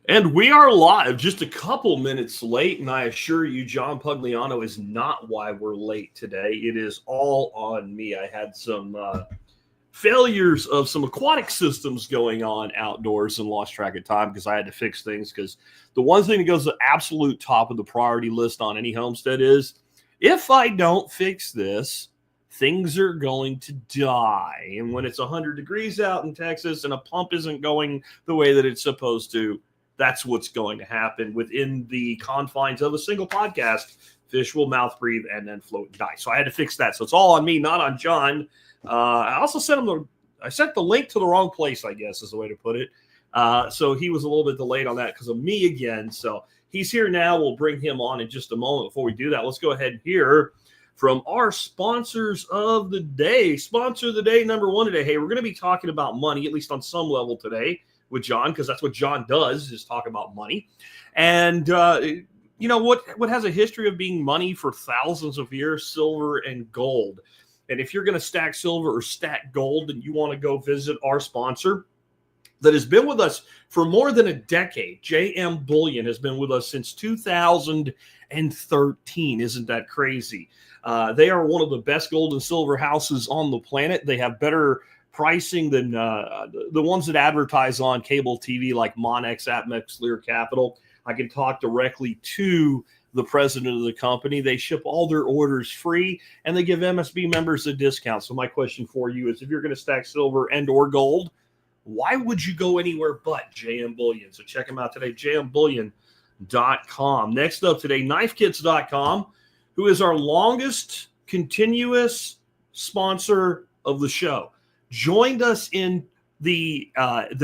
And we are live, just a couple minutes late, and I assure you, John Pugliano is not why we're late today. It is all on me. I had some failures of some aquatic systems going on outdoors and lost track of time because I had to fix things. Because the one thing that goes to the absolute top of the priority list on any homestead is, if I don't fix this, things are going to die. And when it's 100 degrees out in Texas and a pump isn't going the way that it's supposed to, that's what's going to happen within the confines of a single podcast. Fish will mouth breathe and then float and die. So I had to fix that. So it's all on me, not on John. I also sent the link to the wrong place, I guess is the way to put it. So he was a little bit delayed on that because of me again. So he's here now. We'll bring him on in just a moment. Before we do that, let's go ahead and hear from our sponsors of the day. Sponsor of the day, number one today. Hey, we're going to be talking about money, at least on some level today, with John, because that's what John does, is talk about money. And you know what has a history of being money for thousands of years? Silver and gold. And if you're going to stack silver or stack gold, and you want to go visit our sponsor that has been with us for more than a decade, JM Bullion has been with us since 2013. Isn't that crazy? They are one of the best gold and silver houses on the planet. They have better pricing than the ones that advertise on cable TV like Monex, Atmex, Lear Capital. I can talk directly to the president of the company. They ship all their orders free, and they give MSB members a discount. So my question for you is, if you're going to stack silver and or gold, why would you go anywhere but JM Bullion? So check them out today, jmbullion.com. Next up today, knifekits.com, who is our longest continuous sponsor of the show. Joined us in the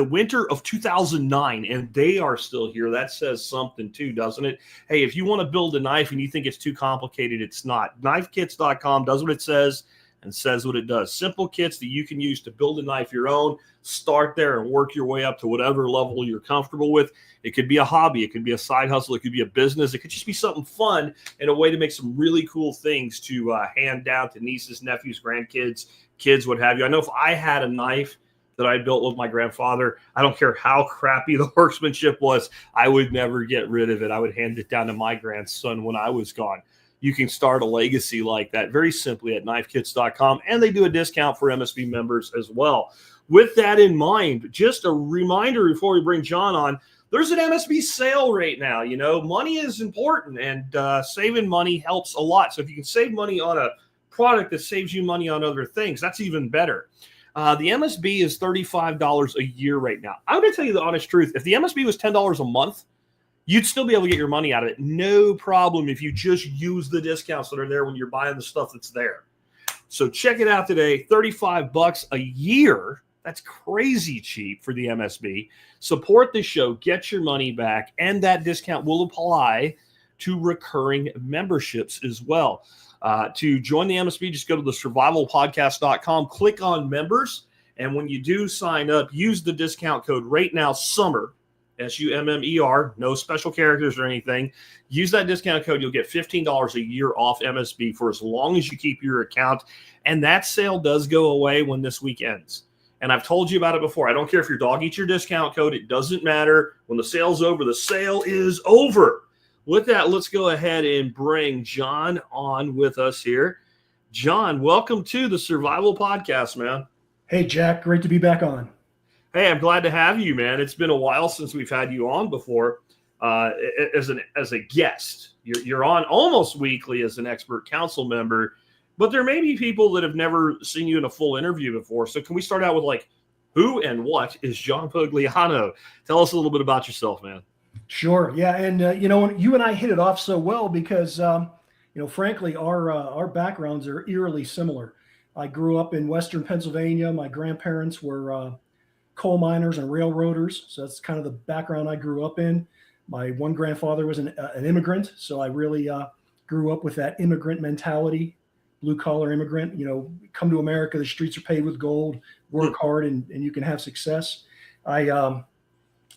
winter of 2009, and they are still here. That says something too, doesn't it? Hey, if you want to build a knife and you think it's too complicated, it's not. Knifekits.com does what it says and says what it does. Simple kits that you can use to build a knife your own. Start there and work your way up to whatever level you're comfortable with. It could be a hobby. It could be a side hustle. It could be a business. It could just be something fun and a way to make some really cool things to hand down to nieces, nephews, grandkids, kids, what have you. I know if I had a knife that I built with my grandfather, I don't care how crappy the workmanship was, I would never get rid of it. I would hand it down to my grandson when I was gone. You can start a legacy like that very simply at knifekits.com, and they do a discount for MSB members as well. With that in mind, just a reminder before we bring John on, there's an MSB sale right now. You know, money is important, and saving money helps a lot. So if you can save money on a product that saves you money on other things, that's even better. The MSB is $35 a year right now. I'm going to tell you the honest truth. If the MSB was $10 a month, you'd still be able to get your money out of it. No problem if you just use the discounts that are there when you're buying the stuff that's there. So check it out today. $35 a year. That's crazy cheap for the MSB. Support the show. Get your money back. And that discount will apply to recurring memberships as well. To join the MSB, just go to the survivalpodcast.com, click on members, and when you do sign up, use the discount code right now, SUMMER, SUMMER, no special characters or anything. Use that discount code. You'll get $15 a year off MSB for as long as you keep your account. And that sale does go away when this week ends. And I've told you about it before. I don't care if your dog eats your discount code. It doesn't matter. When the sale's over, the sale is over. With that, let's go ahead and bring John on with us here. John, welcome to the Survival Podcast, man. Hey, Jack. Great to be back on. Hey, I'm glad to have you, man. It's been a while since we've had you on before as a guest. You're on almost weekly as an expert council member, but there may be people that have never seen you in a full interview before. So can we start out with, like, who and what is John Pugliano? Tell us a little bit about yourself, man. Sure. Yeah. And, you and I hit it off so well because, frankly, our backgrounds are eerily similar. I grew up in Western Pennsylvania. My grandparents were coal miners and railroaders. So that's kind of the background I grew up in. My one grandfather was an immigrant. So I really grew up with that immigrant mentality, blue collar immigrant. Come to America, the streets are paved with gold, work hard and you can have success. I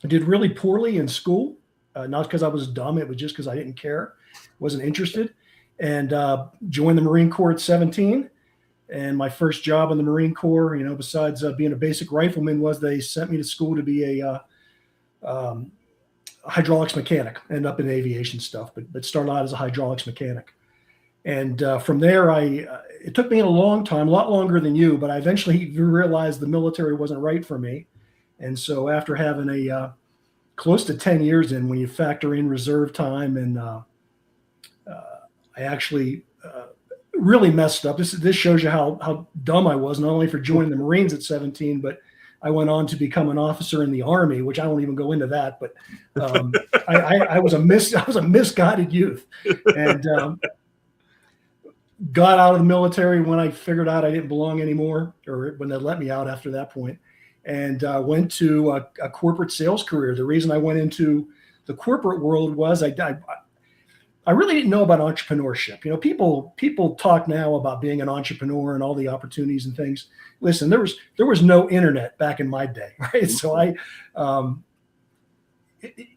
did really poorly in school, not because I was dumb. It was just because I didn't care, wasn't interested, and joined the Marine Corps at 17. And my first job in the Marine Corps, besides being a basic rifleman, was they sent me to school to be a hydraulics mechanic, ended up in aviation stuff, but started out as a hydraulics mechanic. And from there, it took me a long time, a lot longer than you, but I eventually realized the military wasn't right for me. And so after having a close to 10 years in, when you factor in reserve time, and I actually really messed up. This shows you how dumb I was, not only for joining the Marines at 17, but I went on to become an officer in the Army, which I won't even go into that. But I was a misguided youth, and got out of the military when I figured out I didn't belong anymore, or when they let me out after that point, and went to a corporate sales career. The reason I went into the corporate world was I really didn't know about entrepreneurship. You know, people talk now about being an entrepreneur and all the opportunities and things. Listen, there was no internet back in my day, right? So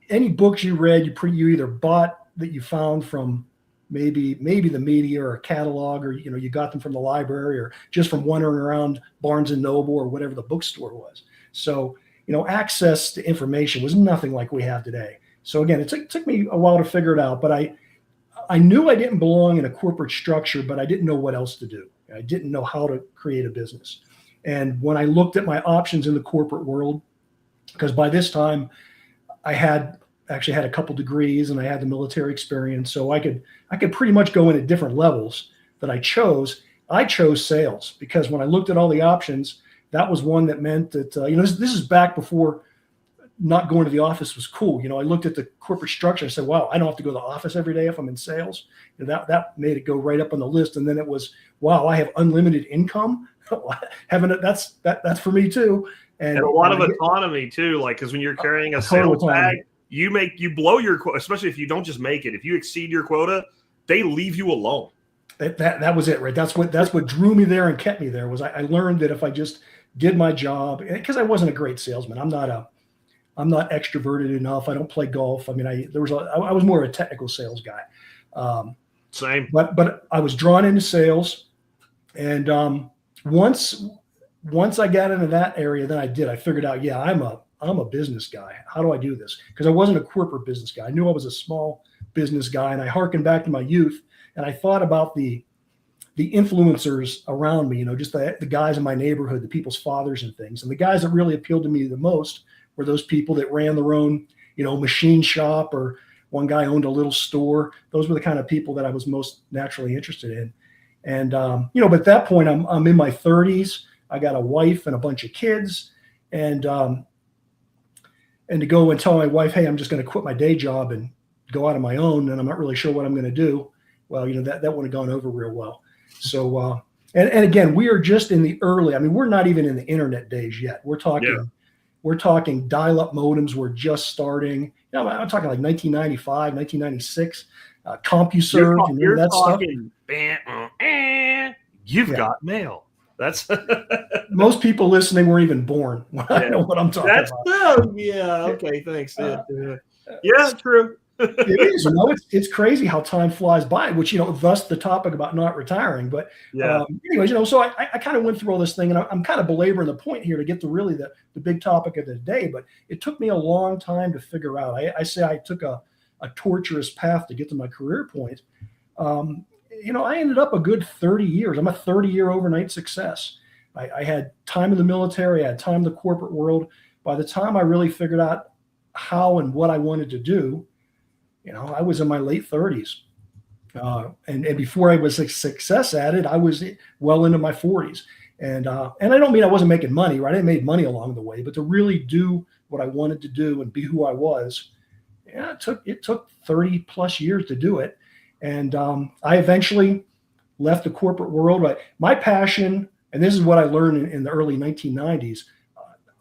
any books you read, you either bought that you found from maybe the media or a catalog, or you got them from the library, or just from wandering around Barnes and Noble or whatever the bookstore was. So access to information was nothing like we have today. So again, it took me a while to figure it out, but I knew I didn't belong in a corporate structure, but I didn't know what else to do. I didn't know how to create a business. And when I looked at my options in the corporate world, because by this time I actually had a couple degrees and I had the military experience, so I could pretty much go in at different levels that I chose. I chose sales because when I looked at all the options, that was one that meant that this is back before not going to the office was cool. I looked at the corporate structure and said, wow, I don't have to go to the office every day if I'm in sales. That made it go right up on the list. And then it was, wow, I have unlimited income. That's for me too. And a lot of autonomy too. Like, cause when you're carrying a sales bag, you blow your quota, especially if you don't just make it. If you exceed your quota, they leave you alone. That was it, right? That's what drew me there and kept me there. Was I learned that if I just did my job, because I wasn't a great salesman. I'm not extroverted enough. I don't play golf. I mean, I was more of a technical sales guy. Same. But I was drawn into sales, and once I got into that area, then I figured out, yeah, I'm a business guy. How do I do this? Because I wasn't a corporate business guy. I knew I was a small business guy, and I harkened back to my youth, and I thought about the influencers around me, just the guys in my neighborhood, the people's fathers and things. And the guys that really appealed to me the most were those people that ran their own, machine shop, or one guy owned a little store. Those were the kind of people that I was most naturally interested in. And, but at that point I'm in my 30s. I got a wife and a bunch of kids, and to go and tell my wife, hey, I'm just going to quit my day job and go out on my own, and I'm not really sure what I'm going to do. Well, that wouldn't have gone over real well. So, and again, we are just in the early, we're not even in the internet days yet. We're talking dial-up modems were just starting. I'm talking like 1995, 1996, CompuServe. You're that talking, you've got mail. That's most people listening weren't even born. I know what I'm talking about. Yeah. Okay. Thanks. Yeah, true. It is. It's crazy how time flies by, which, thus the topic about not retiring. But anyways, so I kind of went through all this thing, and I'm kind of belaboring the point here to get to really the big topic of the day. But it took me a long time to figure out. I say I took a torturous path to get to my career point. I ended up a good 30 years. I'm a 30-year overnight success. I had time in the military. I had time in the corporate world. By the time I really figured out how and what I wanted to do, I was in my late 30s. And before I was a success at it, I was well into my 40s. And I don't mean I wasn't making money, right? I made money along the way, but to really do what I wanted to do and be who I was, it took 30 plus years to do it. And I eventually left the corporate world. My passion, and this is what I learned in the early 1990s,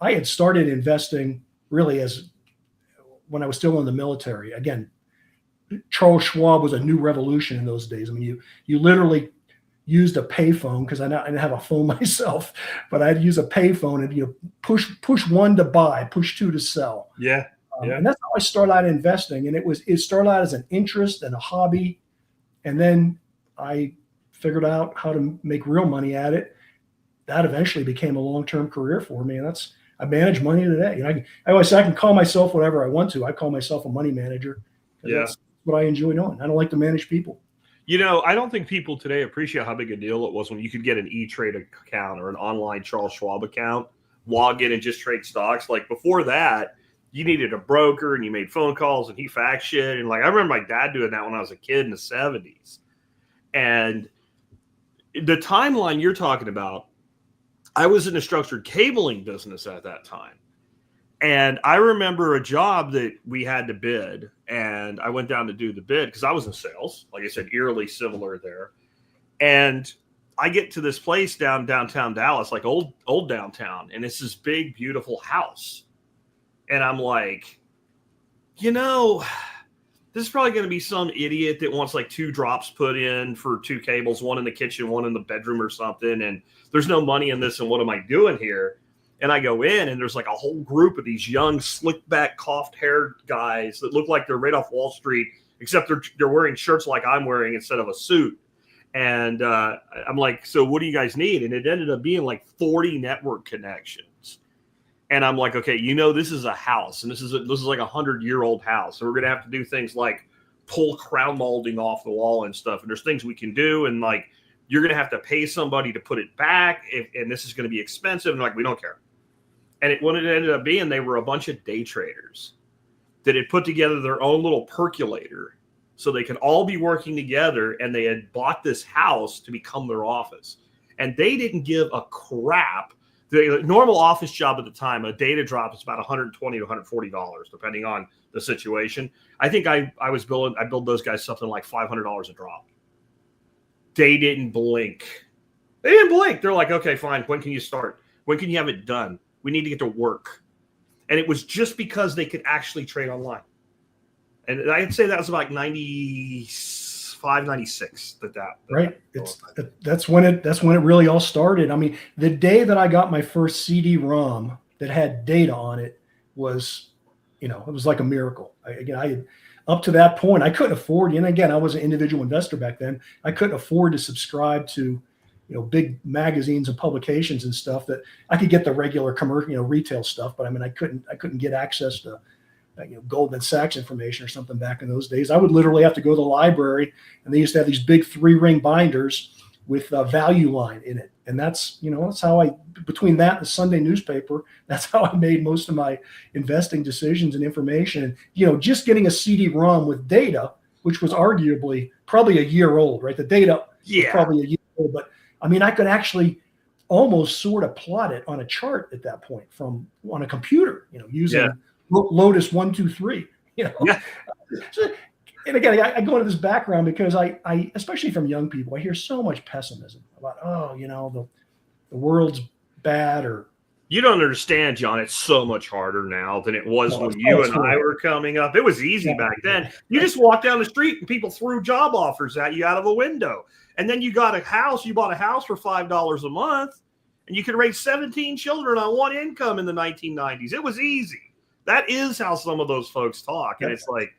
I had started investing really when I was still in the military. Again, Charles Schwab was a new revolution in those days. You literally used a payphone, because I didn't have a phone myself, but I'd use a payphone and push one to buy, push two to sell. Yeah. And that's how I started out investing. And it started out as an interest and a hobby. And then I figured out how to make real money at it. That eventually became a long-term career for me. And I manage money today. I always say I can call myself whatever I want to. I call myself a money manager. Yeah. That's what I enjoy doing. I don't like to manage people. I don't think people today appreciate how big a deal it was when you could get an E-Trade account or an online Charles Schwab account, log in and just trade stocks. Like before that, you needed a broker and you made phone calls and he faxed shit. And like, I remember my dad doing that when I was a kid in the 70s. And the timeline you're talking about, I was in the structured cabling business at that time. And I remember a job that we had to bid, and I went down to do the bid because I was in sales. Like I said, eerily similar there. And I get to this place downtown Dallas, like old downtown, and it's this big, beautiful house. And I'm like, this is probably going to be some idiot that wants like 2 drops put in for 2 cables, one in the kitchen, one in the bedroom or something. And there's no money in this. And what am I doing here? And I go in and there's like a whole group of these young, slick back, coughed haired guys that look like they're right off Wall Street, except they're wearing shirts like I'm wearing instead of a suit. And I'm like, so what do you guys need? And it ended up being like 40 network connections. And I'm like, okay, this is a house, and this is like 100-year-old house. So we're going to have to do things like pull crown molding off the wall and stuff. And there's things we can do. And like, you're going to have to pay somebody to put it back. And this is going to be expensive. And like, we don't care. And what it ended up being, they were a bunch of day traders that had put together their own little percolator so they could all be working together. And they had bought this house to become their office. And they didn't give a crap. The normal office job at the time, a data drop is about $120 to $140, depending on the situation. I think I billed those guys something like $500 a drop. They didn't blink. They're like, okay, fine. When can you start? When can you have it done? We need to get to work. And it was just because they could actually trade online. And I'd say that was about 95, 96 right. That's when it really all started. I mean, the day that I got my first CD-ROM that had data on it was, it was like a miracle. Up to that point, I couldn't afford, and again, I was an individual investor back then. I couldn't afford to subscribe to, big magazines and publications and stuff that I could get the regular commercial, retail stuff. But I mean, I couldn't get access to, Goldman Sachs information or something back in those days. I would literally have to go to the library, and they used to have these big 3-ring binders with a value line in it. And that's how between that and the Sunday newspaper, that's how I made most of my investing decisions and information. And, just getting a CD-ROM with data, which was arguably probably a year old, right? The data was probably a year old, but I mean, I could actually almost sort of plot it on a chart at that point on a computer, using Lotus 1, 2, 3, So, and again, I go into this background because I especially from young people, I hear so much pessimism about, the world's bad. Or you don't understand, John. It's so much harder now than it was when you and I were coming up. It was easy back then. You just walked down the street and people threw job offers at you out of a window. And then you bought a house for $5 a month, and you could raise 17 children on one income in the 1990s. It was easy. That is how some of those folks talk. And it's like,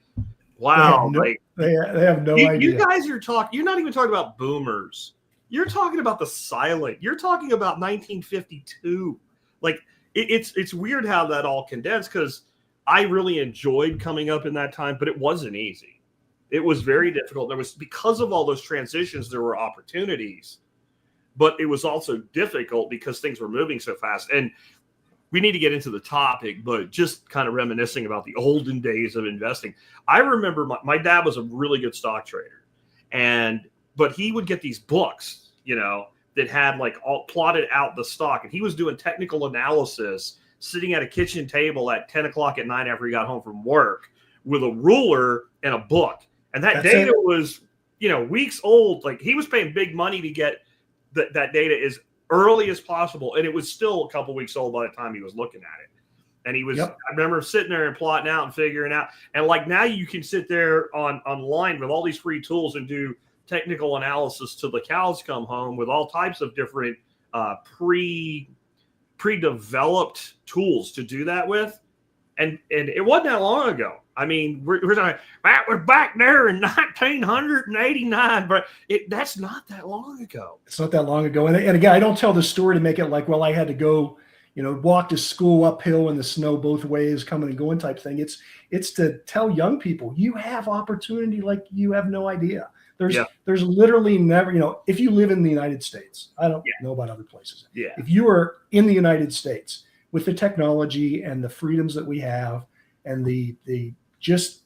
wow. They have no idea. You guys are talking, you're not even talking about boomers. You're talking about the silent. You're talking about 1952. Like, it's weird how that all condensed, because I really enjoyed coming up in that time, but it wasn't easy. It was very difficult. Because of all those transitions, there were opportunities, but it was also difficult because things were moving so fast. And we need to get into the topic, but just kind of reminiscing about the olden days of investing. I remember my dad was a really good stock trader, but he would get these books, that had like all plotted out the stock, and he was doing technical analysis sitting at a kitchen table at 10 o'clock at night after he got home from work with a ruler and a book. And that data was, weeks old. Like, he was paying big money to get that data as early as possible. And it was still a couple weeks old by the time he was looking at it. And he was, I remember sitting there and plotting out and figuring out. And like, now you can sit there online with all these free tools and do technical analysis till the cows come home with all types of different pre-developed tools to do that with. And it wasn't that long ago. I mean, we're talking, we're back there in 1989, but that's not that long ago. It's not that long ago. And again, I don't tell the story to make it like, well, I had to go, walk to school uphill in the snow both ways, coming and going type thing. It's to tell young people, you have opportunity like you have no idea. There's literally never, if you live in the United States, I don't know about other places. Yeah. If you are in the United States with the technology and the freedoms that we have and the just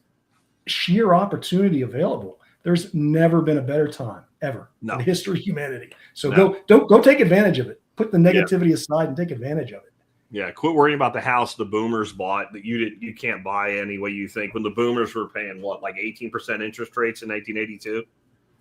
sheer opportunity available, there's never been a better time ever in the history of humanity. So go take advantage of it. Put the negativity aside and take advantage of it. Yeah, quit worrying about the house the boomers bought that you can't buy any way you think, when the boomers were paying like 18% interest rates in 1982.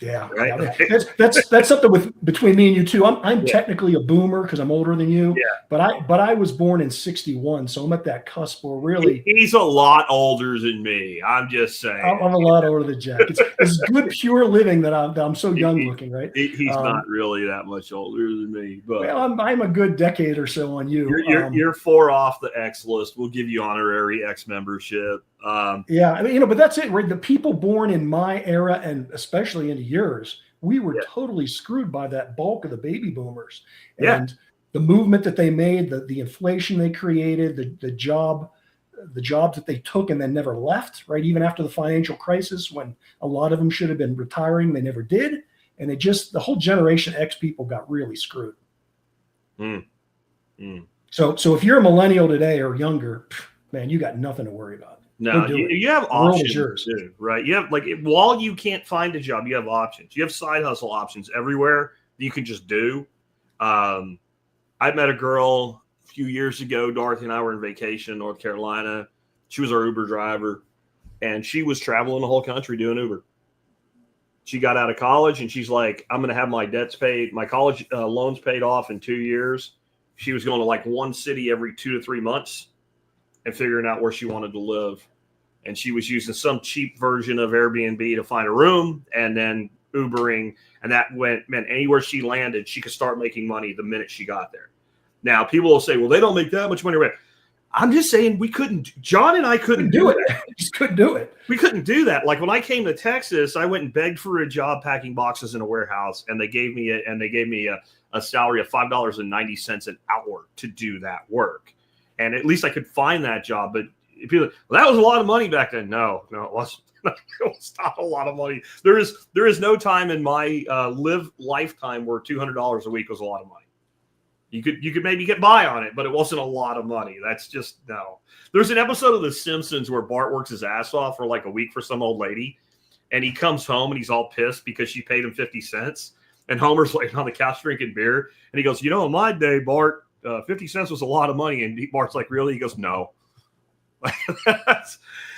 Yeah, right. Yeah. That's something between me and you too. I'm technically a boomer because I'm older than you. Yeah. But I was born in '61, so I'm at that cusp where really he's a lot older than me. I'm just saying. I'm a lot older than Jack. It's good pure living that I'm so young looking, right? He's not really that much older than me, but well, I'm a good decade or so on you. You're 4 off the X list. We'll give you honorary X membership. Yeah, I mean, but that's it, right? The people born in my era and especially into yours, we were totally screwed by that bulk of the baby boomers and the movement that they made, the inflation they created, the jobs that they took and then never left, right? Even after the financial crisis, when a lot of them should have been retiring, they never did. And the whole Generation X people got really screwed. So if you're a millennial today or younger, man, you got nothing to worry about. No, you have options too, right? You have while you can't find a job, you have options. You have side hustle options everywhere that you can just do. I met a girl a few years ago. Dorothy and I were on vacation in North Carolina. She was our Uber driver, and she was traveling the whole country doing Uber. She got out of college, and she's like, "I'm going to have my debts paid, my college loans paid off in 2 years." She was going to like one city every 2 to 3 months and figuring out where she wanted to live. And she was using some cheap version of Airbnb to find a room and then Ubering. And that meant anywhere she landed, she could start making money the minute she got there. Now, people will say, well, they don't make that much money. I'm just saying John and I couldn't do it. Just couldn't do it. We couldn't do that. Like when I came to Texas, I went and begged for a job packing boxes in a warehouse, and they gave me a salary of $5.90 an hour to do that work. And at least I could find that job. But people, well, that was a lot of money back then. No, it wasn't. It was not a lot of money. There is no time in my lifetime where $200 a week was a lot of money. You could maybe get by on it, but it wasn't a lot of money. That's just no. There's an episode of The Simpsons where Bart works his ass off for like a week for some old lady, and he comes home and he's all pissed because she paid him 50 cents. And Homer's laying on the couch drinking beer, and he goes, in my day, Bart, 50 cents was a lot of money. And Bart's like, really? He goes, no.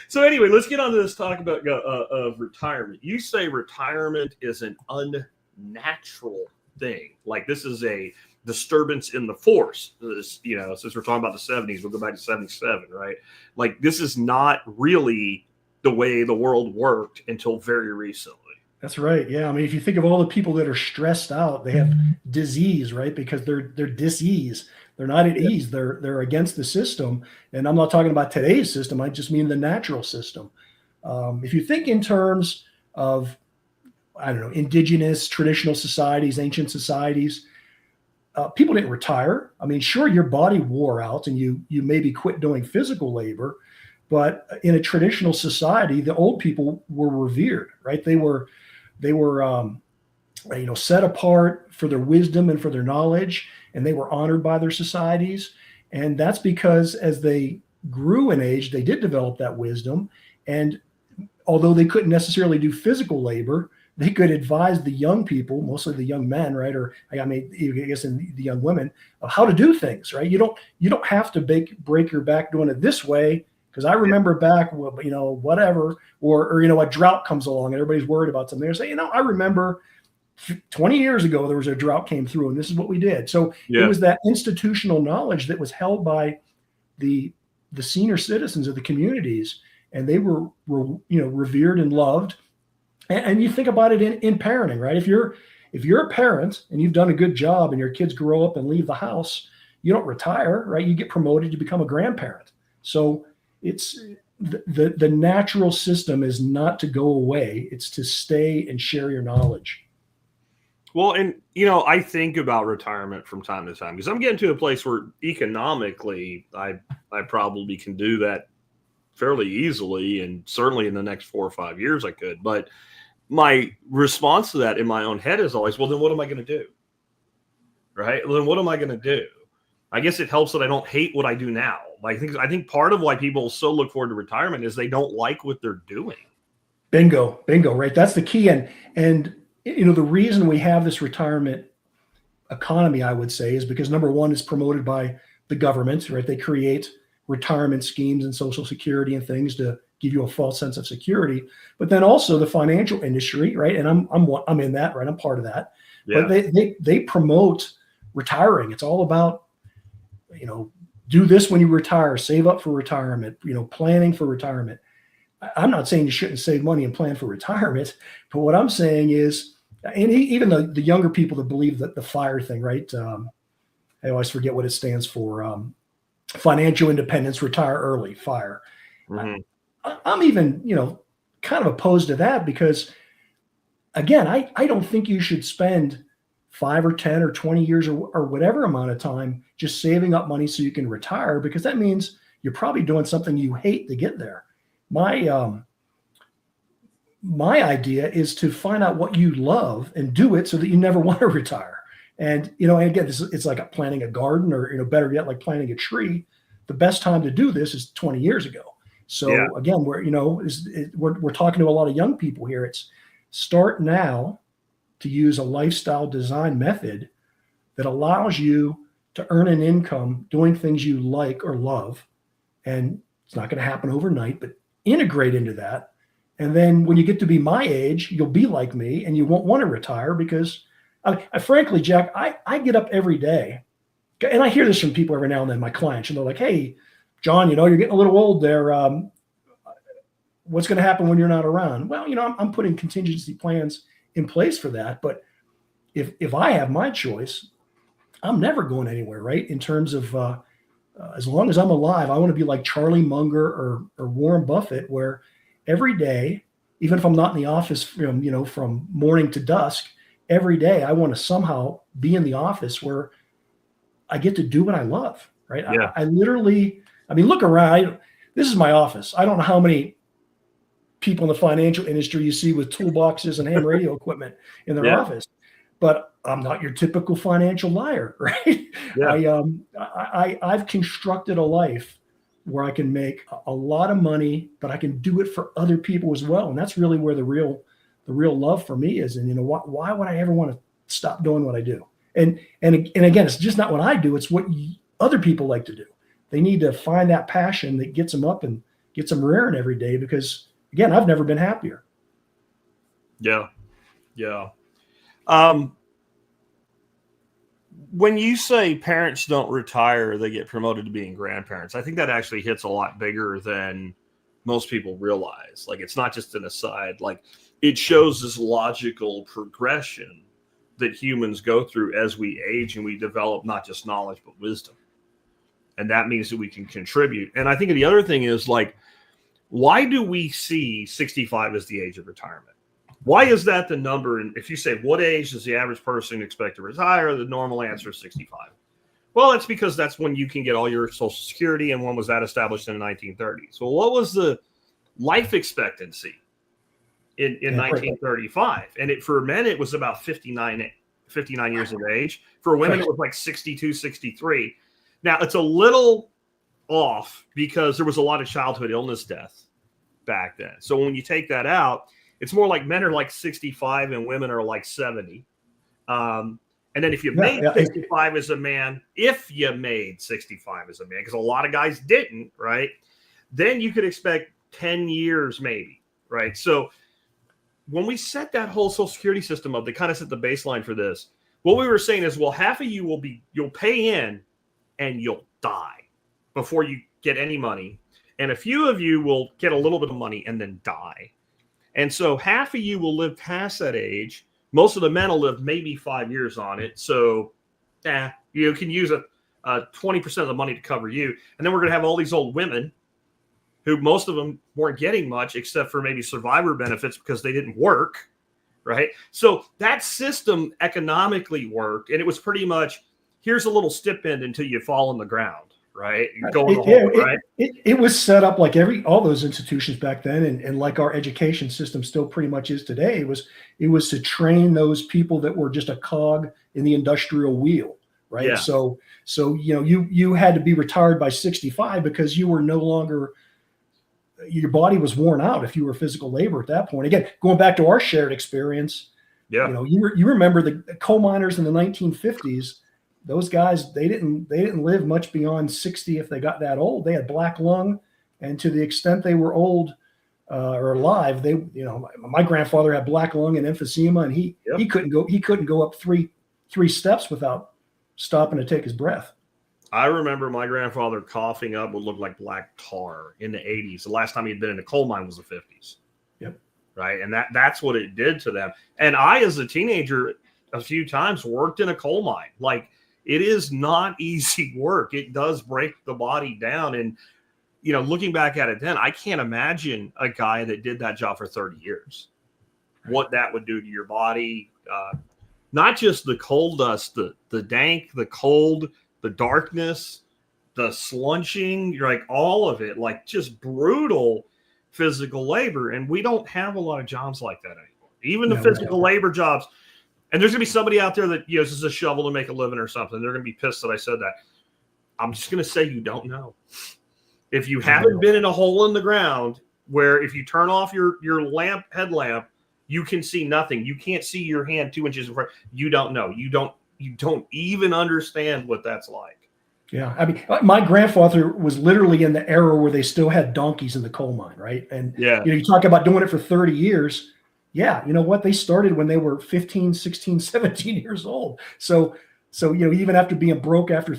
So anyway, let's get on to this talk about of retirement. You say retirement is an unnatural thing. Like this is a disturbance in the force. Since we're talking about the 70s, we'll go back to 77, right? Like this is not really the way the world worked until very recently. That's right. Yeah. I mean, if you think of all the people that are stressed out, they have disease, right? Because they're dis-ease. They're not at ease. They're against the system. And I'm not talking about today's system. I just mean the natural system. If you think in terms of, I don't know, indigenous, traditional societies, ancient societies, people didn't retire. I mean, sure, your body wore out and you maybe quit doing physical labor, but in a traditional society, the old people were revered, right? They were set apart for their wisdom and for their knowledge, and they were honored by their societies. And that's because as they grew in age, they did develop that wisdom. And although they couldn't necessarily do physical labor, they could advise the young people, mostly the young men, right? Or I guess in the young women, of how to do things, right? You don't have to break your back doing it this way. Because I remember back, whatever, or a drought comes along and everybody's worried about something. They say, I remember 20 years ago there was a drought came through and this is what we did. So it was that institutional knowledge that was held by the senior citizens of the communities, and they were revered and loved. And you think about it in parenting, right? If you're a parent and you've done a good job and your kids grow up and leave the house, you don't retire, right? You get promoted, you become a grandparent. So it's the natural system is not to go away. It's to stay and share your knowledge. Well, and I think about retirement from time to time because I'm getting to a place where economically I probably can do that fairly easily, and certainly in the next 4 or 5 years I could. But my response to that in my own head is always, well, then what am I going to do? Right? Well, then what am I going to do? I guess it helps that I don't hate what I do now. I think part of why people so look forward to retirement is they don't like what they're doing. Bingo, right? That's the key. And the reason we have this retirement economy, I would say, is because number one, it's promoted by the government, right? They create retirement schemes and Social Security and things to give you a false sense of security. But then also the financial industry, right? And I'm in that, right? I'm part of that. Yeah. But they promote retiring. It's all about, do this when you retire, save up for retirement, planning for retirement. I'm not saying you shouldn't save money and plan for retirement, but what I'm saying is, and even the younger people that believe that the FIRE thing, right? I always forget what it stands for. Financial independence, retire early, FIRE. Mm-hmm. I'm even, kind of opposed to that because, again, I don't think you should spend 5 or 10 or 20 years or whatever amount of time just saving up money so you can retire, because that means you're probably doing something you hate to get there. My idea is to find out what you love and do it so that you never want to retire. And, and again, it's like planting a garden or, better yet, like planting a tree. The best time to do this is 20 years ago. So again, we're talking to a lot of young people here. It's start now to use a lifestyle design method that allows you to earn an income doing things you like or love. And it's not going to happen overnight, but integrate into that. And then when you get to be my age, you'll be like me and you won't want to retire because I frankly, Jack, I get up every day and I hear this from people every now and then, my clients, and they're like, hey, John, you're getting a little old there. What's going to happen when you're not around? Well, I'm putting contingency plans in place for that. But if I have my choice, I'm never going anywhere, right? In terms of as long as I'm alive, I want to be like Charlie Munger or Warren Buffett, where every day, even if I'm not in the office from morning to dusk, every day I want to somehow be in the office where I get to do what I love, right? Yeah. I literally, look around. This is my office. I don't know how many people in the financial industry you see with toolboxes and ham radio equipment in their office, but I'm not your typical financial liar, right? Yeah. I've constructed a life where I can make a lot of money, but I can do it for other people as well. And that's really where the real love for me is. And why would I ever want to stop doing what I do? And again, it's just not what I do. It's what other people like to do. They need to find that passion that gets them up and gets them rearing every day, because again, I've never been happier. Yeah. Yeah. When you say parents don't retire, they get promoted to being grandparents, I think that actually hits a lot bigger than most people realize. Like, it's not just an aside. Like, it shows this logical progression that humans go through as we age and we develop not just knowledge, but wisdom. And that means that we can contribute. And I think the other thing is, like, why do we see 65 as the age of retirement? Why is that the number? And if you say, what age does the average person expect to retire? The normal answer is 65. Well, it's because that's when you can get all your Social Security. And when was that established in the 1930s? So what was the life expectancy in 1935? And for men, it was about 59 years of age. For women, it was like 62, 63. Now, it's a little off because there was a lot of childhood illness death back then. So when you take that out, it's more like men are like 65 and women are like 70. And then if you made 65 as a man, because a lot of guys didn't, right? Then you could expect 10 years maybe, right? So when we set that whole Social Security system up, they kind of set the baseline for this. What we were saying is, well, half of you you'll pay in and you'll die before you get any money. And a few of you will get a little bit of money and then die. And so half of you will live past that age. Most of the men will live maybe 5 years on it. So you can use 20% of the money to cover you. And then we're going to have all these old women who most of them weren't getting much except for maybe survivor benefits because they didn't work. right? So that system economically worked, and it was pretty much, here's a little stipend until you fall on the ground, right? You go in the hole, right? It was set up like all those institutions back then, and like our education system still pretty much is today. It was to train those people that were just a cog in the industrial wheel, right? Yeah. So you had to be retired by 65 because you were no longer, your body was worn out if you were physical labor at that point. Again, going back to our shared experience, Yeah. you remember the coal miners in the 1950s. Those guys, they didn't live much beyond 60 if they got that old. They had black lung, and to the extent they were old or alive, my grandfather had black lung and emphysema, and he couldn't go up three steps without stopping to take his breath. I remember my grandfather coughing up what looked like black tar in the 80s. The last time he'd been in a coal mine was the 50s. Yep. Right. And that's what it did to them. And I, as a teenager, a few times worked in a coal mine. Like, it is not easy work. It does break the body down. And, looking back at it then, I can't imagine a guy that did that job for 30 years, what that would do to your body. Not just the coal dust, the dank, the cold, the darkness, the slunching, like all of it, like just brutal physical labor. And we don't have a lot of jobs like that anymore. Even the physical labor jobs. And there's going to be somebody out there that uses a shovel to make a living or something. They're going to be pissed that I said that. I'm just going to say you don't know. If you haven't been in a hole in the ground where if you turn off your headlamp, you can see nothing. You can't see your hand 2 inches in front. You don't know. You don't even understand what that's like. Yeah. I mean, my grandfather was literally in the era where they still had donkeys in the coal mine, right? And you talk about doing it for 30 years. Yeah, you know what? They started when they were 15, 16, 17 years old. So even after being broke, after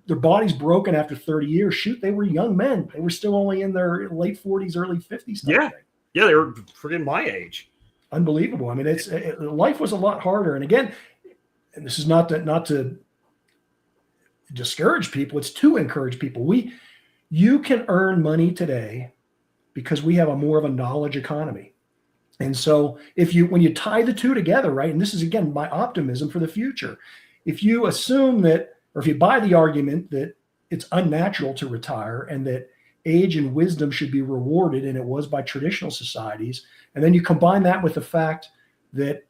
their bodies broken after 30 years, shoot, they were young men. They were still only in their late 40s, early 50s. Yeah, they were freaking my age. Unbelievable. I mean, life was a lot harder. And again, and this is not to discourage people. It's to encourage people. You can earn money today because we have more of a knowledge economy. And so when you tie the two together, right, and this is, again, my optimism for the future, if you assume that, or if you buy the argument that it's unnatural to retire and that age and wisdom should be rewarded, and it was by traditional societies, and then you combine that with the fact that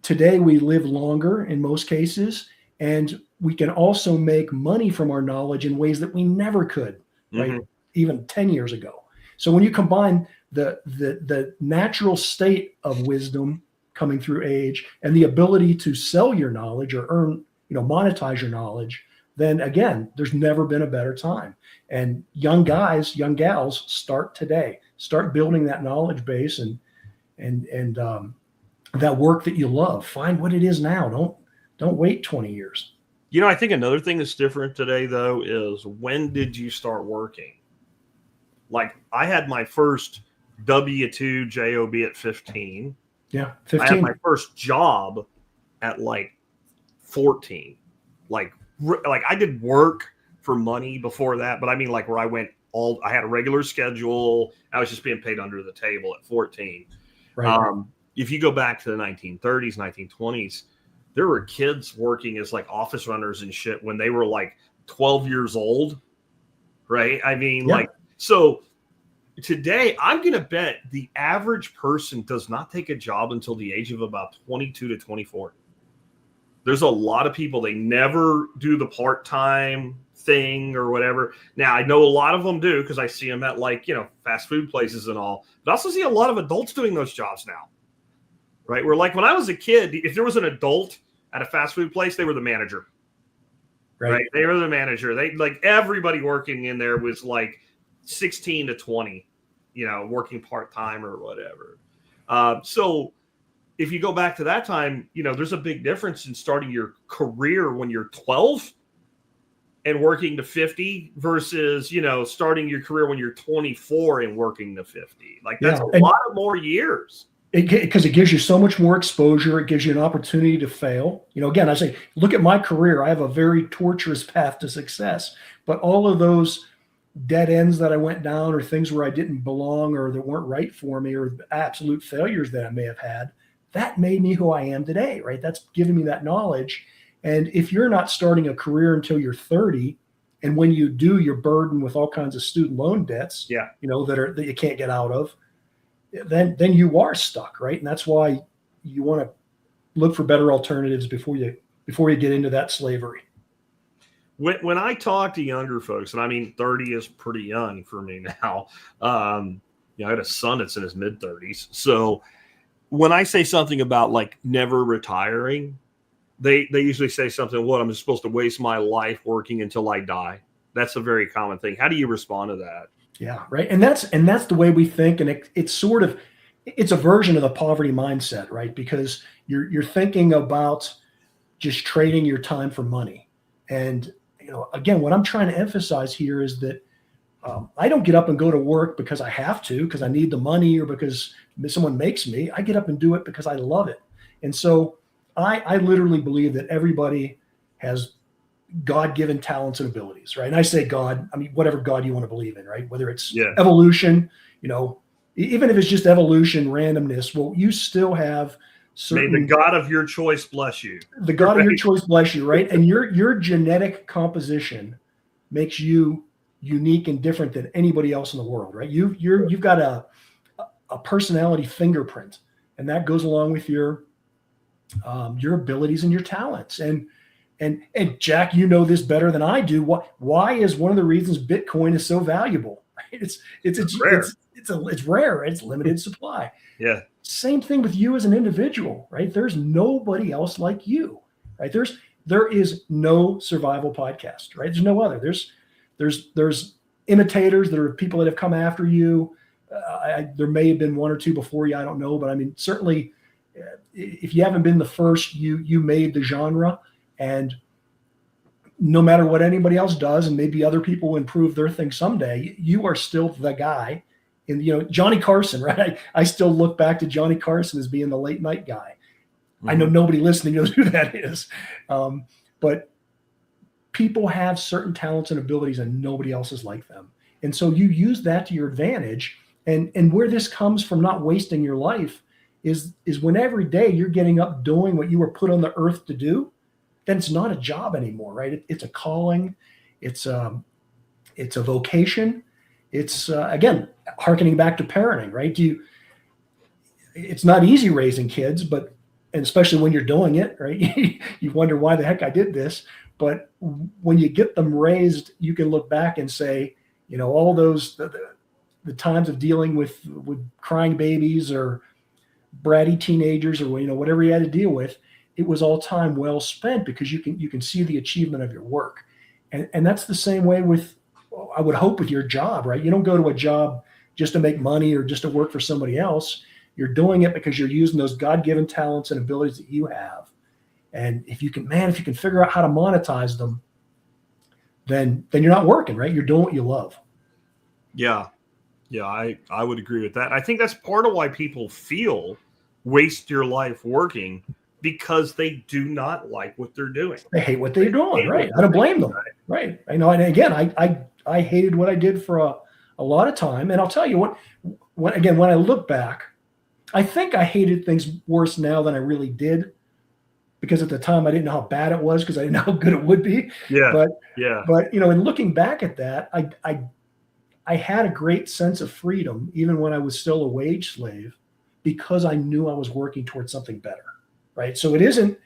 today we live longer in most cases, and we can also make money from our knowledge in ways that we never could, right, even 10 years ago. So when you combine the natural state of wisdom coming through age and the ability to sell your knowledge or earn, monetize your knowledge, then again, there's never been a better time. And young guys, young gals, start today. Start building that knowledge base and that work that you love. Find what it is now. Don't wait 20 years. I think another thing that's different today, though, is when did you start working? Like, I had my first W-2 job at 15. Yeah, 15. I had my first job at like 14. Like I did work for money before that, but I mean, like, where I had a regular schedule. I was just being paid under the table at 14. Right. If you go back to the 1930s, 1920s, there were kids working as like office runners and shit when they were like 12 years old. Right. I mean, so today, I'm going to bet the average person does not take a job until the age of about 22 to 24. There's a lot of people, they never do the part-time thing or whatever. Now, I know a lot of them do because I see them at fast food places and all. But I also see a lot of adults doing those jobs now, right? Where like when I was a kid, if there was an adult at a fast food place, they were the manager, right? They were the manager. They like everybody working in there was like 16 to 20, working part-time or whatever. So if you go back to that time, there's a big difference in starting your career when you're 12 and working to 50 versus, starting your career when you're 24 and working to 50. Like that's a lot of more years. Because it gives you so much more exposure. It gives you an opportunity to fail. Again, I say, look at my career. I have a very torturous path to success, but all of those dead ends that I went down or things where I didn't belong or that weren't right for me or absolute failures that I may have had, that made me who I am today, right? That's giving me that knowledge. And if you're not starting a career until you're 30, and when you do, you're burdened with all kinds of student loan debts, Yeah. that you can't get out of, then you are stuck, right? And that's why you want to look for better alternatives before you get into that slavery. When I talk to younger folks, and I mean 30 is pretty young for me now. I had a son that's in his mid 30s. So when I say something about like never retiring, they usually say something, what, I'm supposed to waste my life working until I die. That's a very common thing. How do you respond to that? Yeah, right. And that's the way we think. And it's a version of the poverty mindset, right? Because you're thinking about just trading your time for money. And, again, what I'm trying to emphasize here is that I don't get up and go to work because I have to, because I need the money or because someone makes me. I get up and do it because I love it. And so I literally believe that everybody has God-given talents and abilities, right? And I say God, I mean, whatever God you want to believe in, right? Whether it's evolution, even if it's just evolution, randomness, well, you still have certain. May the God of your choice bless you. The God of your choice bless you, right? And your genetic composition makes you unique and different than anybody else in the world, right? You've got a personality fingerprint, and that goes along with your abilities and your talents. And Jack, you know this better than I do. Why is one of the reasons Bitcoin is so valuable? Right? It's rare. It's rare. It's limited supply. Yeah. Same thing with you as an individual, right? There's nobody else like you, right? There is no survival podcast, right? There's no other. There's imitators. There are people that have come after you. There may have been one or two before you. I don't know, but I mean, certainly, if you haven't been the first, you made the genre. And no matter what anybody else does, and maybe other people will improve their thing someday, you are still the guy. And, Johnny Carson, right? I still look back to Johnny Carson as being the late night guy. Mm-hmm. I know nobody listening knows who that is. But people have certain talents and abilities and nobody else is like them. And so you use that to your advantage. And where this comes from not wasting your life is when every day you're getting up doing what you were put on the earth to do, then it's not a job anymore, right? It's a calling. It's a vocation. It's again, hearkening back to parenting, right? It's not easy raising kids, and especially when you're doing it, right? You wonder why the heck I did this. But when you get them raised, you can look back and say, all those the times of dealing with crying babies or bratty teenagers or whatever you had to deal with, it was all time well spent because you can see the achievement of your work. And that's the same way with, I would hope, with your job, right? You don't go to a job just to make money or just to work for somebody else. You're doing it because you're using those God-given talents and abilities that you have. And if you can figure out how to monetize them, then you're not working, right? You're doing what you love. Yeah. Yeah, I would agree with that. I think that's part of why people feel waste your life working, because they do not like what they're doing. They hate what they're doing, right? I don't blame them, right? I know. And again, I hated what I did for a lot of time. And I'll tell you when I look back, I think I hated things worse now than I really did, because at the time I didn't know how bad it was because I didn't know how good it would be. Yeah. But in looking back at that, I had a great sense of freedom even when I was still a wage slave, because I knew I was working towards something better. Right. So it isn't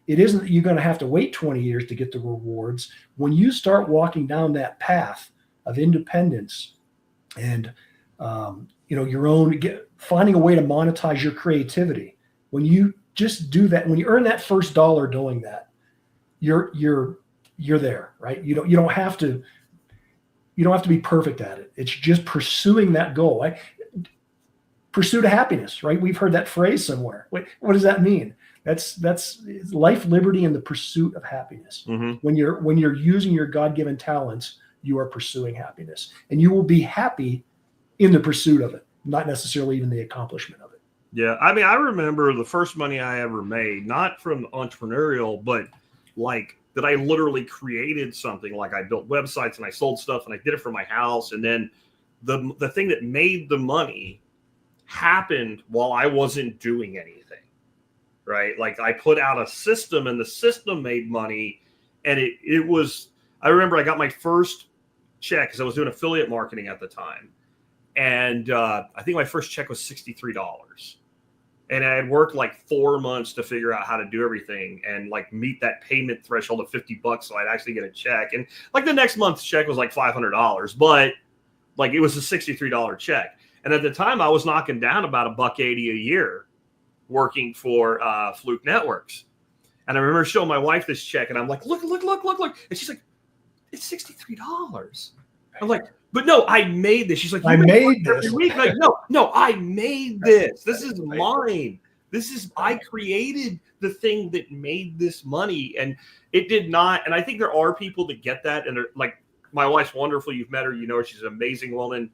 that you're going to have to wait 20 years to get the rewards. When you start walking down that path of independence and, your own, finding a way to monetize your creativity, when you just do that, when you earn that first dollar doing that, you're there, right? You don't have to be perfect at it. It's just pursuing that goal. Pursuit of happiness, right? We've heard that phrase somewhere. Wait, what does that mean? That's life, liberty, and the pursuit of happiness. Mm-hmm. When you're using your God-given talents, you are pursuing happiness, and you will be happy in the pursuit of it, not necessarily even the accomplishment of it. Yeah, I mean, I remember the first money I ever made, not from entrepreneurial, but like that I literally created something. Like I built websites and I sold stuff and I did it for my house, and then the thing that made the money happened while I wasn't doing anything. right? Like I put out a system and the system made money. And it was, I remember I got my first check because I was doing affiliate marketing at the time. And I think my first check was $63. And I had worked like 4 months to figure out how to do everything and like meet that payment threshold of $50 so I'd actually get a check. And like the next month's check was like $500, but like it was a $63 check. And at the time I was knocking down about $180 a year working for Fluke Networks. And I remember showing my wife this check and I'm like, look. And she's like, it's $63. I'm like, but no, I made this. She's like, I made this. Like, no, I made this. This is mine. I created the thing that made this money. And it did not. And I think there are people that get that. And they're like, my wife's wonderful. You've met her. You know her. She's an amazing woman.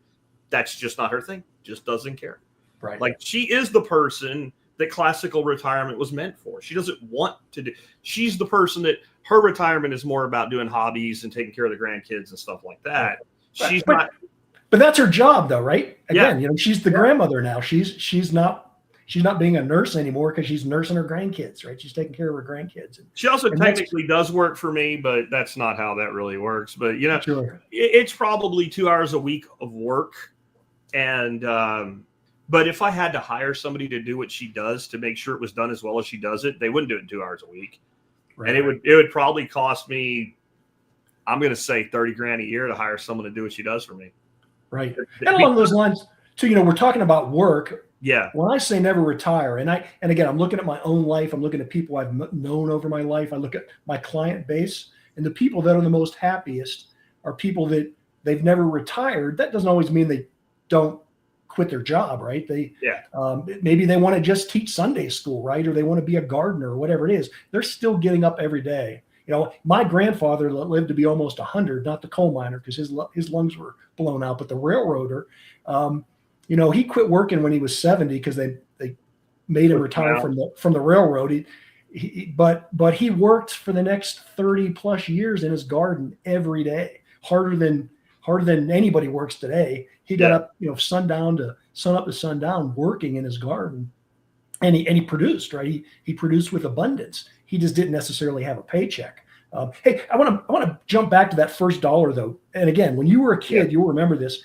That's just not her thing. Just doesn't care. Right. Like she is the person that classical retirement was meant for. She doesn't want to do. She's the person that her retirement is more about doing hobbies and taking care of the grandkids and stuff like that. She's not. But that's her job, though, right? Again, you know, she's the grandmother now. She's not being a nurse anymore because she's nursing her grandkids, right? She's taking care of her grandkids. She also technically does work for me, but that's not how that really works. But you know, it's probably 2 hours a week of work, and but if I had to hire somebody to do what she does to make sure it was done as well as she does it, they wouldn't do it in 2 hours a week, and it would probably cost me, I'm going to say $30,000 a year to hire someone to do what she does for me. Right. And along those lines, too, you know, we're talking about work. Yeah. When I say never retire, and again, I'm looking at my own life. I'm looking at people I've known over my life. I look at my client base, and the people that are the most happiest are people that they've never retired. That doesn't always mean they don't quit their job, right? Maybe they want to just teach Sunday school, right? Or they want to be a gardener or whatever it is. They're still getting up every day. You know, my grandfather lived to be almost 100, not the coal miner because his lungs were blown out, but the railroader, you know, he quit working when he was 70 because they made him retire from the railroad. But he worked for the next 30 plus years in his garden every day, harder than anybody works today. He got up, you know, sun up to sundown working in his garden, and he produced, right? He produced with abundance. He just didn't necessarily have a paycheck. Hey, I want to jump back to that first dollar though. And again, when you were a kid, you'll remember this.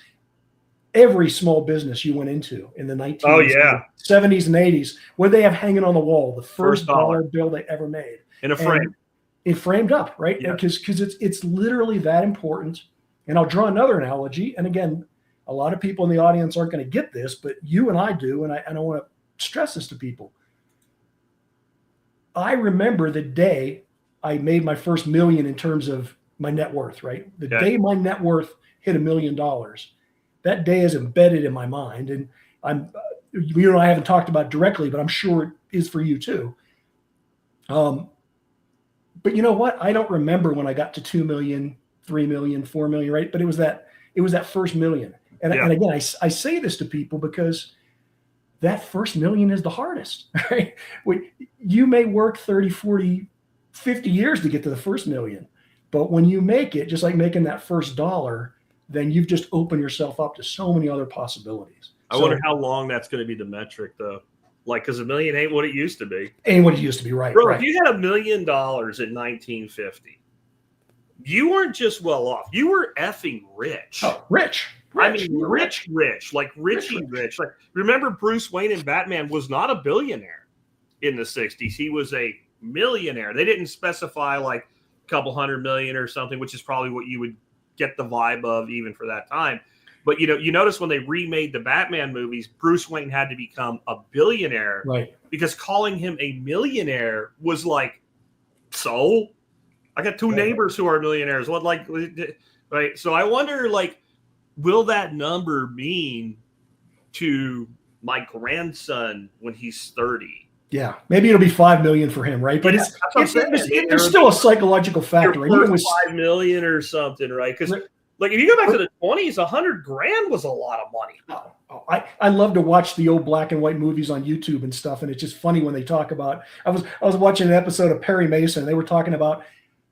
Every small business you went into in the 1970s and 80s, what they have hanging on the wall, the first dollar bill they ever made in a frame. It framed up, right? Because it's literally that important. And I'll draw another analogy. And again, a lot of people in the audience aren't going to get this, but you and I do. And I want to stress this to people. I remember the day I made my first million in terms of my net worth, right? The day my net worth hit $1 million, that day is embedded in my mind. And you and I haven't talked about it directly, but I'm sure it is for you too. But you know what? I don't remember when I got to 2 million, 3 million, 4 million, right? But it was that first million. And again, I say this to people because that first million is the hardest, right? You may work 30, 40, 50 years to get to the first million. But when you make it, just like making that first dollar, then you've just opened yourself up to so many other possibilities. I wonder how long that's going to be the metric, though. Like, because $1 million ain't what it used to be. Ain't what it used to be, right? Bro, right. If you had $1 million in 1950, you weren't just well off. You were effing rich. Oh, rich. I mean, rich, like Richie rich. Like, remember, Bruce Wayne in Batman was not a billionaire in the 60s. He was a millionaire. They didn't specify like a couple $100 million or something, which is probably what you would get the vibe of even for that time. But, you know, you notice when they remade the Batman movies, Bruce Wayne had to become a billionaire, right? Because calling him a millionaire was like, so I got two neighbors who are millionaires. What, like, right? So I wonder, like, will that number mean to my grandson when he's 30? Yeah, maybe it'll be 5 million for him, right? But there's still a psychological factor. Right? Even with 5 million or something, right? Because like if you go back to the 20s, $100,000 was a lot of money. I love to watch the old black and white movies on YouTube and stuff, and it's just funny when they talk about. I was watching an episode of Perry Mason, and they were talking about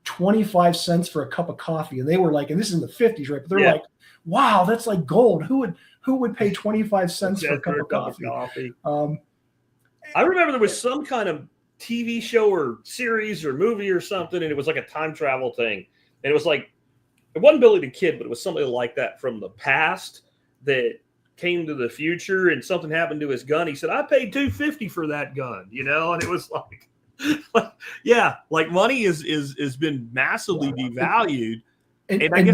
25 cents for a cup of coffee, and they were like, and this is in the 50s, right? But they're like, wow, that's like gold. Who would pay 25 cents for a cup of coffee? I remember there was some kind of TV show or series or movie or something, and it was like a time travel thing. And it was like, it wasn't Billy the Kid, but it was somebody like that from the past that came to the future, and something happened to his gun. He said, I paid $250 for that gun, you know? And it was like, yeah, like money is been massively devalued. And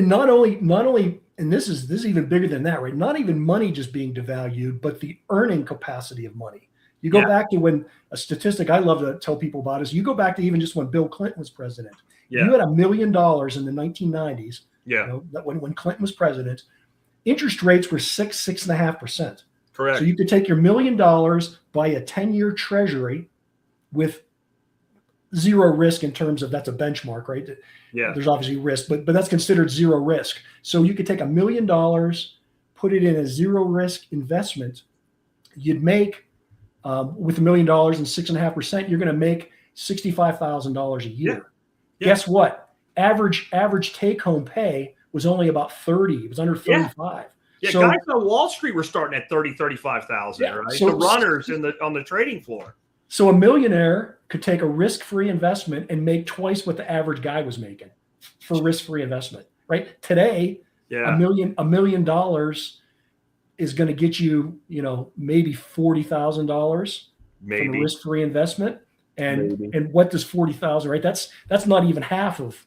not only, and this is even bigger than that, right? Not even money just being devalued, but the earning capacity of money. You go back to when a statistic I love to tell people about is you go back to even just when Bill Clinton was president. Yeah. You had $1 million in the 1990s. Yeah. You know, when Clinton was president, interest rates were 6.5%. Correct. So you could take your $1 million, buy a 10-year treasury with zero risk in terms of that's a benchmark, right? Yeah. There's obviously risk, but that's considered zero risk. So you could take $1 million, put it in a zero risk investment. You'd make with $1 million and 6.5%, you're going to make $65,000 a year. Yeah. Guess what? Average take home pay was only about 30. It was under 35. Yeah, so, guys on Wall Street were starting at 30, 35,000, right? So, the runners on the trading floor. So a millionaire could take a risk-free investment and make twice what the average guy was making for risk-free investment, right? Today, $1 million is going to get you, maybe $40,000 from a risk-free investment. And what does 40,000, right? That's not even half of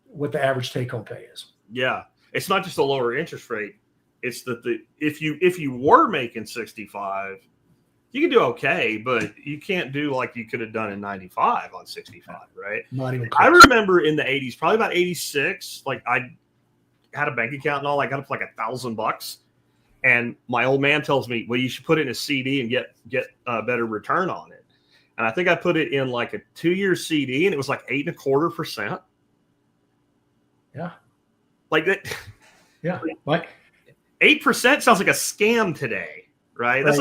what the average take-home pay is. Yeah, it's not just a lower interest rate. It's that if you were making 65, you can do okay, but you can't do like you could have done in 95 on 65, right? Not even close. I remember in the 80s, probably about 86, like I had a bank account and all. I got up to like $1,000, and my old man tells me, well, you should put it in a CD and get a better return on it. And I think I put it in like a 2-year CD, and it was like 8.25%. Yeah, like that. Yeah, like 8% sounds like a scam today, right? That's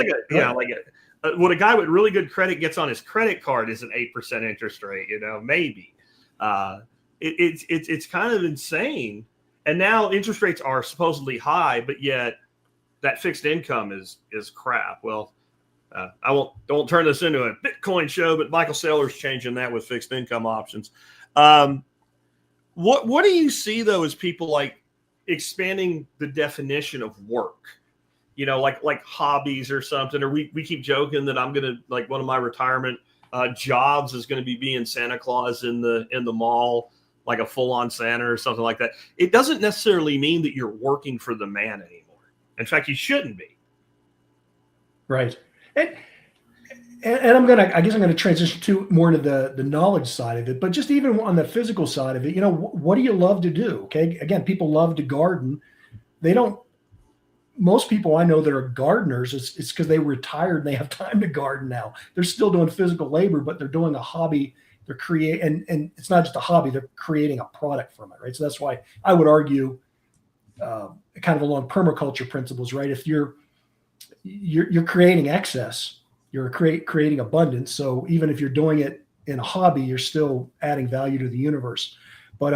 what a guy with really good credit gets on his credit card is an 8% interest rate. Maybe. It's kind of insane. And now interest rates are supposedly high, but yet that fixed income is crap. Well, I won't turn this into a Bitcoin show, but Michael Saylor's changing that with fixed income options. What do you see though as people like expanding the definition of work? Like hobbies or something, or we keep joking that I'm gonna, like, one of my retirement jobs is going to be being Santa Claus in the mall, like a full-on Santa or something like that. It doesn't necessarily mean that you're working for the man anymore. In fact, you shouldn't be. Right. And I'm gonna transition to more into the knowledge side of it, but just even on the physical side of it, what do you love to do? Okay, again, people love to garden. Most people I know that are gardeners, it's because they retired and they have time to garden now. They're still doing physical labor, but they're doing a hobby. They're and it's not just a hobby, they're creating a product from it, right? So that's why I would argue kind of along permaculture principles, right? If you're creating excess, you're creating abundance. So even if you're doing it in a hobby, you're still adding value to the universe. But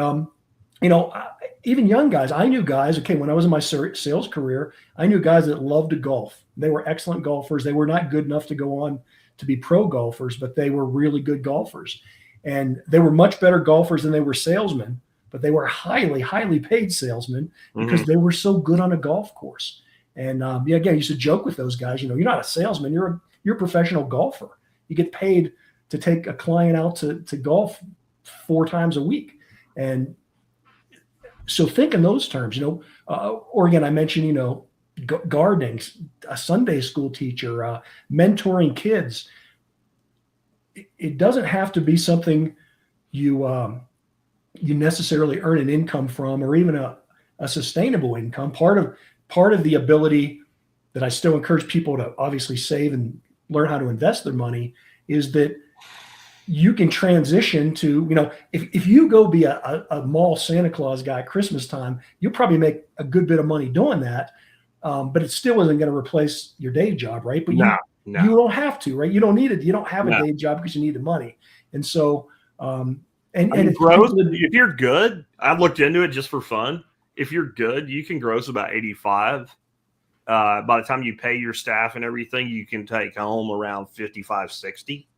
even young guys, I knew guys, when I was in my sales career, I knew guys that loved to golf. They were excellent golfers. They were not good enough to go on to be pro golfers, but they were really good golfers. And they were much better golfers than they were salesmen, but they were highly, highly paid salesmen because they were so good on a golf course. And again, I used to joke with those guys, you're not a salesman, you're a professional golfer. You get paid to take a client out to golf 4 times a week. And so think in those terms, or again, I mentioned, gardening, a Sunday school teacher, mentoring kids. It doesn't have to be something you necessarily earn an income from, or even a sustainable income. Part of the ability that I still encourage people to obviously save and learn how to invest their money is that you can transition to, if you go be a mall Santa Claus guy at Christmas time, you'll probably make a good bit of money doing that. But it still isn't going to replace your day job, right? But you don't have to, right? You don't need it. You don't have a day job because you need the money. And so, if you're good, I've looked into it just for fun. If you're good, you can gross about 85. By the time you pay your staff and everything, you can take home around 55, 60.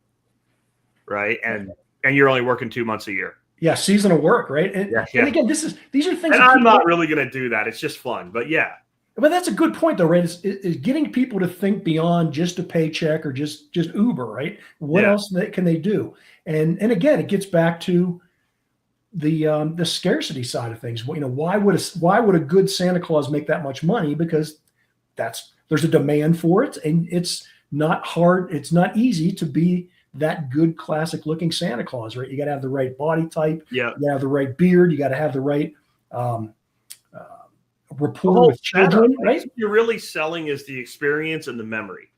right? And you're only working 2 months a year. Yeah, seasonal work, right? And, Yeah. and again, these are things. And I'm not really going to do that. It's just fun, but yeah. But that's a good point, though, right? Is getting people to think beyond just a paycheck or just Uber, right? What else can they do? And again, it gets back to the scarcity side of things. Why would a good Santa Claus make that much money? Because there's a demand for it, and it's not hard. It's not easy to be that good classic looking Santa Claus, right? You got to have the right body type. Yeah. You got to have the right beard. You got to have the right rapport with children, right? What you're really selling is the experience and the memory,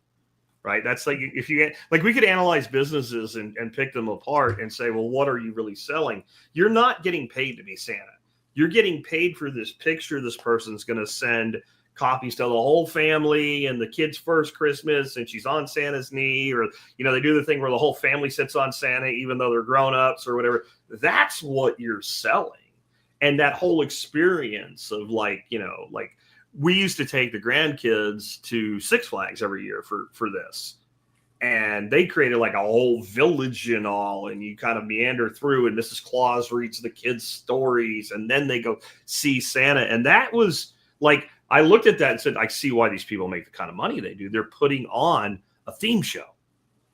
right? That's like, if you get, like, we could analyze businesses and pick them apart and say, well, what are you really selling? You're not getting paid to be Santa. You're getting paid for this picture this person's going to send copies to the whole family and the kid's first Christmas, and she's on Santa's knee, or, they do the thing where the whole family sits on Santa, even though they're grown-ups or whatever. That's what you're selling. And that whole experience of like we used to take the grandkids to Six Flags every year for this. And they created like a whole village and all, and you kind of meander through, and Mrs. Claus reads the kids' stories, and then they go see Santa. And that was like, I looked at that and said, I see why these people make the kind of money they do. They're putting on a theme show,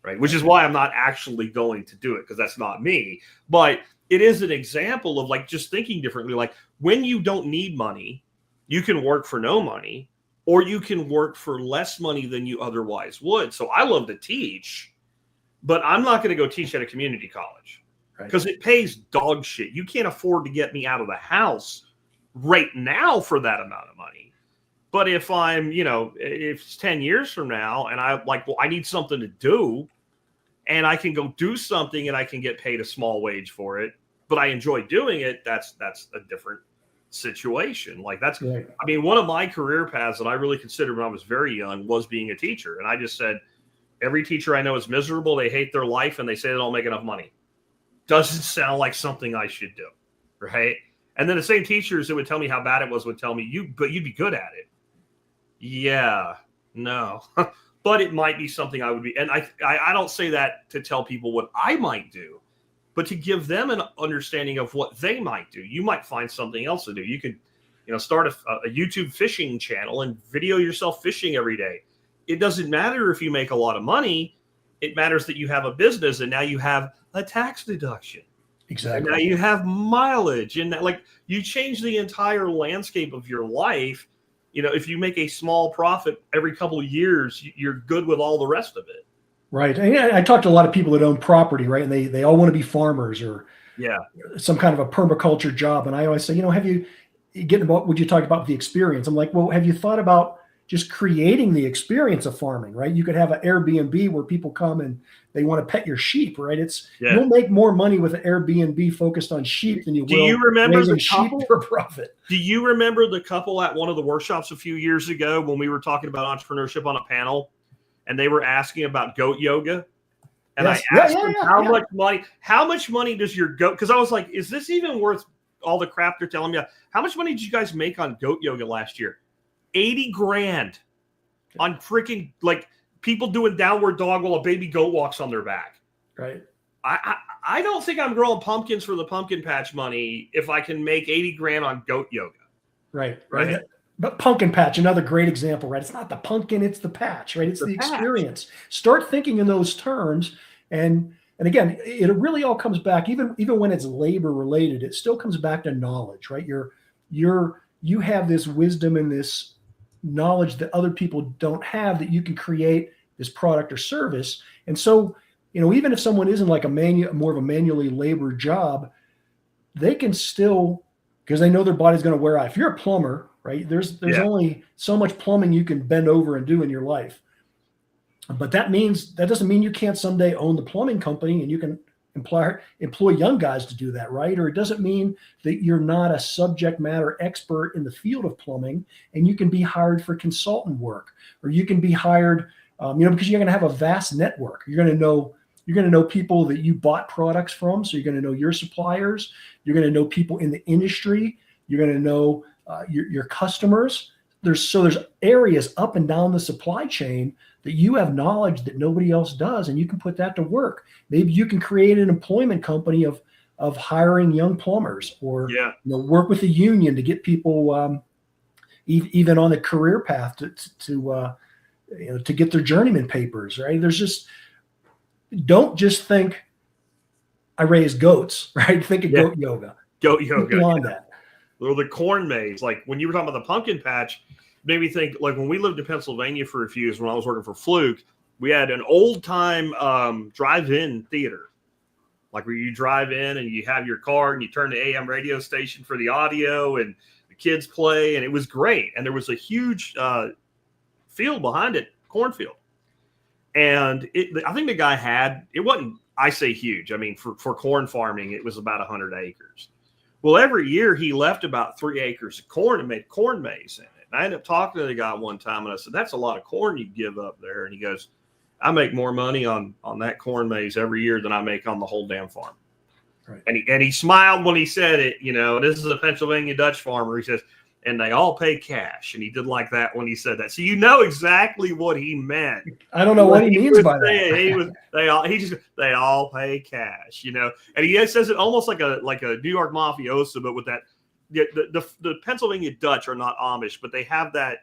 right? Which is why I'm not actually going to do it, because that's not me. But it is an example of like just thinking differently. Like, when you don't need money, you can work for no money, or you can work for less money than you otherwise would. So I love to teach, but I'm not going to go teach at a community college because it pays dog shit. You can't afford to get me out of the house right now for that amount of money. But if I'm, if it's 10 years from now and I need something to do, and I can go do something and I can get paid a small wage for it, but I enjoy doing it, that's a different situation. Like, that's right. I mean, one of my career paths that I really considered when I was very young was being a teacher. And I just said, every teacher I know is miserable. They hate their life and they say they don't make enough money. Doesn't sound like something I should do. Right. And then the same teachers that would tell me how bad it was would tell me, but you'd be good at it. Yeah, no. But it might be something I would be. And I don't say that to tell people what I might do, but to give them an understanding of what they might do. You might find something else to do. You could, start a YouTube fishing channel and video yourself fishing every day. It doesn't matter if you make a lot of money. It matters that you have a business, and now you have a tax deduction. Exactly. And now you have mileage, and like, you change the entire landscape of your life. If you make a small profit every couple of years, you're good with all the rest of it. Right. And I talked to a lot of people that own property, right? And they all want to be farmers or some kind of a permaculture job. And I always say, have you getting about what you talked about the experience? I'm like, well, have you thought about just creating the experience of farming, right? You could have an Airbnb where people come and they want to pet your sheep, right? You'll make more money with an Airbnb focused on sheep than you will raising sheep for profit. Do you remember the couple at one of the workshops a few years ago when we were talking about entrepreneurship on a panel, and they were asking about goat yoga? And I asked them how much money does your goat, because I was like, is this even worth all the crap they're telling me? How much money did you guys make on goat yoga last year? 80 grand on freaking, like, people doing downward dog while a baby goat walks on their back. Right. I don't think I'm growing pumpkins for the pumpkin patch money if I can make 80 grand on goat yoga. Right. But pumpkin patch, another great example, right? It's not the pumpkin, it's the patch, right? It's the experience. Start thinking in those terms. And again, it really all comes back, even when it's labor related, it still comes back to knowledge, right? You have this wisdom and this knowledge that other people don't have, that you can create this product or service. And so, even if someone isn't like more of a manually labor job, they can still, because they know their body's going to wear out. If you're a plumber, right, there's only so much plumbing you can bend over and do in your life. But that doesn't mean you can't someday own the plumbing company and you can employ young guys to do that, right? Or it doesn't mean that you're not a subject matter expert in the field of plumbing and you can be hired for consultant work, or you can be hired, because you're going to have a vast network. You're going to know people that you bought products from. So you're going to know your suppliers. You're going to know people in the industry. You're going to know your customers. there's areas up and down the supply chain that you have knowledge that nobody else does, and you can put that to work. Maybe you can create an employment company of hiring young plumbers, or work with a union to get people even on the career path to get their journeyman papers. Right? Don't just think I raise goats. Right? Think of goat yoga. Goat yoga. Beyond that. Or the corn maze. Like when you were talking about the pumpkin patch, made me think, like when we lived in Pennsylvania for a few years when I was working for Fluke, we had an old time drive-in theater. Like where you drive in and you have your car and you turn the AM radio station for the audio and the kids play, and it was great. And there was a huge field behind it, cornfield. And I think the guy it wasn't, I say huge. I mean, for corn farming, it was about 100 acres. Well, every year he left about 3 acres of corn and made corn maze in it. And I ended up talking to the guy one time and I said, that's a lot of corn you give up there. And he goes, I make more money on that corn maze every year than I make on the whole damn farm. Right. And he smiled when he said it. This is a Pennsylvania Dutch farmer. He says, and they all pay cash. And he did like that when he said that. So exactly what he meant. I don't know what he means by that. They all pay cash, And he says it almost like a New York mafioso, but with that. The Pennsylvania Dutch are not Amish, but they have that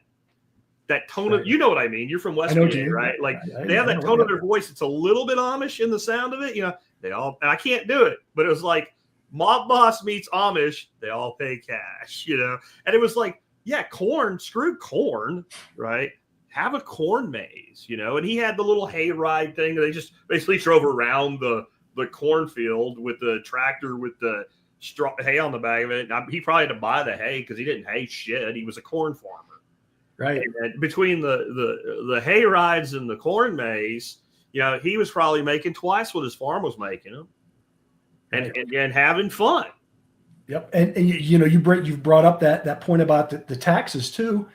tone of, what I mean? You're from West Virginia, right? Like they have that tone of their voice. It's a little bit Amish in the sound of it. They all, and I can't do it, but it was like mob boss meets Amish. They all pay cash, and it was like, corn, screw corn, right? Have a corn maze, and he had the little hayride thing. They just basically drove around the cornfield with the tractor with the straw hay on the back of it. He probably had to buy the hay because he didn't hay shit. He was a corn farmer. Right. And between the hay rides and the corn maze, he was probably making twice what his farm was making him, and having fun. Yep. And you've brought up that point about the taxes too.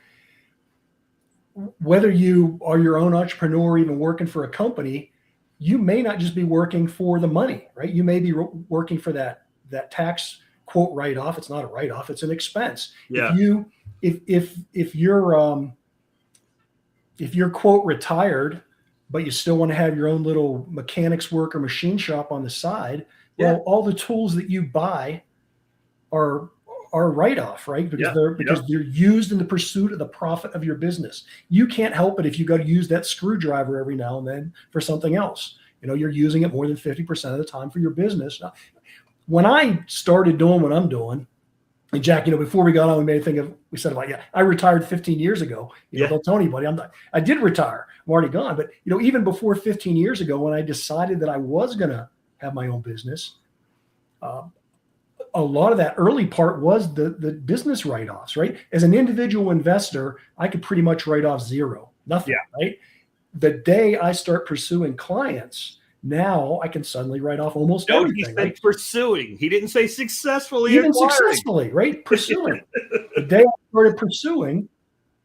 Whether you are your own entrepreneur or even working for a company, you may not just be working for the money, right? You may be working for that tax quote write-off. It's not a write-off, it's an expense. Yeah. If you're quote retired, but you still want to have your own little mechanics work or machine shop on the side, well, all the tools that you buy are write-off, right? Because they're used in the pursuit of the profit of your business. You can't help it if you go to use that screwdriver every now and then for something else. You're using it more than 50% of the time for your business. When I started doing what I'm doing, and Jack, before we got on, we said about, I retired 15 years ago. Don't tell anybody. I did retire. I'm already gone. But, even before 15 years ago, when I decided that I was going to have my own business, a lot of that early part was the business write-offs, right? As an individual investor, I could pretty much write off zero, nothing, right? The day I start pursuing clients, now I can suddenly write off almost everything. He said pursuing. He didn't say successfully. Even successfully, right? Pursuing. The day I started pursuing,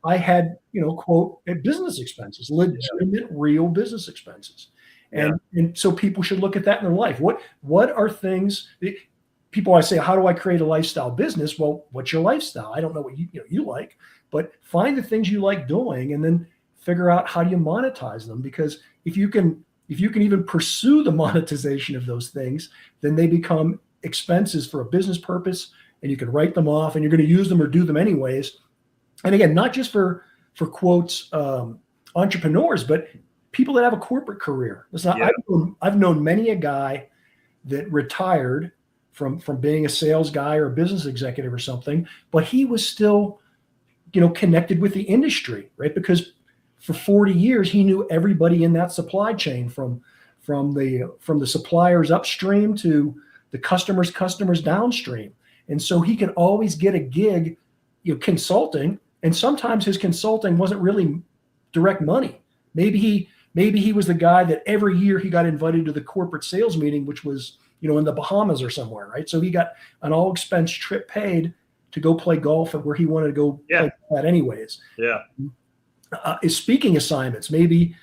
I had, quote, business expenses, legitimate, real business expenses. And so people should look at that in their life. What are things people always say, how do I create a lifestyle business? Well, what's your lifestyle? I don't know what you like, but find the things you like doing and then figure out how do you monetize them. Because if you can even pursue the monetization of those things, then they become expenses for a business purpose and you can write them off and you're going to use them or do them anyways. And again, not just for quotes, entrepreneurs, but people that have a corporate career. Listen, I've known many a guy that retired from being a sales guy or a business executive or something, but he was still, connected with the industry, right? Because for 40 years, he knew everybody in that supply chain from the suppliers upstream to the customers downstream. And so he could always get a gig, consulting. And sometimes his consulting wasn't really direct money. Maybe he was the guy that every year he got invited to the corporate sales meeting, which was, in the Bahamas or somewhere, right? So he got an all expense trip paid to go play golf at where he wanted to go play that anyways. Yeah. Speaking assignments, maybe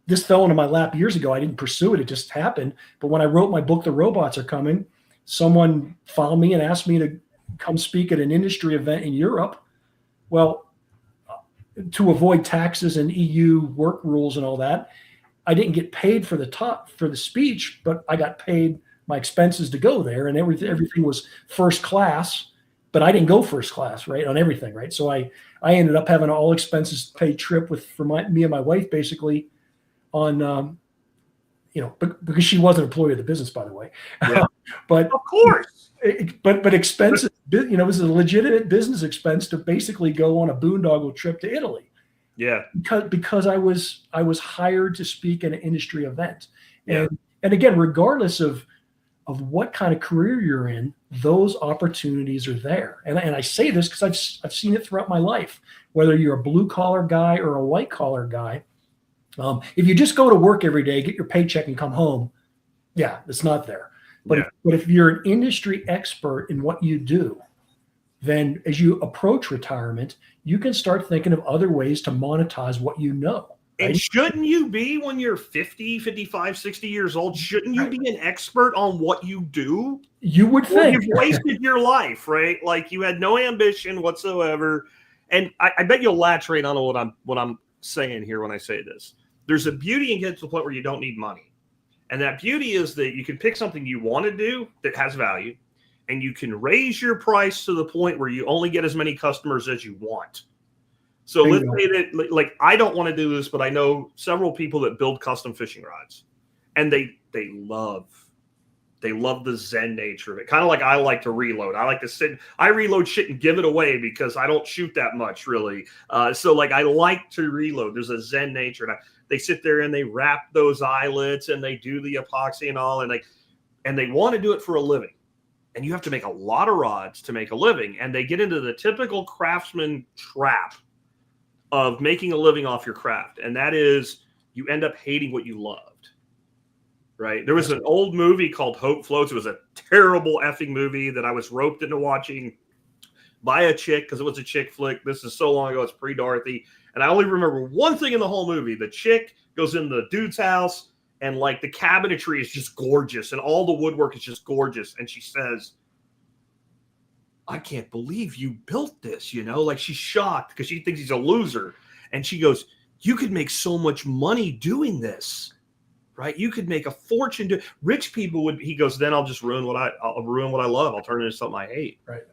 this fell into my lap years ago. I didn't pursue it. It just happened. But when I wrote my book, The Robots Are Coming, someone found me and asked me to come speak at an industry event in Europe. Well, to avoid taxes and EU work rules and all that, I didn't get paid for the speech, but I got paid my expenses to go there, and everything was first class. But I didn't go first class, right, on everything, right? So I ended up having an all expenses paid trip for me and my wife, basically, on because she was an employee of the business, by the way. Yeah. But of course, but expenses, it was a legitimate business expense to basically go on a boondoggle trip to Italy. Yeah, because I was hired to speak at an industry event, Yeah. and again, regardless of what kind of career you're in, those opportunities are there. And I say this because I've seen it throughout my life. Whether you're a blue collar guy or a white collar guy, if you just go to work every day, get your paycheck, and come home, yeah, it's not there. But if you're an industry expert in what you do, then as you approach retirement, you can start thinking of other ways to monetize what you know. Right? And shouldn't you be, when you're 50, 55, 60 years old, shouldn't you be an expert on what you do? You would think. You've wasted your life, right? Like you had no ambition whatsoever. And I bet you'll latch right on to what I'm saying here when I say this. There's a beauty in getting to the point where you don't need money. And that beauty is that you can pick something you want to do that has value, and you can raise your price to the point where you only get as many customers as you want. So let's say that, like, I don't want to do this, but I know several people that build custom fishing rods, and they love the Zen nature of it. Kind of like I like to reload. I like to I reload shit and give it away because I don't shoot that much, really. So like I like to reload. There's a Zen nature, and they sit there and they wrap those eyelets and they do the epoxy and all, and they want to do it for a living. And you have to make a lot of rods to make a living. And they get into the typical craftsman trap of making a living off your craft. And that is, you end up hating what you loved, right? There was an old movie called Hope Floats. It was a terrible effing movie that I was roped into watching by a chick because it was a chick flick. This is so long ago. It's pre-Dorothy. And I only remember one thing in the whole movie. The chick goes in the dude's house, and like the cabinetry is just gorgeous, and all the woodwork is just gorgeous. And she says, I can't believe you built this, like she's shocked because she thinks he's a loser. And she goes, you could make so much money doing this, right? You could make a fortune. Rich people would, he goes, then I'll just ruin what I love. I'll turn it into something I hate. Right.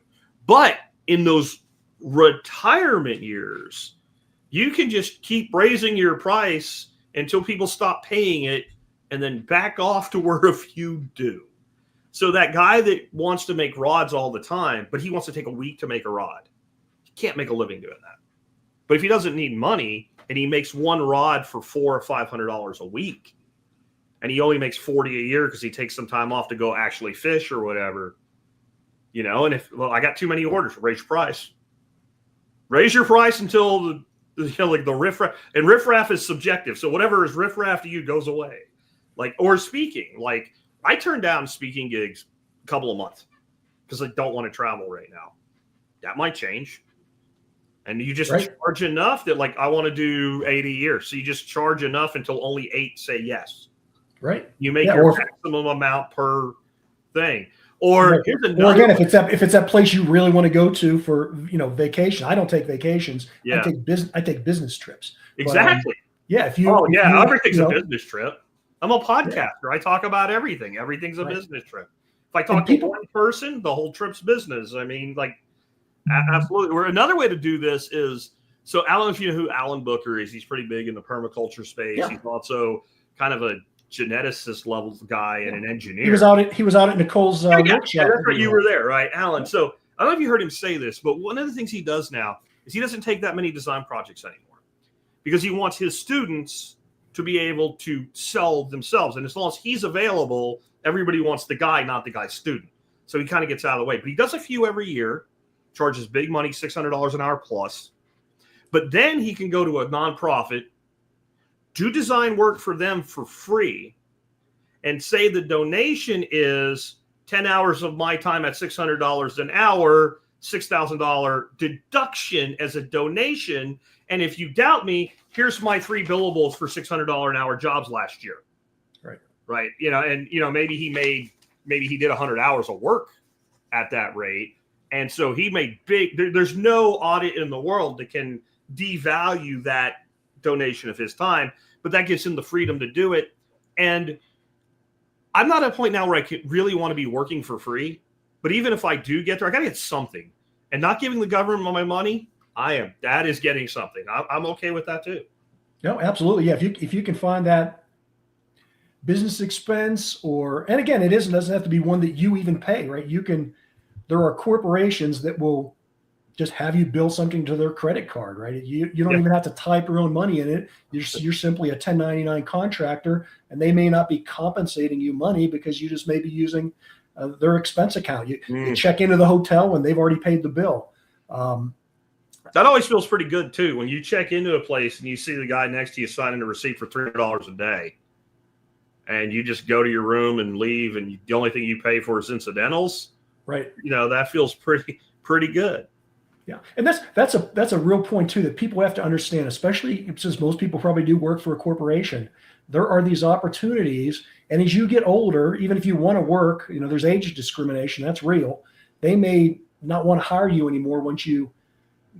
But in those retirement years, you can just keep raising your price until people stop paying it, and then back off to where a few do. So that guy that wants to make rods all the time, but he wants to take a week to make a rod, he can't make a living doing that. But if he doesn't need money and he makes one rod for $400 or $500 a week, and he only makes $40 a year because he takes some time off to go actually fish or whatever, and if, I got too many orders, raise your price. Raise your price until like the riffraff, and riffraff is subjective. So whatever is riffraff to you goes away. Or speaking, like I turned down speaking gigs a couple of months because I don't want to travel right now. That might change. And you just charge enough that I want to do 80 a year. So you just charge enough until only 8 say yes. Right. You make your maximum amount per thing. Or here's another. Or again, if it's that place you really want to go to for vacation. I don't take vacations. Yeah. I take business trips. Exactly. But, everything's a business trip. I'm a podcaster. Yeah. I talk about everything. Everything's a business trip. If I talk to one person, the whole trip's business. I mean, absolutely. Another way to do this is, so Alan, if you know who Alan Booker is, he's pretty big in the permaculture space. Yeah. He's also kind of a geneticist level guy and an engineer. He was out at Nicole's workshop. That's right. You were there, right, Alan? So I don't know if you heard him say this, but one of the things he does now is he doesn't take that many design projects anymore because he wants his students to be able to sell themselves. And as long as he's available, everybody wants the guy, not the guy's student. So he kind of gets out of the way. But he does a few every year, charges big money, $600 an hour plus. But then he can go to a nonprofit, do design work for them for free, and say the donation is 10 hours of my time at $600 an hour, $6,000 deduction as a donation. And if you doubt me, here's my 3 billables for $600 an hour jobs last year. Right. And maybe he did 100 hours of work at that rate, And so he made there's no audit in the world that can devalue that donation of his time, but that gives him the freedom to do it. And I'm not at a point now where I really want to be working for free, but even if I do get there, I got to get something. And not giving the government my money, that is getting something. I'm okay with that too. No, absolutely. Yeah. If you can find that business expense, and again, it doesn't have to be one that you even pay, right? There are corporations that will just have you bill something to their credit card, right? You don't even have to type your own money in it. You're simply a 1099 contractor, and they may not be compensating you money because you just may be using their expense account. You check into the hotel when they've already paid the bill. That always feels pretty good too. When you check into a place and you see the guy next to you signing a receipt for $300 a day, and you just go to your room and leave, and the only thing you pay for is incidentals. Right. That feels pretty good. Yeah. And that's a real point too, that people have to understand, especially since most people probably do work for a corporation. There are these opportunities. And as you get older, even if you want to work, there's age discrimination. That's real. They may not want to hire you anymore once you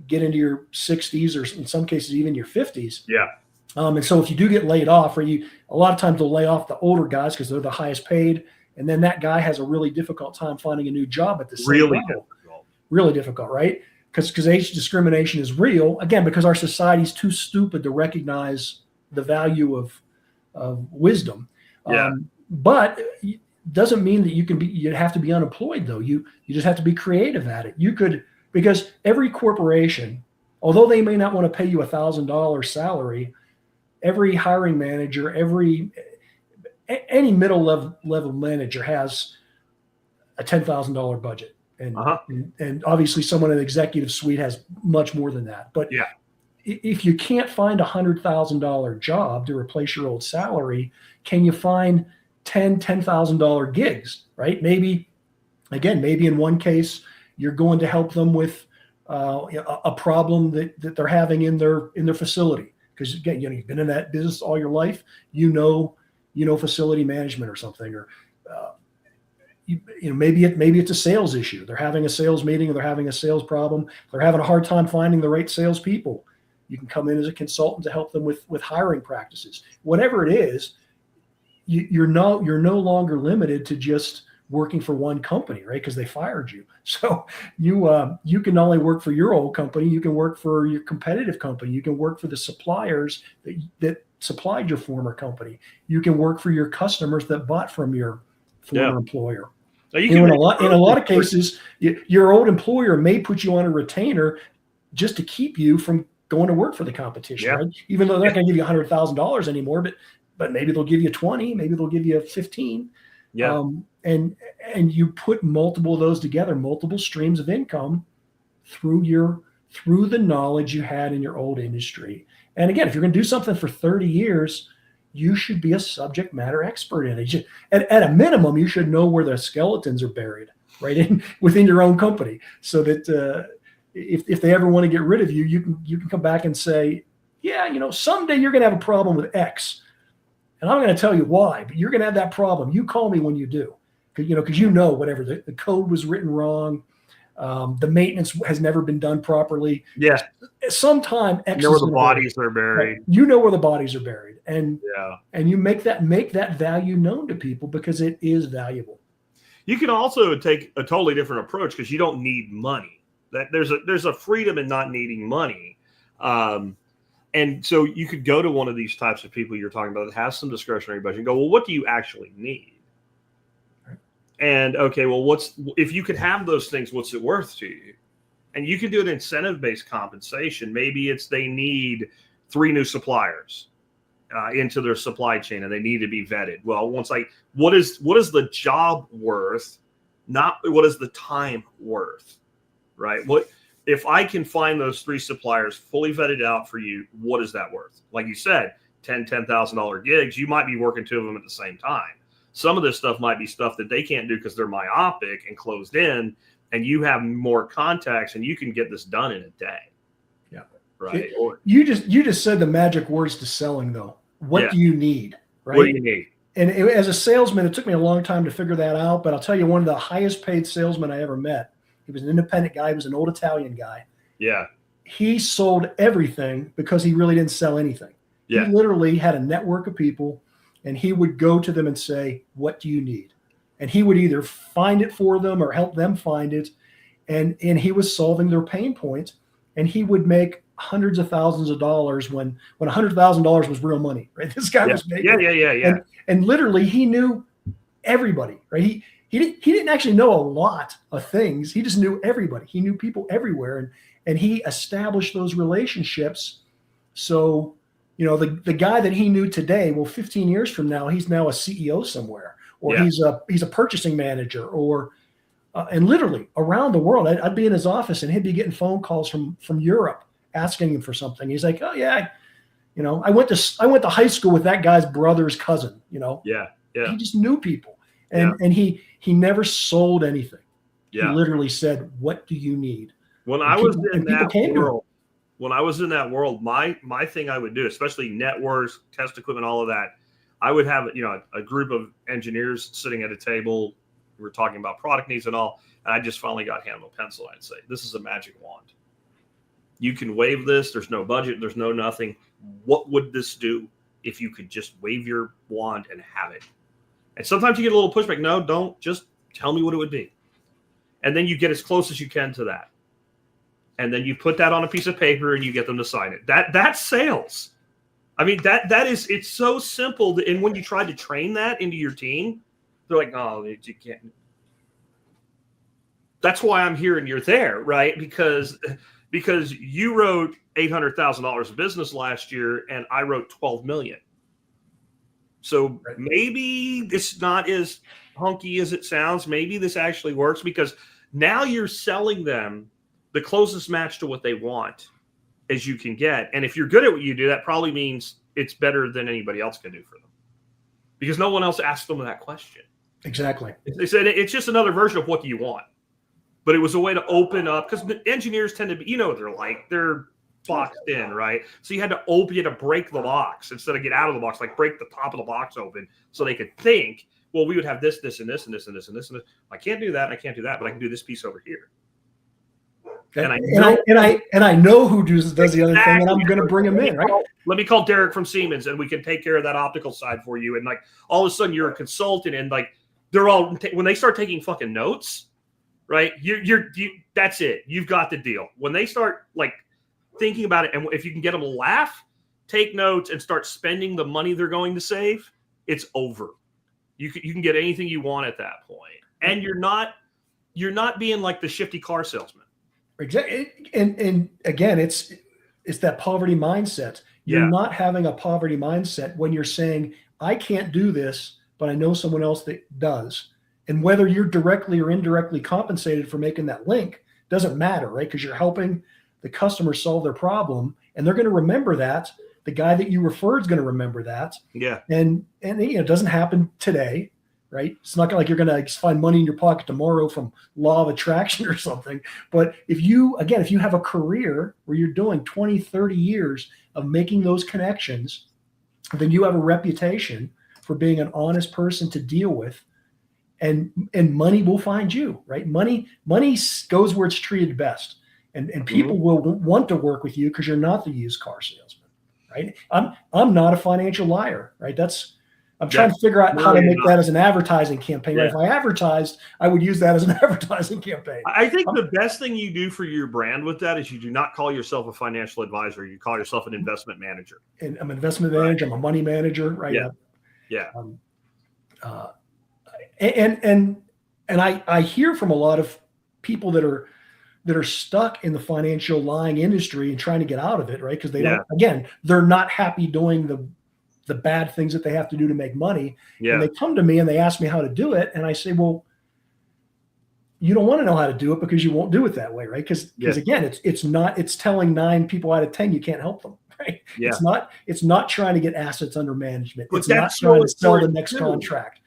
get into your 60s, or in some cases, even your 50s. Yeah. And so if you do get laid off, a lot of times they'll lay off the older guys because they're the highest paid. And then that guy has a really difficult time finding a new job at the same level. Really difficult, right? Because age discrimination is real, again, because our society's too stupid to recognize the value of wisdom. Yeah. But it doesn't mean that you have to be unemployed, though. You just have to be creative at it. Because every corporation, although they may not want to pay you $1,000 salary, every hiring manager, any middle level manager has a $10,000 budget. And obviously someone in the executive suite has much more than that. But yeah, if you can't find $100,000 job to replace your old salary, can you find $10,000 gigs, right? Maybe in one case, you're going to help them with a problem that they're having in their facility. Because again, you've been in that business all your life, facility management or something, or maybe it's a sales issue. They're having a sales meeting, or they're having a sales problem. They're having a hard time finding the right salespeople. You can come in as a consultant to help them with hiring practices. Whatever it is, you're no longer limited to just working for one company, right? Because they fired you. So you can not only work for your old company, you can work for your competitive company. You can work for the suppliers that supplied your former company. You can work for your customers that bought from your former employer. So in a lot of cases, your old employer may put you on a retainer just to keep you from going to work for the competition, right? Even though they're not going to give you $100,000 anymore, but maybe they'll give you 20, maybe they'll give you 15. Yeah. And you put multiple of those together, multiple streams of income through the knowledge you had in your old industry. And again, if you're going to do something for 30 years, you should be a subject matter expert in it. At a minimum, you should know where the skeletons are buried, right, within your own company, so that if they ever want to get rid of you, you can come back and say, yeah, someday you're going to have a problem with X, and I'm going to tell you why, but you're going to have that problem. You call me when you do, because whatever the code was written wrong, the maintenance has never been done properly. Yeah. Sometime X where the bodies are buried. Right? Where the bodies are buried, and and you make that value known to people because it is valuable. You can also take a totally different approach because you don't need money. That there's a freedom in not needing money. And so you could go to one of these types of people you're talking about that has some discretionary budget and go, well, what do you actually need? Right. And okay, well, if you could have those things, what's it worth to you? And you can do an incentive-based compensation. Maybe it's they need 3 new suppliers into their supply chain, and they need to be vetted. Well, what is the job worth? Not what is the time worth, right? If I can find those 3 suppliers fully vetted out for you, what is that worth? Like you said, $10,000 gigs, you might be working 2 of them at the same time. Some of this stuff might be stuff that they can't do because they're myopic and closed in, and you have more contacts and you can get this done in a day. Yeah. Right. You just said the magic words to selling, though. What do you need? Right. What do you need? And as a salesman, it took me a long time to figure that out, but I'll tell you, one of the highest paid salesmen I ever met, He was an independent guy. He was an old Italian guy. Yeah. He sold everything because he really didn't sell anything. Yeah. He literally had a network of people, and he would go to them and say, what do you need? And he would either find it for them or help them find it. And he was solving their pain points, and he would make hundreds of thousands of dollars when $100,000 was real money, right? This guy was making. Yeah. And literally he knew everybody, right? He didn't actually know a lot of things. He just knew everybody. He knew people everywhere. And he established those relationships. So, you know, the guy that he knew today, well, 15 years from now, he's now a CEO somewhere, or he's a purchasing manager, or and literally around the world. I'd be in his office and he'd be getting phone calls from Europe asking him for something. He's like, oh yeah, you know, I went to high school with that guy's brother's cousin. You know, he just knew people, and he never sold anything. He literally said, what do you need? When I was in that world, my thing I would do, especially networks, test equipment, all of that, I would have, you know, a group of engineers sitting at a table. We were talking about product needs and all, and I just finally got handed a pencil. I'd say, this is a magic wand. You can wave this. There's no budget. There's no nothing. What would this do if you could just wave your wand and have it? And sometimes you get a little pushback. No, don't. Just tell me what it would be. And then you get as close as you can to that. And then you put that on a piece of paper and you get them to sign it. That's sales. I mean, that is, it's so simple. And when you try to train that into your team, they're like, oh, you can't. That's why I'm here and you're there, right? Because you wrote $800,000 of business last year and I wrote 12 million. So maybe it's not as hunky as it sounds. Maybe this actually works because now you're selling them the closest match to what they want as you can get. And if you're good at what you do, that probably means it's better than anybody else can do for them because no one else asked them that question. Exactly. They said it's just another version of what do you want? But it was a way to open up because engineers tend to be, you know what they're like. They're boxed in, right? So you had to break the box instead of get out of the box, like break the top of the box open so they could think, well, we would have this, this, and this, and this, and this, and this, and this. I can't do that, and I can't do that, but I can do this piece over here. And I know who does the other thing, and I'm going to bring him in, right? Let me call Derek from Siemens, and we can take care of that optical side for you. And like all of a sudden, you're a consultant, and like they're all when they start taking fucking notes, right? You that's it. You've got the deal. When they start like thinking about it, and if you can get them to laugh, take notes, and start spending the money they're going to save, it's over. You can get anything you want at that point, and you're not being like the shifty car salesman. Exactly. And again, it's that poverty mindset. You're not having a poverty mindset when you're saying, I can't do this, but I know someone else that does. And whether you're directly or indirectly compensated for making that link doesn't matter, right? Because you're helping the customer solve their problem, and they're going to remember that. The guy that you referred is going to remember that. Yeah. And you know, it doesn't happen today, right? It's not like you're going to find money in your pocket tomorrow from law of attraction or something. But if you have a career where you're doing 20, 30 years of making those connections, then you have a reputation for being an honest person to deal with, and money will find you, right? Money goes where it's treated best. And people will want to work with you because you're not the used car salesman, right? I'm not a financial liar, right? I'm trying to figure out how to make that as an advertising campaign. Yeah. Right? If I advertised, I would use that as an advertising campaign. I think the best thing you do for your brand with that is you do not call yourself a financial advisor. You call yourself an investment manager. And I'm an investment manager. I'm a money manager, right? Yeah. And I hear from a lot of people that are stuck in the financial lying industry and trying to get out of it, right? Because they're not happy doing the bad things that they have to do to make money. Yeah. And they come to me and they ask me how to do it. And I say, well, you don't want to know how to do it because you won't do it that way, right? Because again, it's telling 9 people out of 10 you can't help them, right? Yeah. It's not trying to get assets under management. It's not trying to sell the next contract.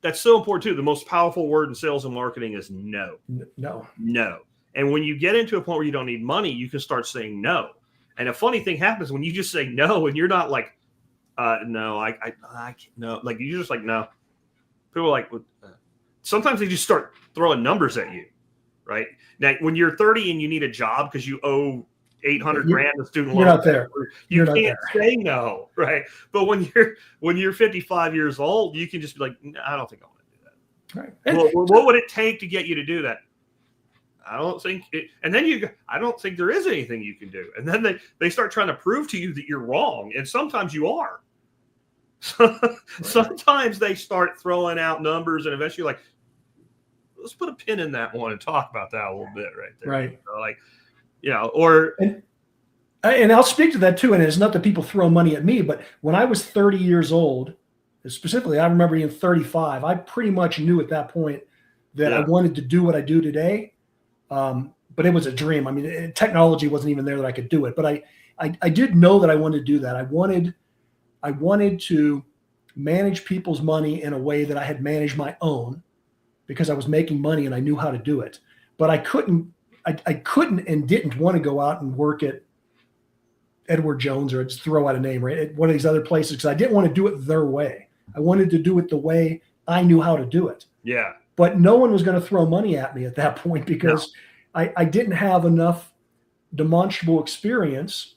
That's so important too. The most powerful word in sales and marketing is no. No. And when you get into a point where you don't need money, you can start saying no. And a funny thing happens when you just say no and you're not like, no, I can't, no. Like you're just like, no. People are like, sometimes they just start throwing numbers at you. right? Now, when you're 30 and you need a job because you owe 800 grand in student loan, you're not there. You can't say no, right? But when you're 55 years old, you can just be like, I don't think I want to do that. Right. And what would it take to get you to do that? I don't think it, and then I don't think there is anything you can do. And then they start trying to prove to you that you're wrong. And sometimes you are. Sometimes they start throwing out numbers and eventually like, let's put a pin in that one and talk about that a little bit right there. Right. So like, or. And I'll speak to that too. And it's not that people throw money at me, but when I was 30 years old, specifically, I remember being 35, I pretty much knew at that point that I wanted to do what I do today. But it was a dream. I mean, technology wasn't even there that I could do it, but I did know that I wanted to do that. I wanted to manage people's money in a way that I had managed my own because I was making money and I knew how to do it, but I couldn't and didn't want to go out and work at Edward Jones or just throw out a name, right? At one of these other places. Because I didn't want to do it their way. I wanted to do it the way I knew how to do it. Yeah. But no one was going to throw money at me at that point because I didn't have enough demonstrable experience.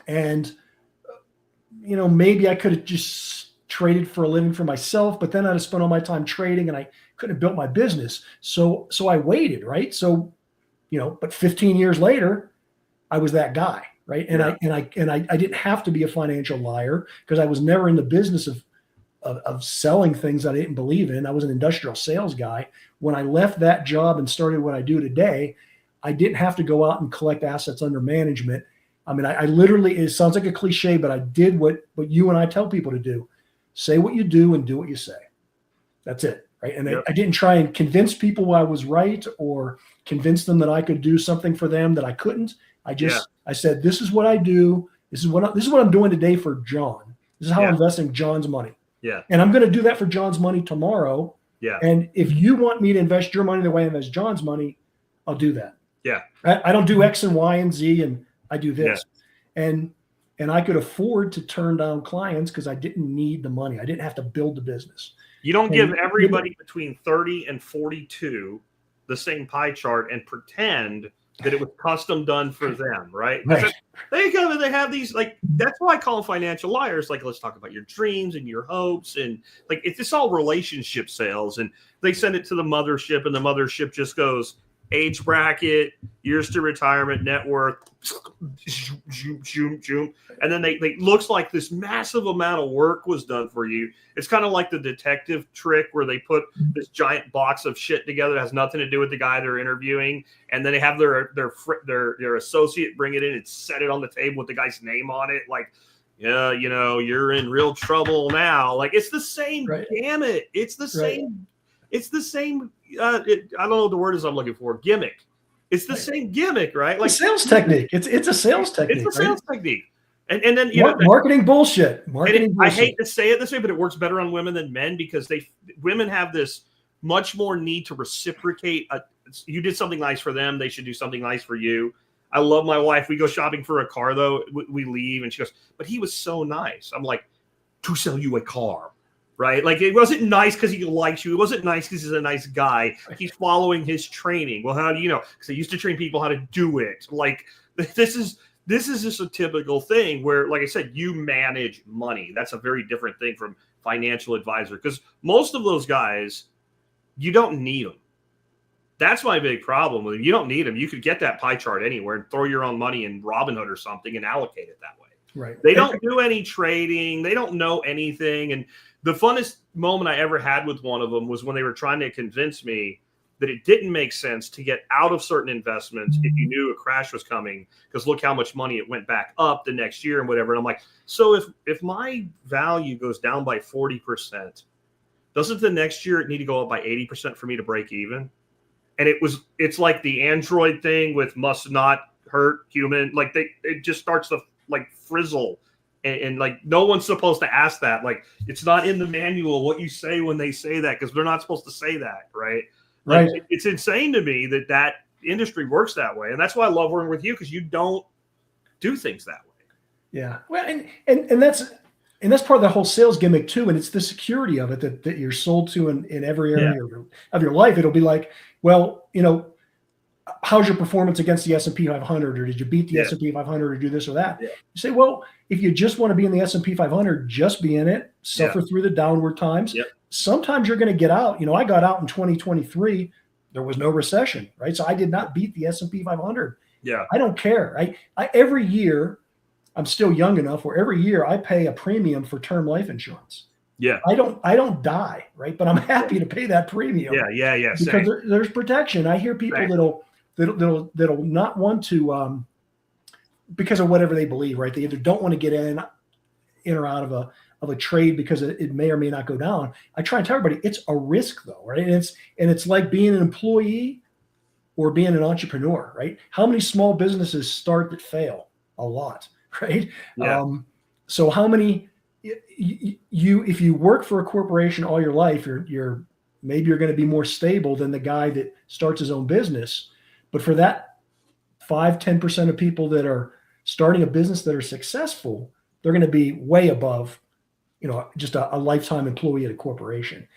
And, maybe I could have just traded for a living for myself, but then I'd have spent all my time trading and I couldn't have built my business. So I waited, right? So, but 15 years later, I was that guy, right? And I didn't have to be a financial liar because I was never in the business of selling things I didn't believe in. I was an industrial sales guy. When I left that job and started what I do today, I didn't have to go out and collect assets under management. I mean, I literally, it sounds like a cliche, but I did what you and I tell people to do. Say what you do and do what you say. That's it, right? And I didn't try and convince people I was right or convince them that I could do something for them that I couldn't. I said, this is what I do. This is what I'm doing today for John. This is how I'm investing John's money. Yeah. And I'm going to do that for John's money tomorrow. Yeah. And if you want me to invest your money the way I invest John's money, I'll do that. Yeah. I don't do X and Y and Z, and I do this. Yeah. And I could afford to turn down clients because I didn't need the money. I didn't have to build the business. You don't give everybody between 30 and 42 the same pie chart and pretend that it was custom done for them, right? They have these, like, that's why I call them financial liars. Like, let's talk about your dreams and your hopes. And like, it's all relationship sales. And they send it to the mothership and the mothership just goes, age bracket, years to retirement, net worth, and then they looks like this massive amount of work was done for you. It's kind of like the detective trick where they put this giant box of shit together that has nothing to do with the guy they're interviewing, and then they have their associate bring it in and set it on the table with the guy's name on it, like, yeah, you're in real trouble now. Like, it's the same gamut. It's the same. It's the same. I don't know what the word is I'm looking for. Gimmick. It's the same gimmick, right? Like, a sales technique. It's a sales technique. It's a sales technique. And then marketing bullshit. Bullshit. I hate to say it this way, but it works better on women than men because women have this much more need to reciprocate. You did something nice for them, they should do something nice for you. I love my wife. We go shopping for a car though. We leave and she goes, "But he was so nice." I'm like, "To sell you a car." Right? Like, it wasn't nice because he likes you. It wasn't nice because he's a nice guy. He's following his training. Well, how do you know? Because I used to train people how to do it. Like, this is just a typical thing where, like I said, you manage money. That's a very different thing from financial advisor because most of those guys, you don't need them. That's my big problem with them. You don't need them. You could get that pie chart anywhere and throw your own money in Robinhood or something and allocate it that way. Right. They don't do any trading. They don't know anything. And the funnest moment I ever had with one of them was when they were trying to convince me that it didn't make sense to get out of certain investments if you knew a crash was coming, because look how much money it went back up the next year and whatever. And I'm like, so if my value goes down by 40%, doesn't the next year it need to go up by 80% for me to break even? And it's like the Android thing with must not hurt human. Like, it just starts to like frizzle. And like, no one's supposed to ask that. Like, it's not in the manual what you say when they say that, because they're not supposed to say that, right? Like, it's insane to me that industry works that way, and that's why I love working with you, because you don't do things that way. Yeah, well, and that's part of the whole sales gimmick too, and it's the security of it that you're sold to in every area of your life. It'll be like, well, how's your performance against the S&P 500, or did you beat the Yeah. S&P 500 or do this or that? Yeah. You say, well, if you just want to be in the S&P 500, just be in it, suffer through the downward times. Yep. Sometimes you're going to get out. I got out in 2023. There was no recession, right? So I did not beat the S&P 500. Yeah. I don't care. I every year, I'm still young enough where every year I pay a premium for term life insurance. Yeah. I don't die, right? But I'm happy to pay that premium. Yeah. Because there's protection. I hear people that'll not want to, because of whatever they believe, right? They either don't want to get in or out of a trade because it may or may not go down. I try and tell everybody it's a risk, though, right? And it's like being an employee or being an entrepreneur, right? How many small businesses start that fail? A lot, right? Yeah. So how many if you work for a corporation all your life, maybe you're going to be more stable than the guy that starts his own business. But for that 5-10% of people that are starting a business that are successful, they're going to be way above, just a lifetime employee at a corporation.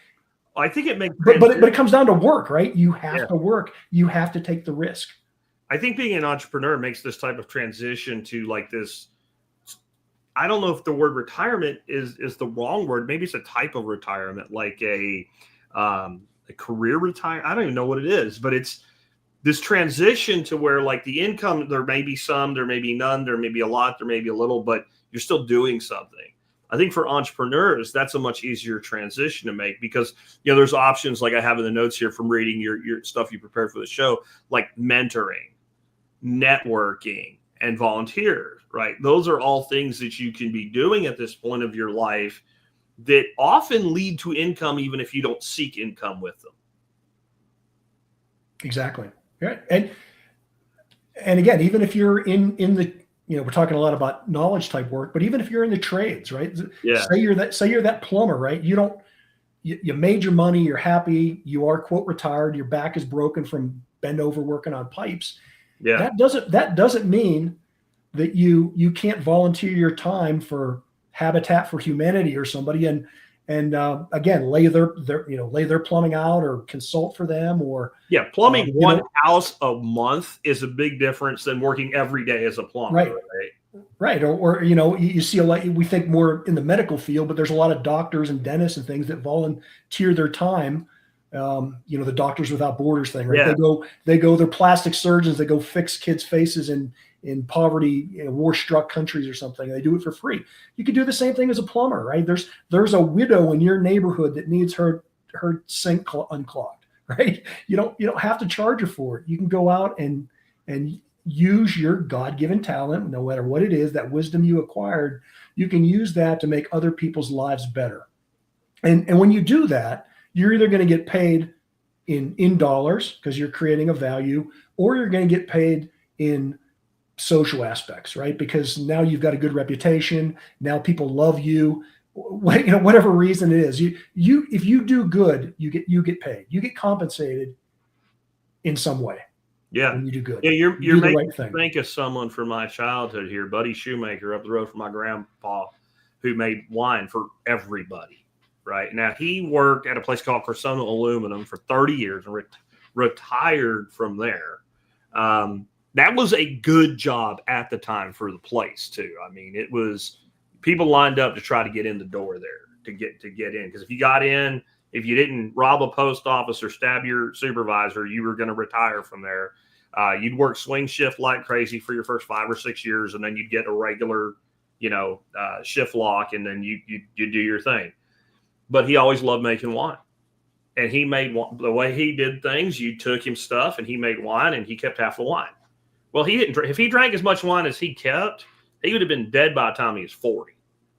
I think it makes but it comes down to work, right? You have to work. You have to take the risk. I think being an entrepreneur makes this type of transition to like this. I don't know if the word retirement is the wrong word. Maybe it's a type of retirement, like a career retirement. I don't even know what it is, but it's this transition to where like the income, there may be some, there may be none, there may be a lot, there may be a little, but you're still doing something. I think for entrepreneurs, that's a much easier transition to make because, there's options like I have in the notes here from reading your stuff you prepared for the show, like mentoring, networking, and volunteer, right? Those are all things that you can be doing at this point of your life that often lead to income, even if you don't seek income with them. Exactly. Yeah. And again, even if you're in the, we're talking a lot about knowledge type work, but even if you're in the trades, right? Yeah. Say you're that plumber, right? You made your money, you're happy, you are quote retired, your back is broken from bend over working on pipes. Yeah. That doesn't mean that you can't volunteer your time for Habitat for Humanity or somebody and again lay their plumbing out or consult for them or plumbing one house a month is a big difference than working every day as a plumber, right. Or you see a lot. We think more in the medical field, but there's a lot of doctors and dentists and things that volunteer their time. The Doctors Without Borders thing, right? Yeah. They're plastic surgeons. They go fix kids' faces in poverty, war-struck countries or something. They do it for free. You could do the same thing as a plumber, right? There's a widow in your neighborhood that needs her sink unclogged, right? You don't have to charge her for it. You can go out and use your God-given talent, no matter what it is, that wisdom you acquired. You can use that to make other people's lives better. And when you do that, you're either going to get paid in dollars because you're creating a value, or you're going to get paid in social aspects, right? Because now you've got a good reputation. Now people love you. Whatever reason it is, if you do good, you get paid. You get compensated in some way. Yeah, when you do good. Yeah, you're making me think of someone from my childhood here, Buddy Shoemaker, up the road from my grandpa, who made wine for everybody. Right now, he worked at a place called Persona Aluminum for 30 years and retired from there. That was a good job at the time for the place too. I mean, it was people lined up to try to get in the door there to get in. Because if you got in, if you didn't rob a post office or stab your supervisor, you were going to retire from there. You'd work swing shift like crazy for your first 5 or 6 years, and then you'd get a regular, shift lock, and then you do your thing. But he always loved making wine. And he made the way he did things. You took him stuff and he made wine and he kept half the wine. Well, he didn't. If he drank as much wine as he kept, he would have been dead by the time he was 40.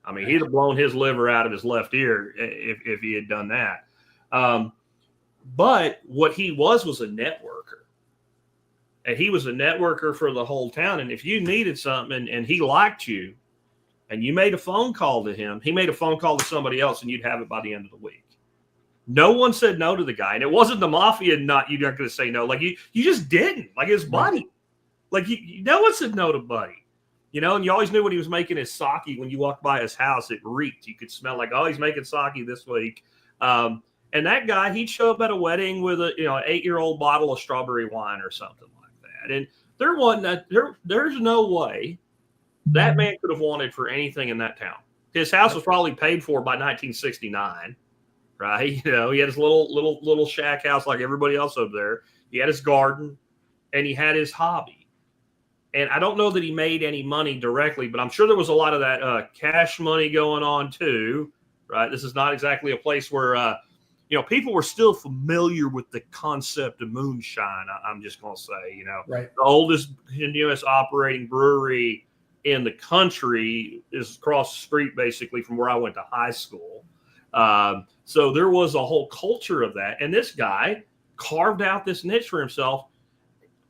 I mean, he'd have blown his liver out of his left ear if he had done that. But what he was a networker. And he was a networker for the whole town. And if you needed something and he liked you, and you made a phone call to him, he made a phone call to somebody else, and you'd have it by the end of the week. No one said no to the guy. And it wasn't the mafia, you're not going to say no. Like you just didn't. Like his buddy. Like no one said no to Buddy. And you always knew when he was making his sake, when you walked by his house, it reeked. You could smell like, oh, he's making sake this week. And that guy, he'd show up at a wedding with an 8-year-old bottle of strawberry wine or something like that. And there wasn't there's no way that man could have wanted for anything in that town. His house was probably paid for by 1969, right? You know, he had his little shack house like everybody else over there. He had his garden, and he had his hobby. And I don't know that he made any money directly, but I'm sure there was a lot of that cash money going on too, right? This is not exactly a place where you know, people were still familiar with the concept of moonshine. I'm just going to say, you know, right. The oldest continuous operating brewery in the country is across the street, basically, from where I went to high school. So there was a whole culture of that. And this guy carved out this niche for himself.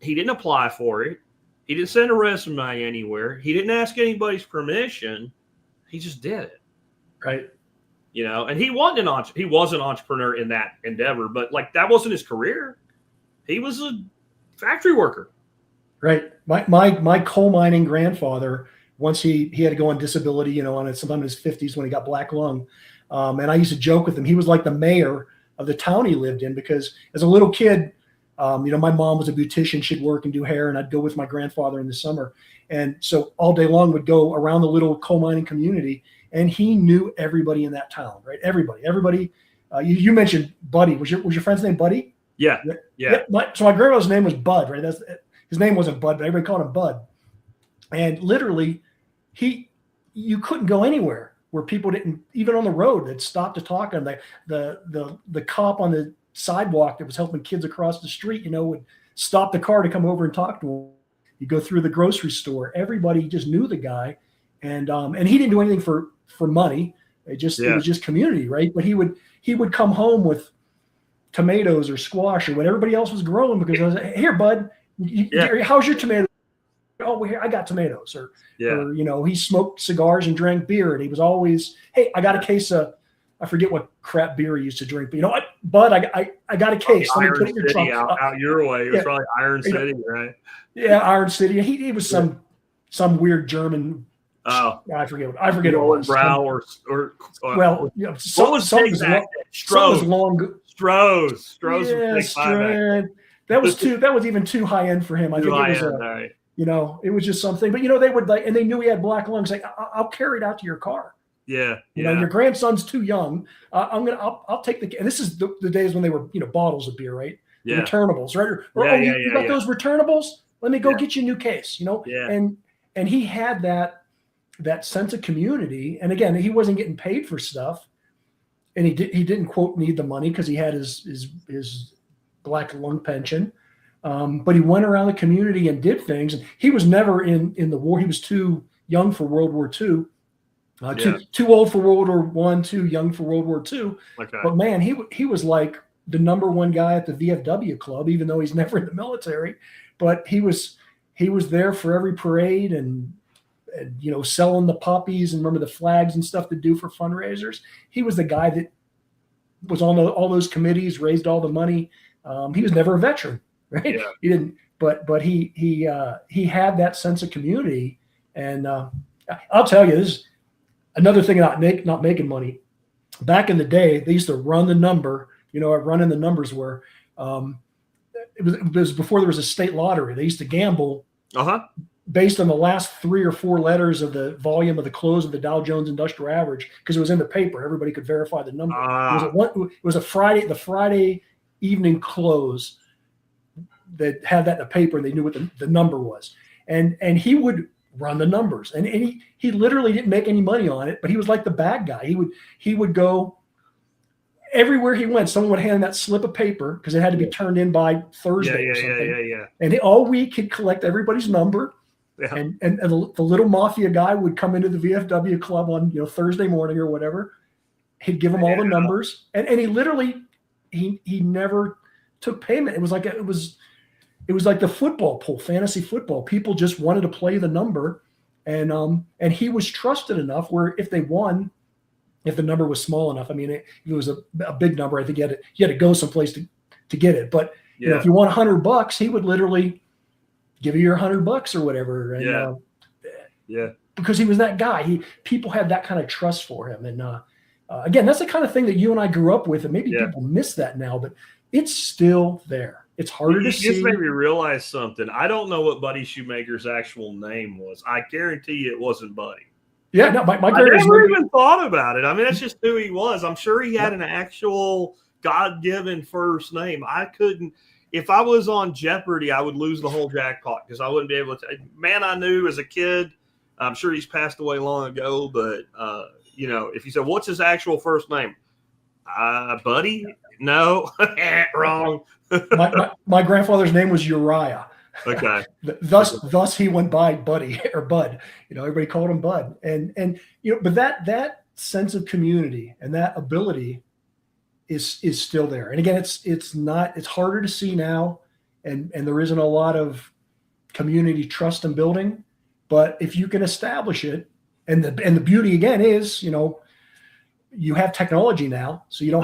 He didn't apply for it. He didn't send a resume anywhere. He didn't ask anybody's permission. He just did it. Right. You know, and he was an entrepreneur in that endeavor, but like that wasn't his career. He was a factory worker. Right. My coal mining grandfather, once he had to go on disability, you know, sometime in his 50s when he got black lung. And I used to joke with him. He was like the mayor of the town he lived in, because as a little kid, you know, my mom was a beautician. She'd work and do hair, and I'd go with my grandfather in the summer. And so all day long would go around the little coal mining community, and he knew everybody in that town, right? Everybody. You mentioned Buddy. Was your friend's name Buddy? Yeah. So my grandma's name was Bud, right? His name wasn't Bud, but everybody called him Bud. And literally, you couldn't go anywhere where people didn't, even on the road, they'd stop to talk. And the cop on the sidewalk that was helping kids across the street, you know, would stop the car to come over and talk to him. You go through the grocery store, everybody just knew the guy, and he didn't do anything for money. It was just community, right? But he would come home with tomatoes or squash or what everybody else was growing, because I was like, here, bud, how's your tomato? Oh, well, here, I got tomatoes. Or you know, he smoked cigars and drank beer, and he was always, hey, I got a case of, I forget what crap beer he used to drink, but you know what, bud, I got a case. Let me put it in your trunk. Out your way. It was probably Iron City, right? Yeah, Iron City. He was some weird German. Oh, I forget what it was. Brow or well, you know, what was Stroh's? Yeah, that was even too high end for him. I think it was you know, it was just something. But you know, they would like, and they knew he had black lungs. Like, I'll carry it out to your car. Yeah, you know, your grandson's too young. I'll take the. And this is the days when they were, you know, bottles of beer, right? Yeah, returnables, right? Or you got those returnables? Let me go get you a new case. You know, and he had that sense of community. And again, he wasn't getting paid for stuff, and he didn't quote need the money because he had his black lung pension. But he went around the community and did things. And he was never in the war. He was too young for World War II. Too old for World War I, too young for World War II. Okay. But man, he was like the number one guy at the VFW club, even though he's never in the military. But he was there for every parade and you know, selling the poppies and remember the flags and stuff to do for fundraisers. He was the guy that was on all those committees, raised all the money. He was never a veteran, right? Yeah. He didn't, but he had that sense of community. And I'll tell you, this is another thing about not making money. Back in the day, they used to run the number. You know what running the numbers were? It was before there was a state lottery. They used to gamble based on the last 3 or 4 letters of the volume of the close of the Dow Jones Industrial Average, because it was in the paper. Everybody could verify the number. It was a Friday, the Friday evening close that had that in the paper, and they knew what the number was. And he would run the numbers, and he literally didn't make any money on it, but he was like the bad guy. He would go everywhere he went. Someone would hand him that slip of paper because it had to be turned in by Thursday or something. And all week he'd collect everybody's number. Yeah. And the little mafia guy would come into the VFW club on, you know, Thursday morning or whatever. He'd give them all the numbers, and he literally he never took payment. It was like the football pool, fantasy football. People just wanted to play the number, and he was trusted enough where if they won, if the number was small enough, I mean, it was a big number. I think you had to go someplace to get it. But you know, if you won $100, he would literally give you your $100 or whatever. And, because he was that guy. People had that kind of trust for him. And again, that's the kind of thing that you and I grew up with, and maybe people miss that now, but it's still there. It's harder to You see. just made me realize something. I don't know what Buddy Shoemaker's actual name was. I guarantee you it wasn't Buddy. Yeah, no, my I grandpa's never name. even thought about it. I mean, that's just who he was. I'm sure he had an actual God-given first name. I couldn't. If I was on Jeopardy, I would lose the whole jackpot because I wouldn't be able to. Man, I knew as a kid. I'm sure he's passed away long ago, but you know, if you said what's his actual first name, Buddy, no, wrong. my grandfather's name was Uriah. Okay. Thus he went by Buddy or Bud. You know, everybody called him Bud. And you know, but that sense of community and that ability is still there. And again, it's harder to see now, and there isn't a lot of community trust and building. But if you can establish it, and the beauty again is, you know, you have technology now, so you don't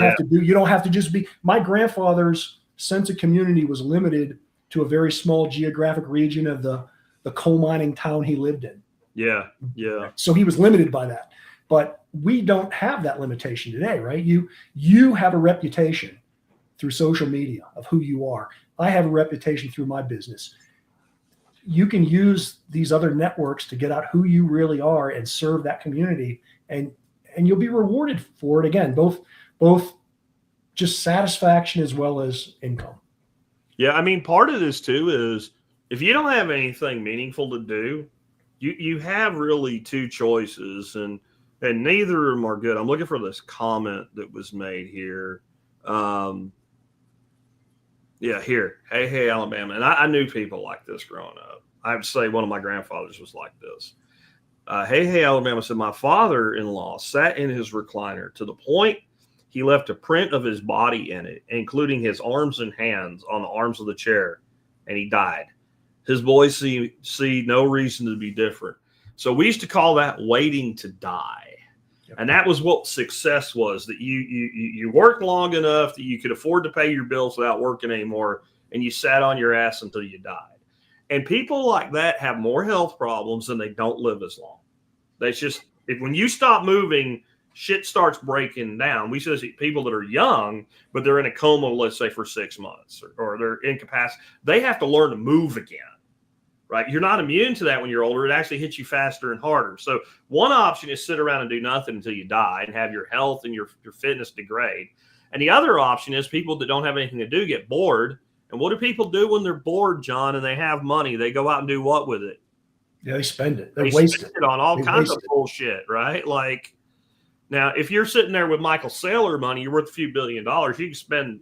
have to just be. My grandfather's sense of community was limited to a very small geographic region of the coal mining town he lived in. Yeah. So he was limited by that. But we don't have that limitation today, right? You have a reputation through social media of who you are. I have a reputation through my business. You can use these other networks to get out who you really are and serve that community, and you'll be rewarded for it again, both just satisfaction as well as income. Yeah, I mean, part of this too is if you don't have anything meaningful to do, you have really two choices, and neither of them are good. I'm looking for this comment that was made here. Yeah, here. Hey, Alabama. And I knew people like this growing up. I would say one of my grandfathers was like this. Hey, Alabama said, my father-in-law sat in his recliner to the point he left a print of his body in it, including his arms and hands on the arms of the chair, and he died. His boys see no reason to be different. So we used to call that waiting to die. And that was what success was, that you worked long enough that you could afford to pay your bills without working anymore, and you sat on your ass until you died. And people like that have more health problems and they don't live as long. That's just, when you stop moving, shit starts breaking down. We see people that are young, but they're in a coma, let's say for 6 months, or they're incapacitated. They have to learn to move again. Right? You're not immune to that when you're older. It actually hits you faster and harder. So one option is sit around and do nothing until you die and have your health and your fitness degrade. And the other option is people that don't have anything to do get bored. And what do people do when they're bored, John, and they have money? They go out and do what with it? Yeah, they spend it. They waste it on all kinds of bullshit, right? Like, now, if you're sitting there with Michael Saylor money, you're worth a few $1 billion. You can spend,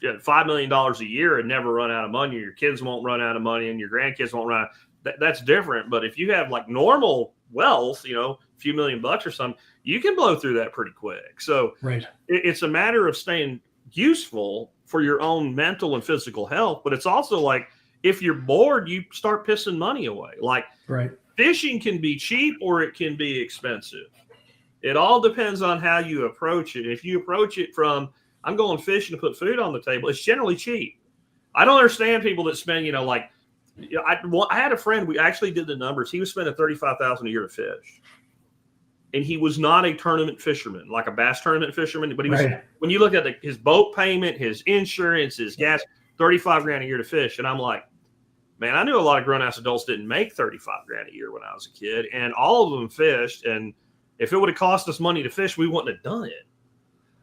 $5 million a year and never run out of money. Your kids won't run out of money and your grandkids won't run out. That's different. But if you have like normal wealth, a few $1 million or something, you can blow through that pretty quick. So right. It's a matter of staying useful for your own mental and physical health. But it's also like, if you're bored, you start pissing money away. Like fishing can be cheap or it can be expensive. It all depends on how you approach it. If you approach it from, I'm going fishing to put food on the table, it's generally cheap. I don't understand people that spend, I had a friend, we actually did the numbers. He was spending $35,000 a year to fish. And he was not a tournament fisherman, like a bass tournament fisherman. But he was, when you look at his boat payment, his insurance, his gas, $35,000 a year to fish. And I'm like, man, I knew a lot of grown-ass adults didn't make $35,000 a year when I was a kid. And all of them fished. And if it would have cost us money to fish, we wouldn't have done it.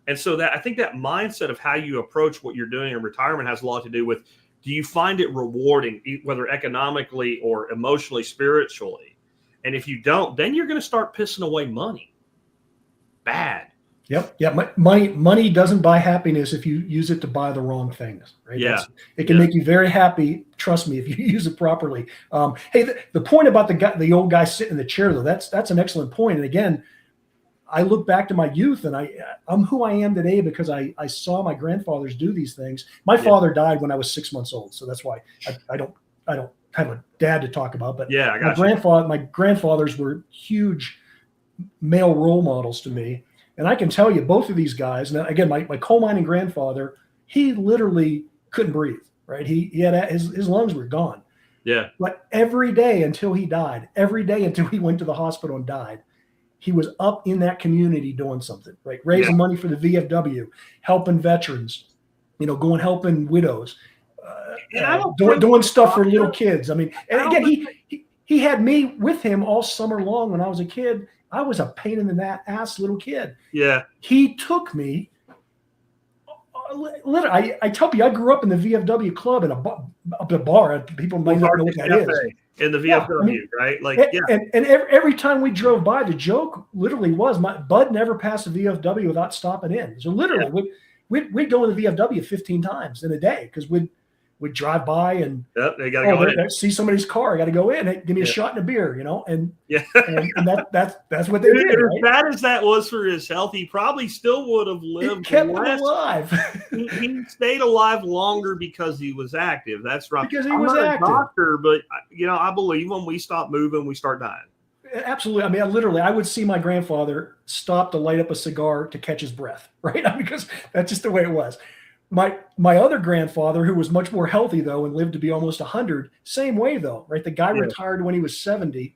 And so I think that mindset of how you approach what you're doing in retirement has a lot to do with, do you find it rewarding, whether economically or emotionally, spiritually? And if you don't, then you're going to start pissing away money. Bad. Yep. Yeah. Money doesn't buy happiness if you use it to buy the wrong things. Right. Yeah. It can make you very happy. Trust me, if you use it properly. Hey, the point about the old guy sitting in the chair, though, that's an excellent point. And again, I look back to my youth, and I'm who I am today because I saw my grandfathers do these things. My father died when I was 6 months old, so that's why I don't have a dad to talk about. But my grandfathers were huge male role models to me, and I can tell you both of these guys. Now, again, my coal mining grandfather, he literally couldn't breathe. Right, he had his lungs were gone. Yeah, but every day until he died, every day until he went to the hospital and died, he was up in that community doing something, right? Raising money for the VFW, helping veterans, helping widows. And I don't doing stuff for little kids. I mean, and again, he had me with him all summer long when I was a kid. I was a pain in the ass little kid. Yeah. He took me. Literally, I tell you, I grew up in the VFW club in a bar. People might not know what that is. In the VFW, right? Like, and every time we drove by, the joke literally was, Bud never passed a VFW without stopping in. So literally, we'd go in the VFW 15 times in a day because we'd drive by and they got to go in. See somebody's car. I got to go in. Hey, give me a shot and a beer, and and that's what they did. As right? bad as that was for his health, he probably still would have lived. It kept him alive. he stayed alive longer because he was active. That's right. Because he was active. A doctor, but I believe when we stop moving, we start dying. Absolutely. I mean, I would see my grandfather stop to light up a cigar to catch his breath, right? Because that's just the way it was. My other grandfather, who was much more healthy, though, and lived to be almost 100, same way, though, right? The guy retired when he was 70,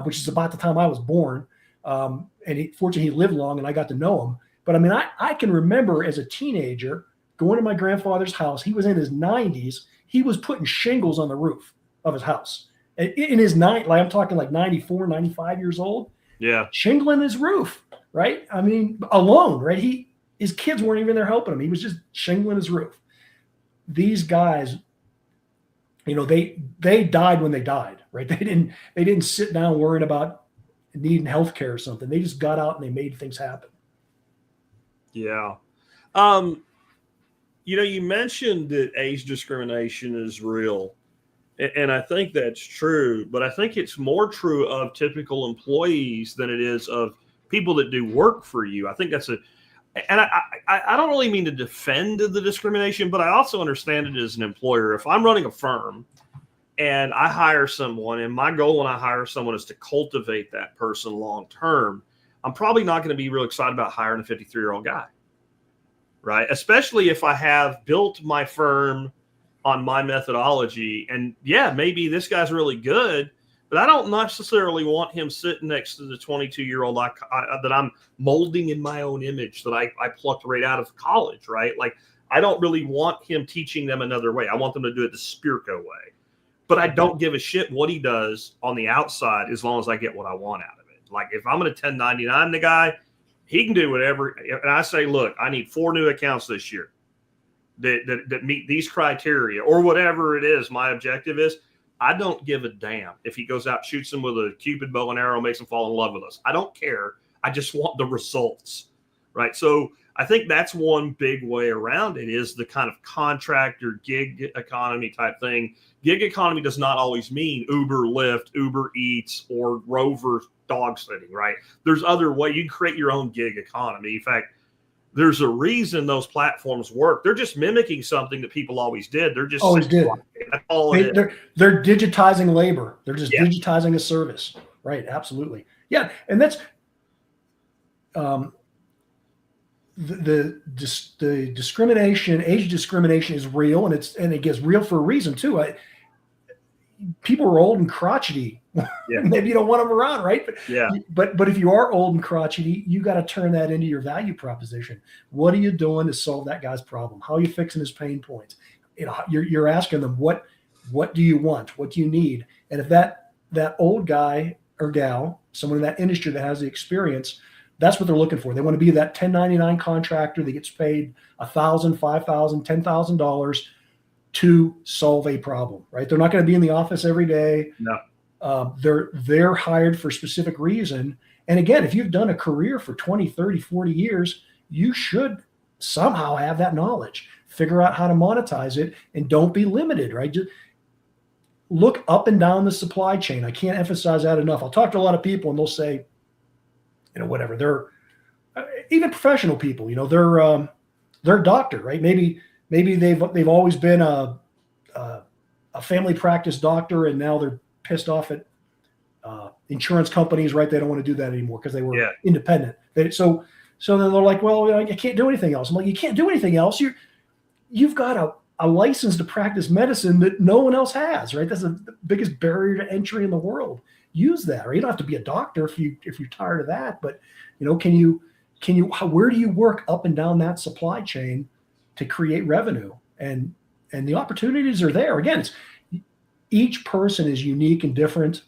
which is about the time I was born. And fortunately, he lived long, and I got to know him. But, I mean, I can remember as a teenager going to my grandfather's house. He was in his 90s. He was putting shingles on the roof of his house. In his I'm talking like 94, 95 years old. Yeah. Shingling his roof, right? I mean, alone, right? His kids weren't even there helping him. He was just shingling his roof. These guys, they died when they died, right? They didn't sit down worrying about needing health care or something. They just got out and they made things happen. Yeah. You mentioned that age discrimination is real. And I think that's true, but I think it's more true of typical employees than it is of people that do work for you. I think that's and I don't really mean to defend the discrimination, but I also understand it as an employer. If I'm running a firm and I hire someone, and my goal when I hire someone is to cultivate that person long term, I'm probably not going to be real excited about hiring a 53-year-old guy, right? Especially if I have built my firm on my methodology, and maybe this guy's really good, but I don't necessarily want him sitting next to the 22-year-old that I'm molding in my own image that I plucked right out of college, right? Like, I don't really want him teaching them another way. I want them to do it the Spirko way. But I don't give a shit what he does on the outside as long as I get what I want out of it. Like, if I'm going to 1099 the guy, he can do whatever. And I say, look, I need 4 new accounts this year that meet these criteria or whatever it is my objective is. I don't give a damn if he goes out, shoots them with a Cupid bow and arrow, makes them fall in love with us. I don't care. I just want the results, right? So I think that's one big way around it is the kind of contractor gig economy type thing. Gig economy does not always mean Uber, Lyft, Uber Eats, or Rover dog sitting, right? There's other ways. You can create your own gig economy. In fact, there's a reason those platforms work. They're just mimicking something that people always did. They're just always did. That's all it is. They're digitizing labor. They're just digitizing a service. Right. Absolutely. Yeah. And that's the discrimination, age discrimination is real, and it gets real for a reason too. People are old and crotchety. Maybe you don't want them around, right? But if you are old and crotchety, you got to turn that into your value proposition. What are you doing to solve that guy's problem? How are you fixing his pain points? You're asking them what do you want? What do you need? And if that old guy or gal, someone in that industry that has the experience, that's what they're looking for. They want to be that 1099 contractor that gets paid $1,000, $5,000, $10,000 to solve a problem, right? They're not going to be in the office every day. No. They're hired for a specific reason. And again, if you've done a career for 20, 30, 40 years, you should somehow have that knowledge, figure out how to monetize it, and don't be limited, right? Just look up and down the supply chain. I can't emphasize that enough. I'll talk to a lot of people and they'll say, whatever, they're even professional people, they're a doctor, right? Maybe they've always been a family practice doctor, and now they're pissed off at insurance companies, right? They don't want to do that anymore because they were independent. So then they're like, well, I can't do anything else. I'm like, you can't do anything else. You've got a license to practice medicine that no one else has, right? That's the biggest barrier to entry in the world. Use that, right? You don't have to be a doctor if you're tired of that, but can you where do you work up and down that supply chain to create revenue? And the opportunities are there. Again, each person is unique and different.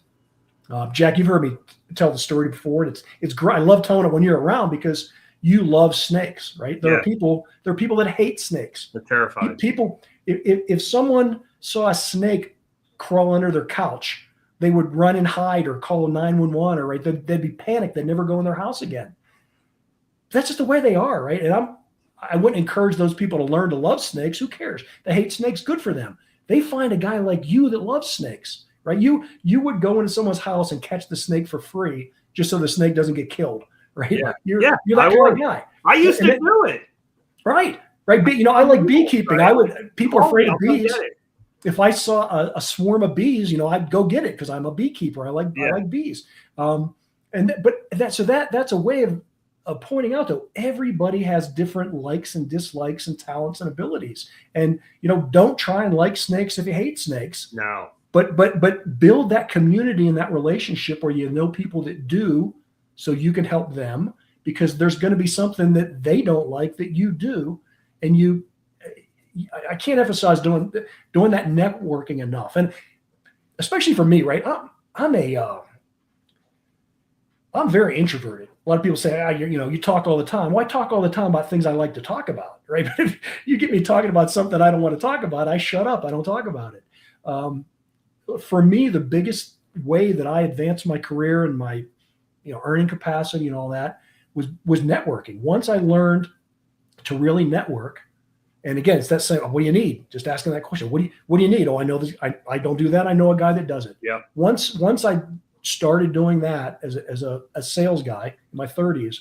Jack, you've heard me tell the story before. It's great. I love telling it when you're around because you love snakes, right? There are people that hate snakes. They're terrified. People, if someone saw a snake crawl under their couch, they would run and hide or call 911, or right, they'd be panicked. They'd never go in their house again. That's just the way they are, right? And I wouldn't encourage those people to learn to love snakes. Who cares? They hate snakes. Good for them. They find a guy like you that loves snakes, right? You would go into someone's house and catch the snake for free just so the snake doesn't get killed, right? Yeah. You're that kind of guy. I used to do it. Right. I like beekeeping. Right. People are afraid of bees. If I saw a swarm of bees, I'd go get it because I'm a beekeeper. I like bees. That's a way of pointing out that everybody has different likes and dislikes and talents and abilities. And don't try and like snakes if you hate snakes. No. But build that community and that relationship where you know people that do, so you can help them, because there's going to be something that they don't like that you do, and I can't emphasize doing that networking enough. And especially for me, right? I'm very introverted. A lot of people say, you talk all the time. Well, I talk all the time about things I like to talk about, right? But if you get me talking about something I don't want to talk about, I shut up. I don't talk about it. For me, the biggest way that I advanced my career and my, earning capacity and all that was networking. Once I learned to really network, and again, it's that same, what do you need? Just asking that question. What do you need? Oh, I know this. I don't do that. I know a guy that does it. Yeah. Once I started doing that as a sales guy in my 30s,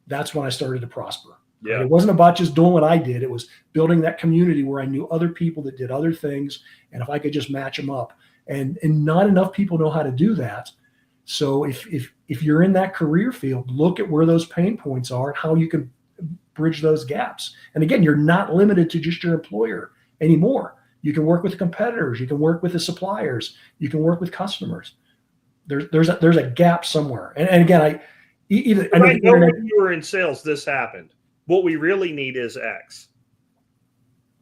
that's when I started to prosper. Yeah. It wasn't about just doing what I did. It was building that community where I knew other people that did other things, and if I could just match them up. And not enough people know how to do that. So if you're in that career field, look at where those pain points are and how you can bridge those gaps. And again, you're not limited to just your employer anymore. You can work with competitors. You can work with the suppliers. You can work with customers. There's a gap somewhere. And again, I know when you were in sales, this happened. What we really need is X.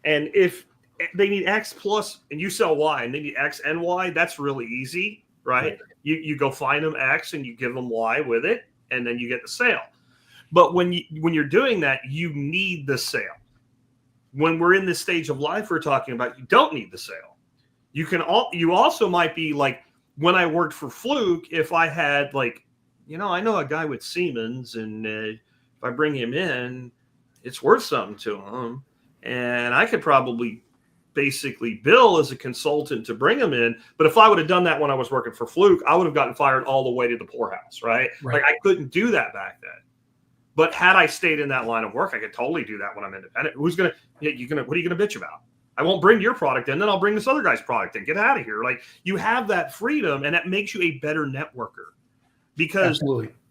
And if they need X plus, and you sell Y, and they need X and Y, that's really easy, right? You go find them X and you give them Y with it, and then you get the sale. But when you're doing that, you need the sale. When we're in this stage of life we're talking about, you don't need the sale. You also might be like, when I worked for Fluke, if I had I know a guy with Siemens, and if I bring him in, it's worth something to him, and I could probably basically bill as a consultant to bring him in. But if I would have done that when I was working for Fluke, I would have gotten fired all the way to the poorhouse, right? Like I couldn't do that back then. But had I stayed in that line of work, I could totally do that when I'm independent. What are you gonna bitch about? I won't bring your product in, then I'll bring this other guy's product in. Get out of here. Like, you have that freedom, and that makes you a better networker, because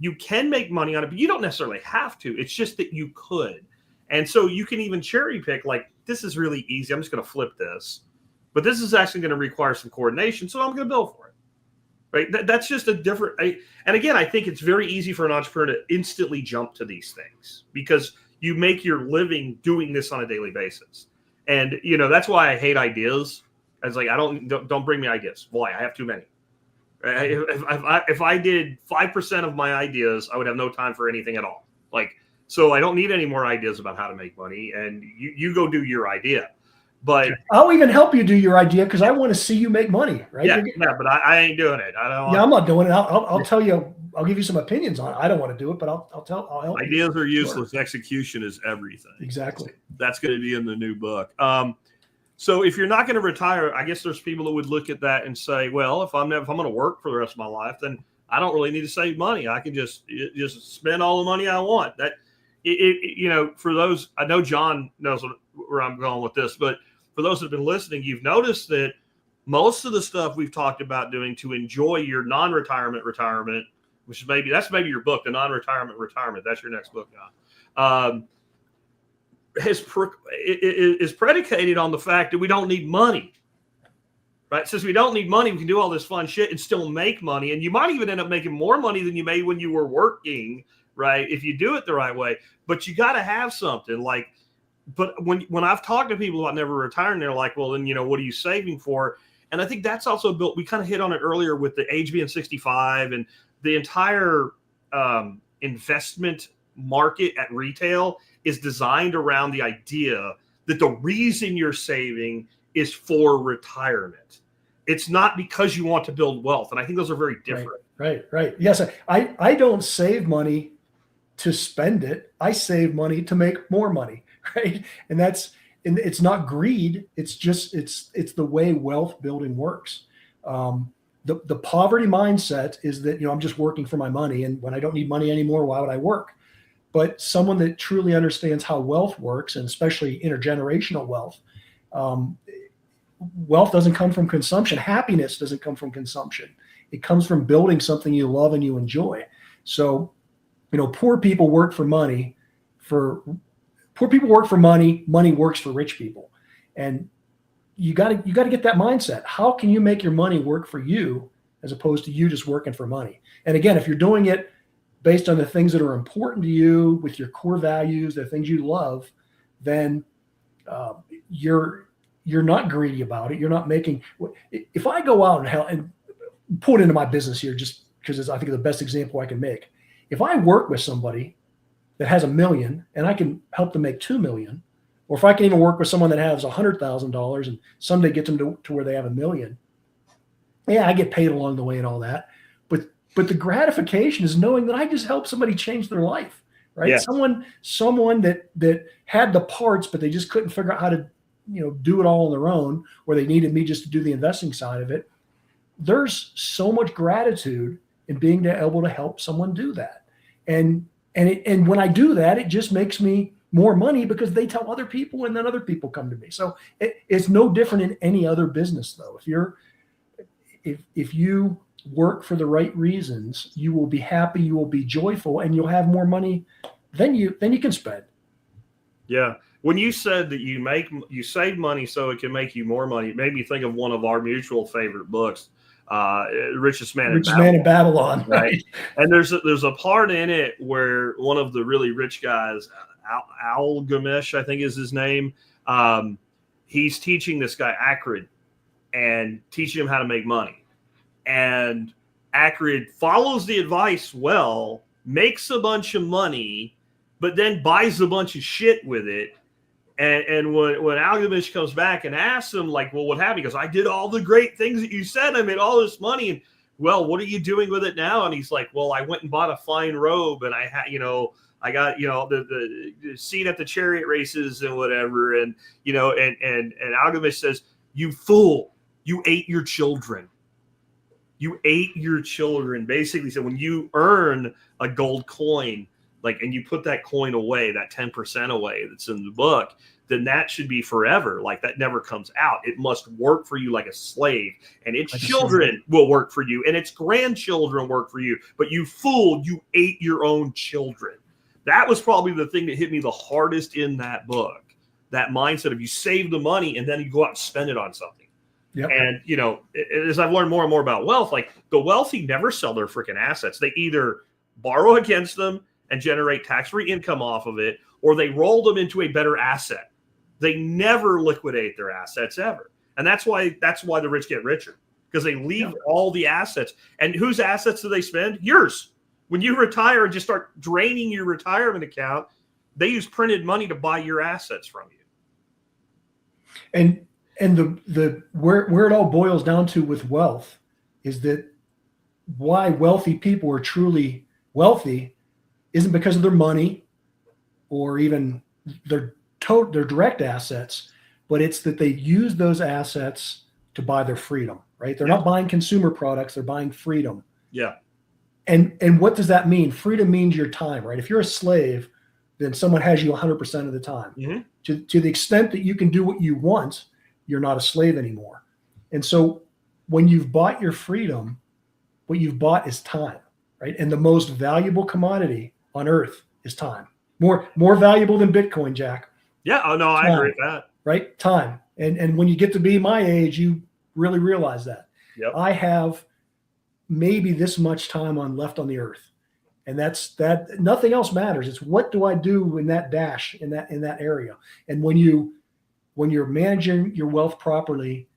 you can make money on it, but you don't necessarily have to. It's just that you could. And so you can even cherry pick, like, this is really easy. I'm just going to flip this, but this is actually going to require some coordination, so I'm going to bill for it. Right? That's just a different. And again, I think it's very easy for an entrepreneur to instantly jump to these things, because you make your living doing this on a daily basis. And that's why I hate ideas. I was like, don't bring me ideas. Why? I have too many. If I did 5% of my ideas, I would have no time for anything at all. So I don't need any more ideas about how to make money, and you go do your idea. But I'll even help you do your idea, because I want to see you make money, right? Yeah, but I ain't doing it. I'm not doing it. I'll tell you. I'll give you some opinions on it. I don't want to do it, but I'll help. Ideas are useless. Sure. Execution is everything. Exactly. That's going to be in the new book. So if you're not going to retire, I guess there's people that would look at that and say, well, if I'm going to work for the rest of my life, then I don't really need to save money. I can just spend all the money I want. For those, I know John knows where I'm going with this, but for those that have been listening, you've noticed that most of the stuff we've talked about doing to enjoy your non-retirement retirement, which is maybe your book, The Non-Retirement Retirement. That's your next book, John. Is predicated on the fact that we don't need money, right? Since we don't need money, we can do all this fun shit and still make money. And you might even end up making more money than you made when you were working, right? If you do it the right way. But you got to have something. Like, but when I've talked to people about never retiring, they're like, well, then, what are you saving for? And I think that's also built, we kind of hit on it earlier with the age being 65 and the entire investment market at retail is designed around the idea that the reason you're saving is for retirement. It's not because you want to build wealth. And I think those are very different. Right. Yes. I don't save money to spend it. I save money to make more money. Right. And it's not greed. It's just, it's the way wealth building works. The poverty mindset is that, I'm just working for my money. And when I don't need money anymore, why would I work? But someone that truly understands how wealth works, and especially intergenerational wealth, wealth doesn't come from consumption. Happiness doesn't come from consumption. It comes from building something you love and you enjoy. So, poor people work for money. Money works for rich people. And you got to get that mindset. How can you make your money work for you as opposed to you just working for money? And again, if you're doing it based on the things that are important to you, with your core values, the things you love, then you're not greedy about it. You're not making. If I go out and put into my business here, just because I think it's the best example I can make. If I work with somebody that has $1 million and I can help them make $2 million, or if I can even work with someone that has $100,000 and someday get them to where they have $1 million, yeah, I get paid along the way and all that. But the gratification is knowing that I just helped somebody change their life, right? Yeah. Someone that had the parts, but they just couldn't figure out how to, do it all on their own, or they needed me just to do the investing side of it. There's so much gratitude in being able to help someone do that. And when I do that, it just makes me more money because they tell other people and then other people come to me. So it's no different in any other business though. If you work for the right reasons, you will be happy, you will be joyful, and you'll have more money than you can spend. Yeah. When you said that you save money so it can make you more money, it made me think of one of our mutual favorite books, Richest Man in Babylon. Right. And there's a part in it where one of the really rich guys, Algamish, I think is his name, he's teaching this guy Acrid and teaching him how to make money. And Acrid follows the advice well, makes a bunch of money, but then buys a bunch of shit with it. And when Algamish comes back and asks him, like, well, what happened? He goes, I did all the great things that you said. I made all this money. And, well, what are you doing with it now? And he's like, well, I went and bought a fine robe, and I had, I got, the seat at the chariot races and whatever. And, and Algamish says, you fool, you ate your children. You ate your children. Basically, so when you earn a gold coin, and you put that coin away, that 10% away that's in the book, then that should be forever. That never comes out. It must work for you like a slave, and its children will work for you, and its grandchildren work for you. But you fool, you ate your own children. That was probably the thing that hit me the hardest in that book. That mindset of you save the money and then you go out and spend it on something. Yep. And, as I've learned more and more about wealth, the wealthy never sell their freaking assets. They either borrow against them and generate tax-free income off of it, or they roll them into a better asset. They never liquidate their assets ever. And that's why the rich get richer, because they leave all the assets. And whose assets do they spend? Yours. When you retire and just start draining your retirement account, they use printed money to buy your assets from you. And the where it all boils down to with wealth is that why wealthy people are truly wealthy isn't because of their money or even their direct assets, but it's that they use those assets to buy their freedom, right? They're not buying consumer products, they're buying freedom. Yeah. And what does that mean? Freedom means your time, right? If you're a slave, then someone has you 100% of the time. Mm-hmm. To the extent that you can do what you want, you're not a slave anymore. And so when you've bought your freedom, what you've bought is time, right? And the most valuable commodity on earth is time. More valuable than Bitcoin, Jack. Yeah. Oh, no, I agree with that. Right? Time. And when you get to be my age, you really realize that. Yep. I have maybe this much time left on the earth. And that's that. Nothing else matters. It's what do I do in that dash, in that area. And when you're managing your wealth properly,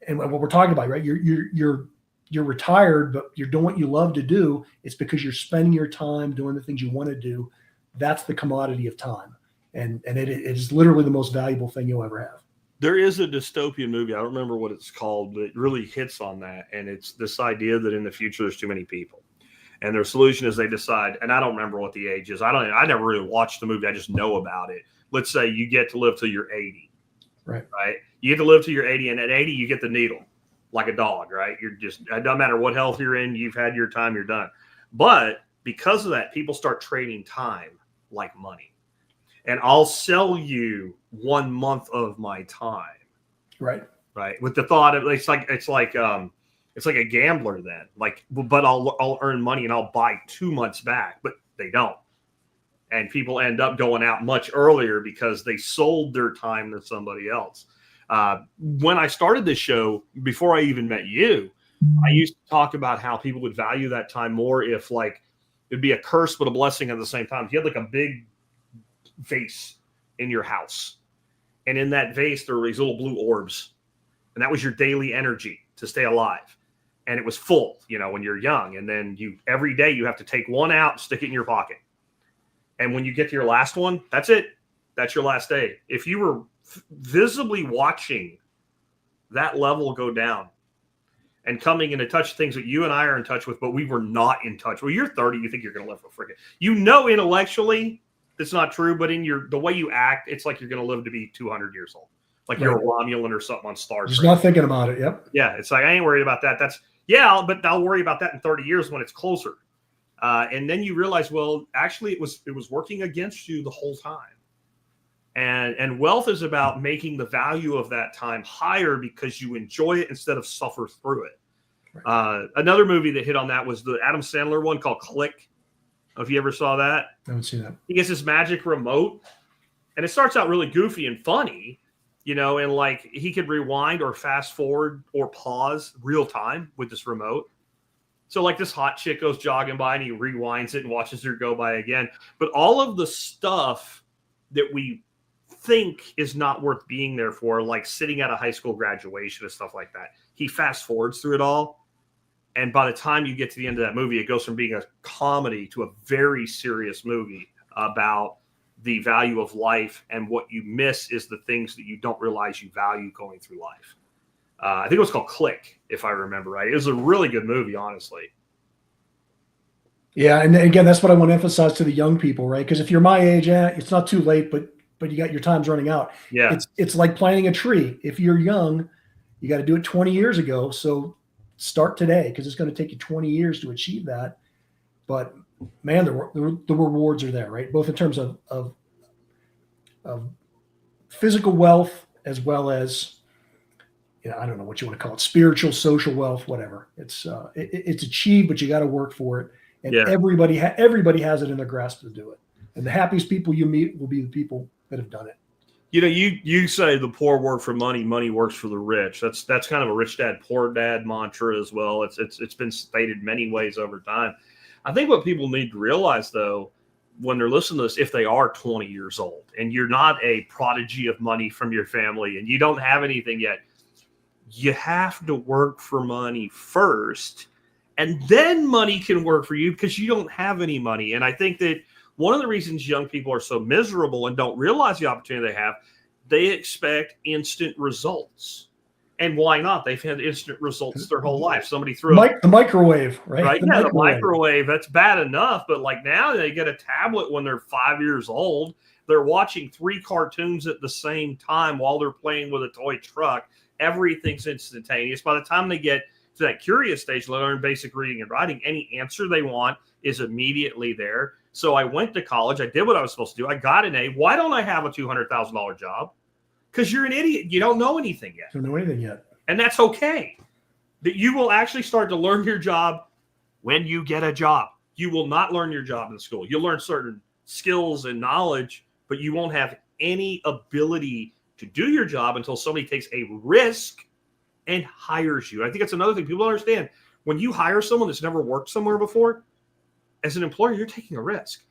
and what we're talking about, right? You're retired, but you're doing what you love to do. It's because you're spending your time doing the things you want to do. That's the commodity of time, and it is literally the most valuable thing you'll ever have. There is a dystopian movie. I don't remember what it's called, but it really hits on that. And it's this idea that in the future, there's too many people. And their solution is they decide, and I don't remember what the age is. I never really watched the movie. I just know about it. Let's say you get to live till you're 80. Right. You get to live till you're 80. And at 80, you get the needle like a dog, right? It doesn't matter what health you're in. You've had your time, you're done. But because of that, people start trading time like money. And I'll sell you 1 month of my time. Right. With the thought of it's like a gambler then. But I'll earn money and I'll buy 2 months back, but they don't. And people end up going out much earlier because they sold their time to somebody else. When I started this show, before I even met you, I used to talk about how people would value that time more if it'd be a curse but a blessing at the same time. If you had a big vase in your house, and in that vase there were these little blue orbs, and that was your daily energy to stay alive, and it was full when you're young, and then every day you have to take one out and stick it in your pocket, and when you get to your last one, that's it, that's your last day. If you were visibly watching that level go down and coming into touch with things that you and I are in touch with, but we were not in touch. Well, you're 30, you think you're going to live for freaking, intellectually it's not true, but in the way you act, it's like you're going to live to be 200 years old. Like you're a Romulan or something on Star Trek. Just not thinking about it. Yep. Yeah. It's like, I ain't worried about that. But I'll worry about that in 30 years when it's closer. And then you realize, well, actually it was working against you the whole time. And wealth is about making the value of that time higher because you enjoy it instead of suffer through it. Right. Another movie that hit on that was the Adam Sandler one called Click. If you ever saw that. I haven't seen that. He gets this magic remote, and it starts out really goofy and funny, and he could rewind or fast forward or pause real time with this remote. So this hot chick goes jogging by and he rewinds it and watches her go by again. But all of the stuff that we think is not worth being there for, like sitting at a high school graduation and stuff like that, he fast forwards through it all. And by the time you get to the end of that movie, it goes from being a comedy to a very serious movie about the value of life. And what you miss is the things that you don't realize you value going through life. I think it was called Click, if I remember right. It was a really good movie, honestly. Yeah. And again, that's what I want to emphasize to the young people, right? Because if you're my age, it's not too late, but you got your time's running out. Yeah. It's like planting a tree. If you're young, you got to do it 20 years ago. So start today, because it's going to take you 20 years to achieve that. But man, the rewards are there, right? Both in terms of physical wealth, as well as, I don't know what you want to call it, spiritual, social wealth, whatever. It's achieved, but you got to work for it. And everybody has it in their grasp to do it. And the happiest people you meet will be the people that have done it. You say the poor work for money, money works for the rich. That's kind of a rich dad, poor dad mantra as well. It's been stated many ways over time. I think what people need to realize, though, when they're listening to this, if they are 20 years old and you're not a prodigy of money from your family and you don't have anything yet, you have to work for money first, and then money can work for you because you don't have any money. And I think that one of the reasons young people are so miserable and don't realize the opportunity they expect instant results. And why not? They've had instant results their whole life. Somebody threw the microwave, right? The microwave. That's bad enough. But now they get a tablet when they're 5 years old. They're watching 3 cartoons at the same time while they're playing with a toy truck. Everything's instantaneous. By the time they get to that curious stage, they learn basic reading and writing. Any answer they want is immediately there. So I went to college. I did what I was supposed to do. I got an A. Why don't I have a $200,000 job? Because you're an idiot. You don't know anything yet. Don't know anything yet. And that's okay. That you will actually start to learn your job when you get a job. You will not learn your job in school. You'll learn certain skills and knowledge, but you won't have any ability to do your job until somebody takes a risk and hires you. I think that's another thing people don't understand. When you hire someone that's never worked somewhere before, as an employer, you're taking a risk,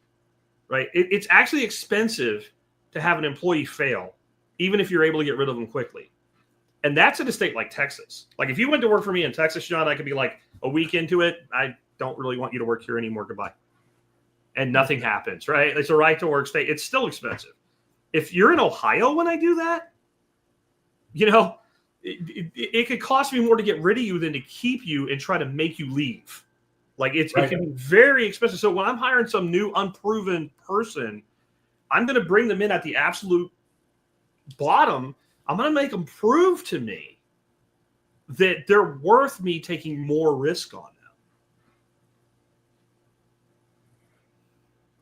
right? It's actually expensive to have an employee fail, even if you're able to get rid of them quickly. And that's in a state like Texas. Like if you went to work for me in Texas, John, I could be like a week into it, I don't really want you to work here anymore. Goodbye. And nothing happens, right? It's a right to work state. It's still expensive. If you're in Ohio when I do that, it could cost me more to get rid of you than to keep you and try to make you leave. Like it can be very expensive. So when I'm hiring some new unproven person, I'm going to bring them in at the absolute bottom. I'm going to make them prove to me that they're worth me taking more risk on them.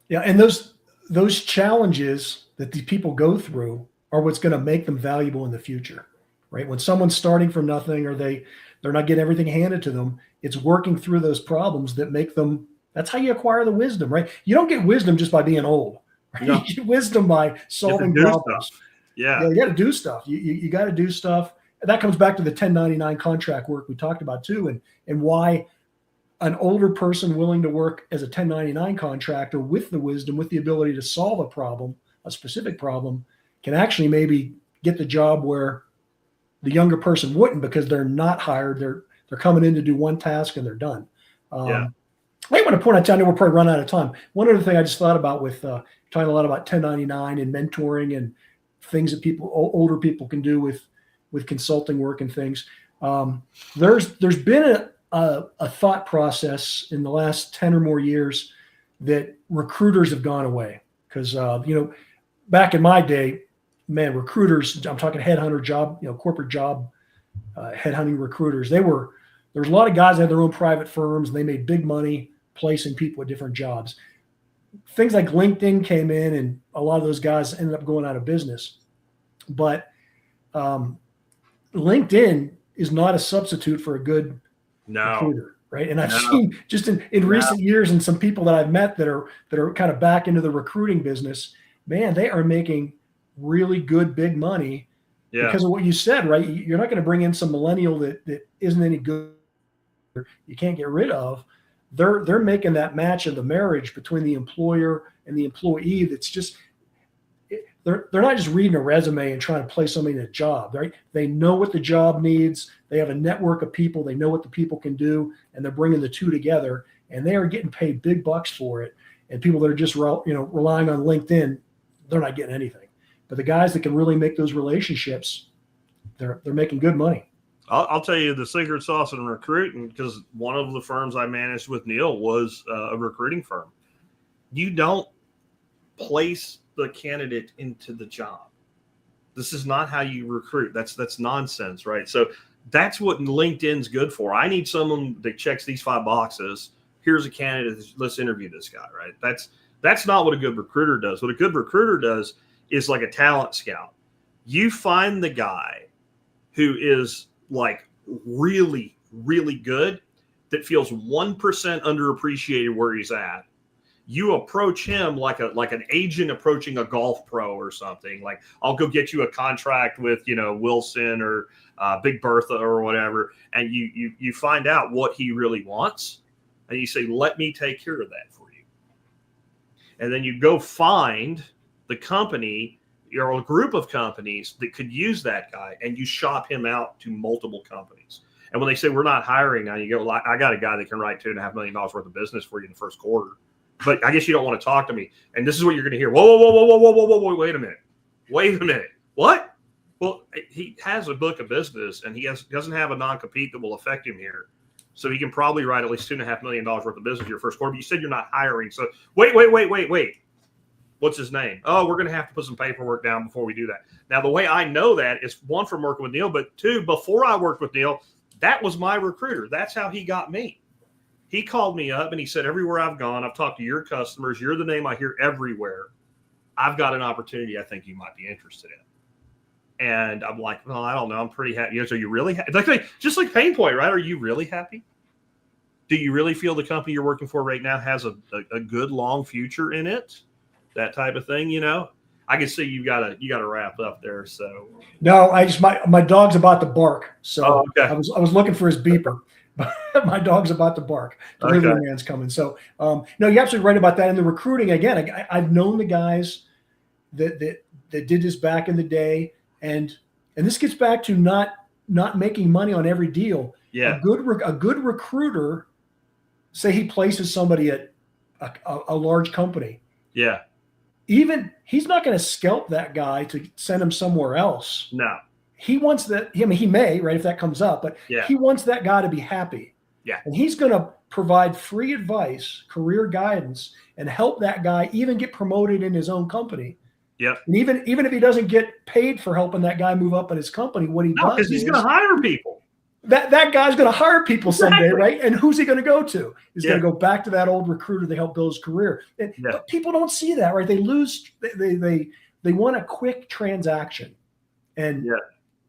Yeah, and those challenges that these people go through are what's going to make them valuable in the future, right? When someone's starting from nothing or they're not getting everything handed to them, it's working through those problems that make them. That's how you acquire the wisdom, right? You don't get wisdom just by being old. Right? No. You get wisdom by solving problems. Stuff. Yeah, you got to do stuff. You got to do stuff. And that comes back to the 1099 contract work we talked about too, and why an older person willing to work as a 1099 contractor with the wisdom, with the ability to solve a problem, a specific problem, can actually maybe get the job where the younger person wouldn't, because they're not hired. They're coming in to do one task and they're done. I want to point out, I know we're probably running out of time. One other thing I just thought about with talking a lot about 1099 and mentoring and things that older people can do with consulting work and things. There's been a thought process in the last 10 or more years that recruiters have gone away, because back in my day, man, recruiters, I'm talking headhunter job, corporate job, headhunting recruiters. There was a lot of guys that had their own private firms and they made big money placing people at different jobs. Things like LinkedIn came in and a lot of those guys ended up going out of business. But LinkedIn is not a substitute for a good recruiter, right? And I've seen just in recent years, and some people that I've met that are kind of back into the recruiting business, man, they are making really good big money because of what you said, right? You're not going to bring in some millennial that isn't any good, you can't get rid of. They're making that match of the marriage between the employer and the employee. That's just, they're not just reading a resume and trying to place somebody in a job, right? They know what the job needs. They have a network of people. They know what the people can do, and they're bringing the two together, and they are getting paid big bucks for it. And people that are just relying on LinkedIn, they're not getting anything. But the guys that can really make those relationships, they're making good money. I'll tell you the secret sauce in recruiting, because one of the firms I managed with Neil was a recruiting firm. You don't place the candidate into the job. This is not how you recruit. That's nonsense, right? So that's what LinkedIn's good for. I need someone that checks these 5 boxes. Here's a candidate. Let's interview this guy, right? That's not what a good recruiter does. What a good recruiter does is like a talent scout. You find the guy who is like really, really good, that feels 1% underappreciated where he's at. You approach him like an agent approaching a golf pro or something. Like, I'll go get you a contract with Wilson or Big Bertha or whatever, and you find out what he really wants, and you say, let me take care of that for you. And then you go find the company or a group of companies that could use that guy, and you shop him out to multiple companies. And when they say we're not hiring now, you go, I got a guy that can write $2.5 million worth of business for you in the first quarter. But I guess you don't want to talk to me. And this is what you're going to hear. Whoa, wait a minute. What? Well, he has a book of business, and he doesn't have a non-compete that will affect him here. So he can probably write at least $2.5 million worth of business your first quarter. But you said you're not hiring. So wait. What's his name? Oh, we're going to have to put some paperwork down before we do that. Now, the way I know that is, 1, from working with Neil, but 2, before I worked with Neil, that was my recruiter. That's how he got me. He called me up and he said, everywhere I've gone, I've talked to your customers. You're the name I hear everywhere. I've got an opportunity I think you might be interested in. And I'm like, well, I don't know. I'm pretty happy. So you really just like Pain Point, right? Are you really happy? Do you really feel the company you're working for right now has a good long future in it? That type of thing, I can see you gotta wrap up there. So no, my dog's about to bark. So okay. I was looking for his beeper. My dog's about to bark. Delivery Okay. man's coming. So no, you're absolutely right about that. And the recruiting, again, I've known the guys that did this back in the day, and this gets back to not making money on every deal. Yeah. A good recruiter, say he places somebody at a large company. Yeah. Even he's not going to scalp that guy to send him somewhere else. No. He wants that. I mean, he may, right, if that comes up, but Yeah. he wants that guy to be happy. Yeah. And he's going to provide free advice, career guidance, and help that guy even get promoted in his own company. Yep. And even if he doesn't get paid for helping that guy move up in his company, what he does because he's going to hire people. That guy's going to hire people someday, Exactly. right? And who's he going to go to? He's Yeah. going to go back to that old recruiter that helped build his career. But people don't see that, right? They want a quick transaction. And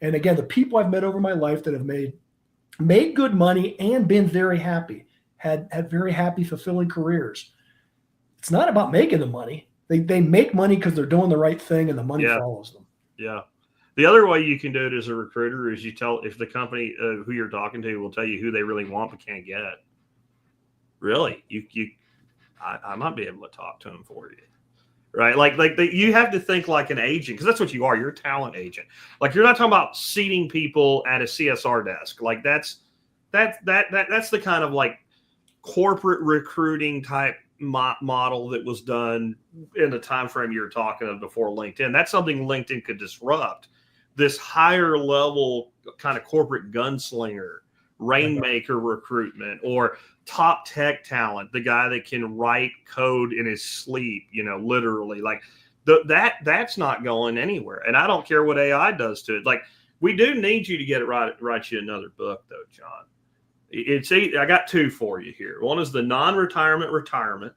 again, the people I've met over my life that have made good money and been very happy, had very happy, fulfilling careers. It's not about making the money. They make money because they're doing the right thing and the money follows them. Yeah. The other way you can do it as a recruiter is you tell if the company who you're talking to will tell you who they really want but can't get. Really, I might be able to talk to them for you, right? You have to think like an agent, because that's what you are. You're a talent agent. Like, you're not talking about seating people at a CSR desk. Like that's the kind of like corporate recruiting type model that was done in the time frame you're talking of before LinkedIn. That's something LinkedIn could disrupt. This higher level kind of corporate gunslinger, rainmaker recruitment, or top tech talent, the guy that can write code in his sleep, literally, like that's not going anywhere. And I don't care what AI does to it. Like, we do need you to get it right, write you another book though, John. I got two for you here. One is the non-retirement retirement.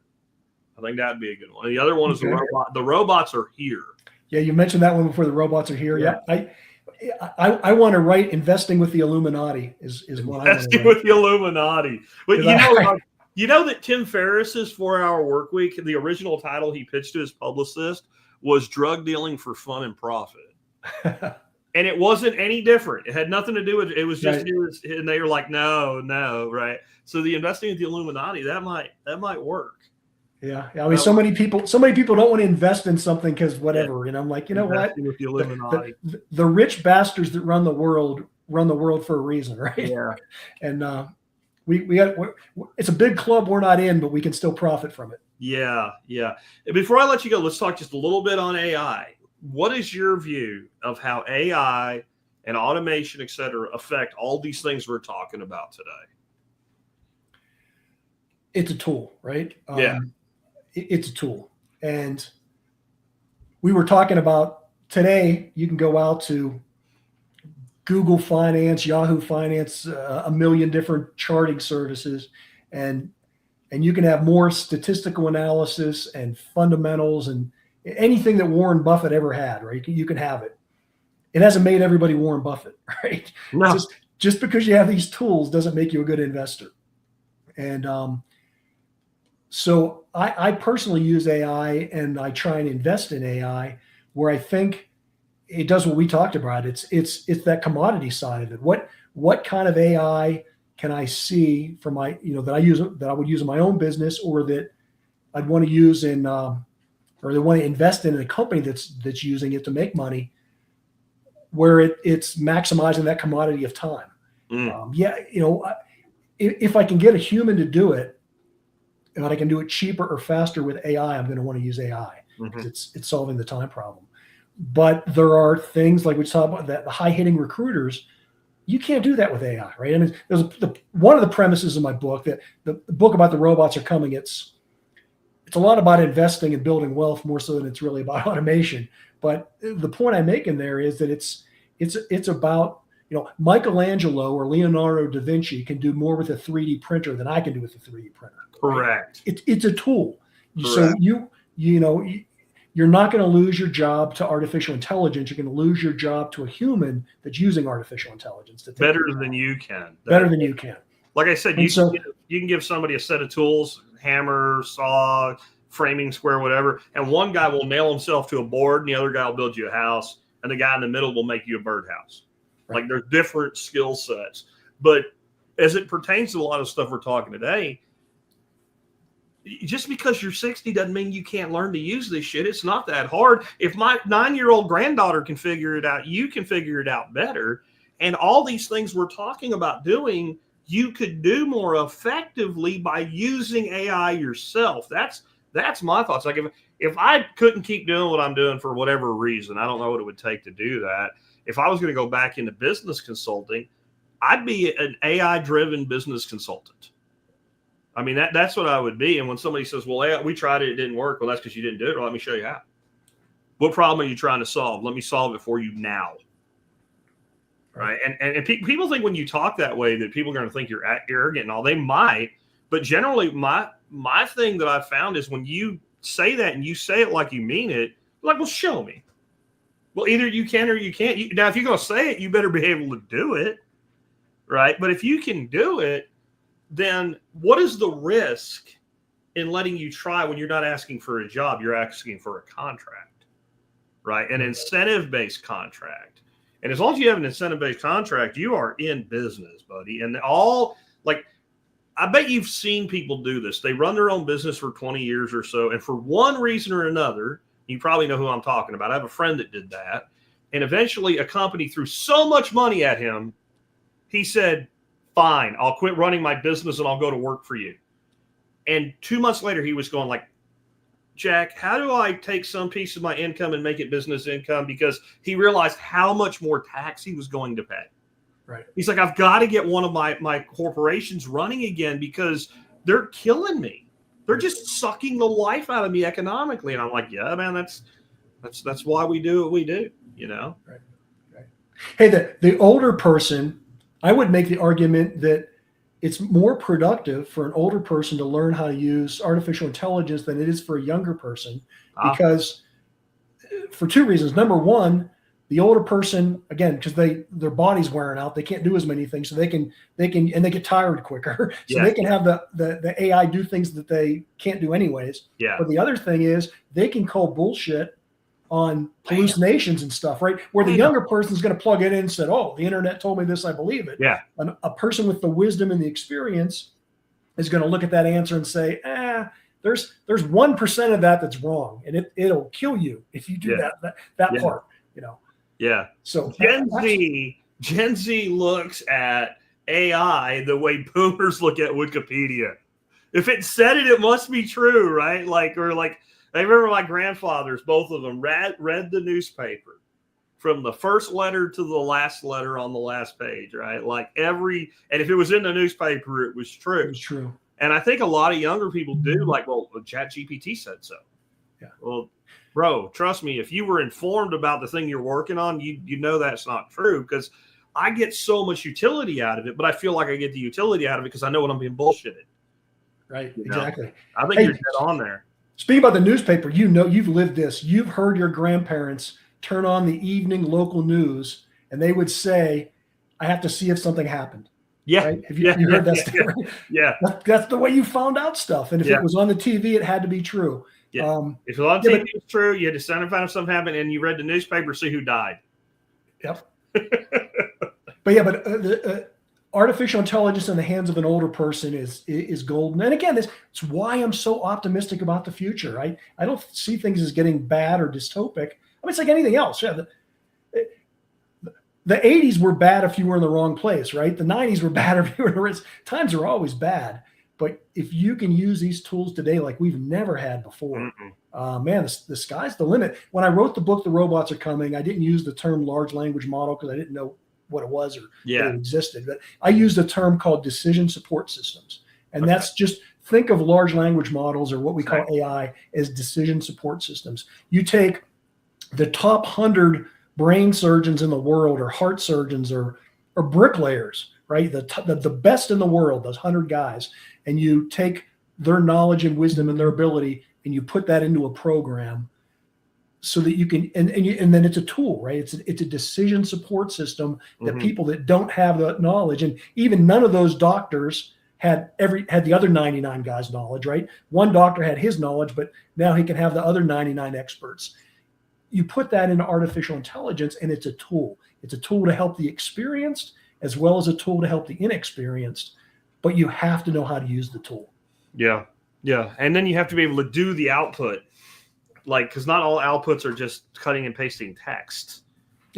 I think that'd be a good one. And the other one is the robots are here. Yeah, you mentioned that one before. The robots are here. Yeah. I want to write Investing with the Illuminati is what I want to write. Investing with the Illuminati. But you know that Tim Ferriss's 4-Hour Workweek, the original title he pitched to his publicist was Drug Dealing for Fun and Profit. And it wasn't any different. It had nothing to do with it. It was just, and they were like, no, right? So the Investing with the Illuminati, that might work. Yeah. I mean, so many people don't want to invest in something because whatever. And I'm like, what? With the Illuminati. The rich bastards that run the world for a reason, right? Yeah. And it's a big club we're not in, but we can still profit from it. Yeah. And before I let you go, let's talk just a little bit on AI. What is your view of how AI and automation, et cetera, affect all these things we're talking about today? It's a tool, right? Yeah. It's a tool. And we were talking about today, you can go out to Google Finance, Yahoo Finance, a million different charting services, and you can have more statistical analysis and fundamentals and anything that Warren Buffett ever had, right? You can have it. It hasn't made everybody Warren Buffett, right? No. Just because you have these tools doesn't make you a good investor. And so I personally use AI, and I try and invest in AI where I think it does what we talked about. It's that commodity side of it. What kind of AI can I see for my, that I would use in my own business, or that I'd want to use in, or they want to invest in a company that's using it to make money, where it's maximizing that commodity of time. If I can get a human to do it, and I can do it cheaper or faster with AI, I'm going to want to use AI because it's solving the time problem. But there are things like we talked about, that the high hitting recruiters, you can't do that with AI, right? I mean, there's one of the premises of my book, that the book about the robots are coming. It's a lot about investing and building wealth more so than it's really about automation. But the point I make in there is that it's about, Michelangelo or Leonardo da Vinci can do more with a 3D printer than I can do with a 3D printer. Correct. Right? It's a tool. Correct. So you're not going to lose your job to artificial intelligence. You're going to lose your job to a human that's using artificial intelligence. Better than you can. Better than you can. Like I said, you can give somebody a set of tools, hammer, saw, framing square, whatever, and one guy will nail himself to a board, and the other guy will build you a house, and the guy in the middle will make you a birdhouse. Right. Like, there's different skill sets. But as it pertains to a lot of stuff we're talking today, just because you're 60 doesn't mean you can't learn to use this shit. It's not that hard. If my 9-year-old granddaughter can figure it out, you can figure it out better. And all these things we're talking about doing, you could do more effectively by using AI yourself. That's my thoughts. Like if I couldn't keep doing what I'm doing for whatever reason, I don't know what it would take to do that. If I was going to go back into business consulting, I'd be an AI-driven business consultant. I mean, that's what I would be. And when somebody says, well, we tried it, it didn't work. Well, that's because you didn't do it. Well, let me show you how. What problem are you trying to solve? Let me solve it for you now. Right. And people think when you talk that way that people are going to think you're arrogant and all. They might. But generally, my thing that I've found is when you say that and you say it like you mean it, like, well, show me. Well, either you can or you can't. Now, if you're going to say it, you better be able to do it. Right. But if you can do it, then what is the risk in letting you try when you're not asking for a job? You're asking for a contract, right? An incentive-based contract. And as long as you have an incentive-based contract, you are in business, buddy. And I bet you've seen people do this. They run their own business for 20 years or so. And for one reason or another, you probably know who I'm talking about. I have a friend that did that. And eventually a company threw so much money at him, he said, fine, I'll quit running my business and I'll go to work for you. And 2 months later, he was going like, Jack, how do I take some piece of my income and make it business income? Because he realized how much more tax he was going to pay. Right. He's like, I've got to get one of my corporations running again because they're killing me. They're just sucking the life out of me economically. And I'm like, yeah, man, that's why we do what we do, you know? Right. Hey, the older person, I would make the argument that it's more productive for an older person to learn how to use artificial intelligence than it is for a younger person, because for two reasons. Number one, the older person, again, because their body's wearing out, they can't do as many things, so they can and they get tired quicker, so they can have the AI do things that they can't do anyways. Yeah. But the other thing is they can call bullshit on hallucinations and stuff, right? Where the younger person is going to plug it in and said, oh, the internet told me this, I believe it. Yeah. A person with the wisdom and the experience is going to look at that answer and say, there's 1% of that that's wrong, and it'll kill you if you do that part, you know. Yeah. So Gen Z looks at AI the way boomers look at Wikipedia. If it said it, it must be true, right? I remember my grandfathers, both of them, read the newspaper from the first letter to the last letter on the last page, right? And if it was in the newspaper, it was true. It was true. And I think a lot of younger people do, well, ChatGPT said so. Yeah. Well, bro, trust me, if you were informed about the thing you're working on, you know that's not true, because I get so much utility out of it, but I feel like I get the utility out of it because I know when I'm being bullshitted. Right, exactly. I think you're dead on there. Speaking about the newspaper, you've lived this. You've heard your grandparents turn on the evening local news, and they would say, I have to see if something happened. Yeah. Right? Have you heard that story? Yeah. That's the way you found out stuff. And if it was on the TV, it had to be true. Yeah. If it was on TV, it was true. You had to stand and find out something happened, and you read the newspaper, see who died. Yep. But artificial intelligence in the hands of an older person is golden. And again, it's why I'm so optimistic about the future, right? I don't see things as getting bad or dystopic. I mean, it's like anything else. Yeah, the 80s were bad if you were in the wrong place, right? The 90s were bad if you were in the right. Times are always bad. But if you can use these tools today like we've never had before, man, the sky's the limit. When I wrote the book, The Robots Are Coming, I didn't use the term large language model because I didn't know what it was or that it existed. But I used a term called decision support systems. And that's just, think of large language models, or what we call AI, as decision support systems. You take the top 100 brain surgeons in the world, or heart surgeons, or bricklayers, right? The best in the world, those 100 guys, and you take their knowledge and wisdom and their ability, and you put that into a program so that you can, and then it's a tool, right? It's a decision support system that people that don't have the knowledge, and even none of those doctors had the other 99 guys' knowledge, right? One doctor had his knowledge, but now he can have the other 99 experts. You put that into artificial intelligence, and it's a tool. It's a tool to help the experienced, as well as a tool to help the inexperienced, but you have to know how to use the tool. Yeah. Yeah. And then you have to be able to do the output, like, because not all outputs are just cutting and pasting text.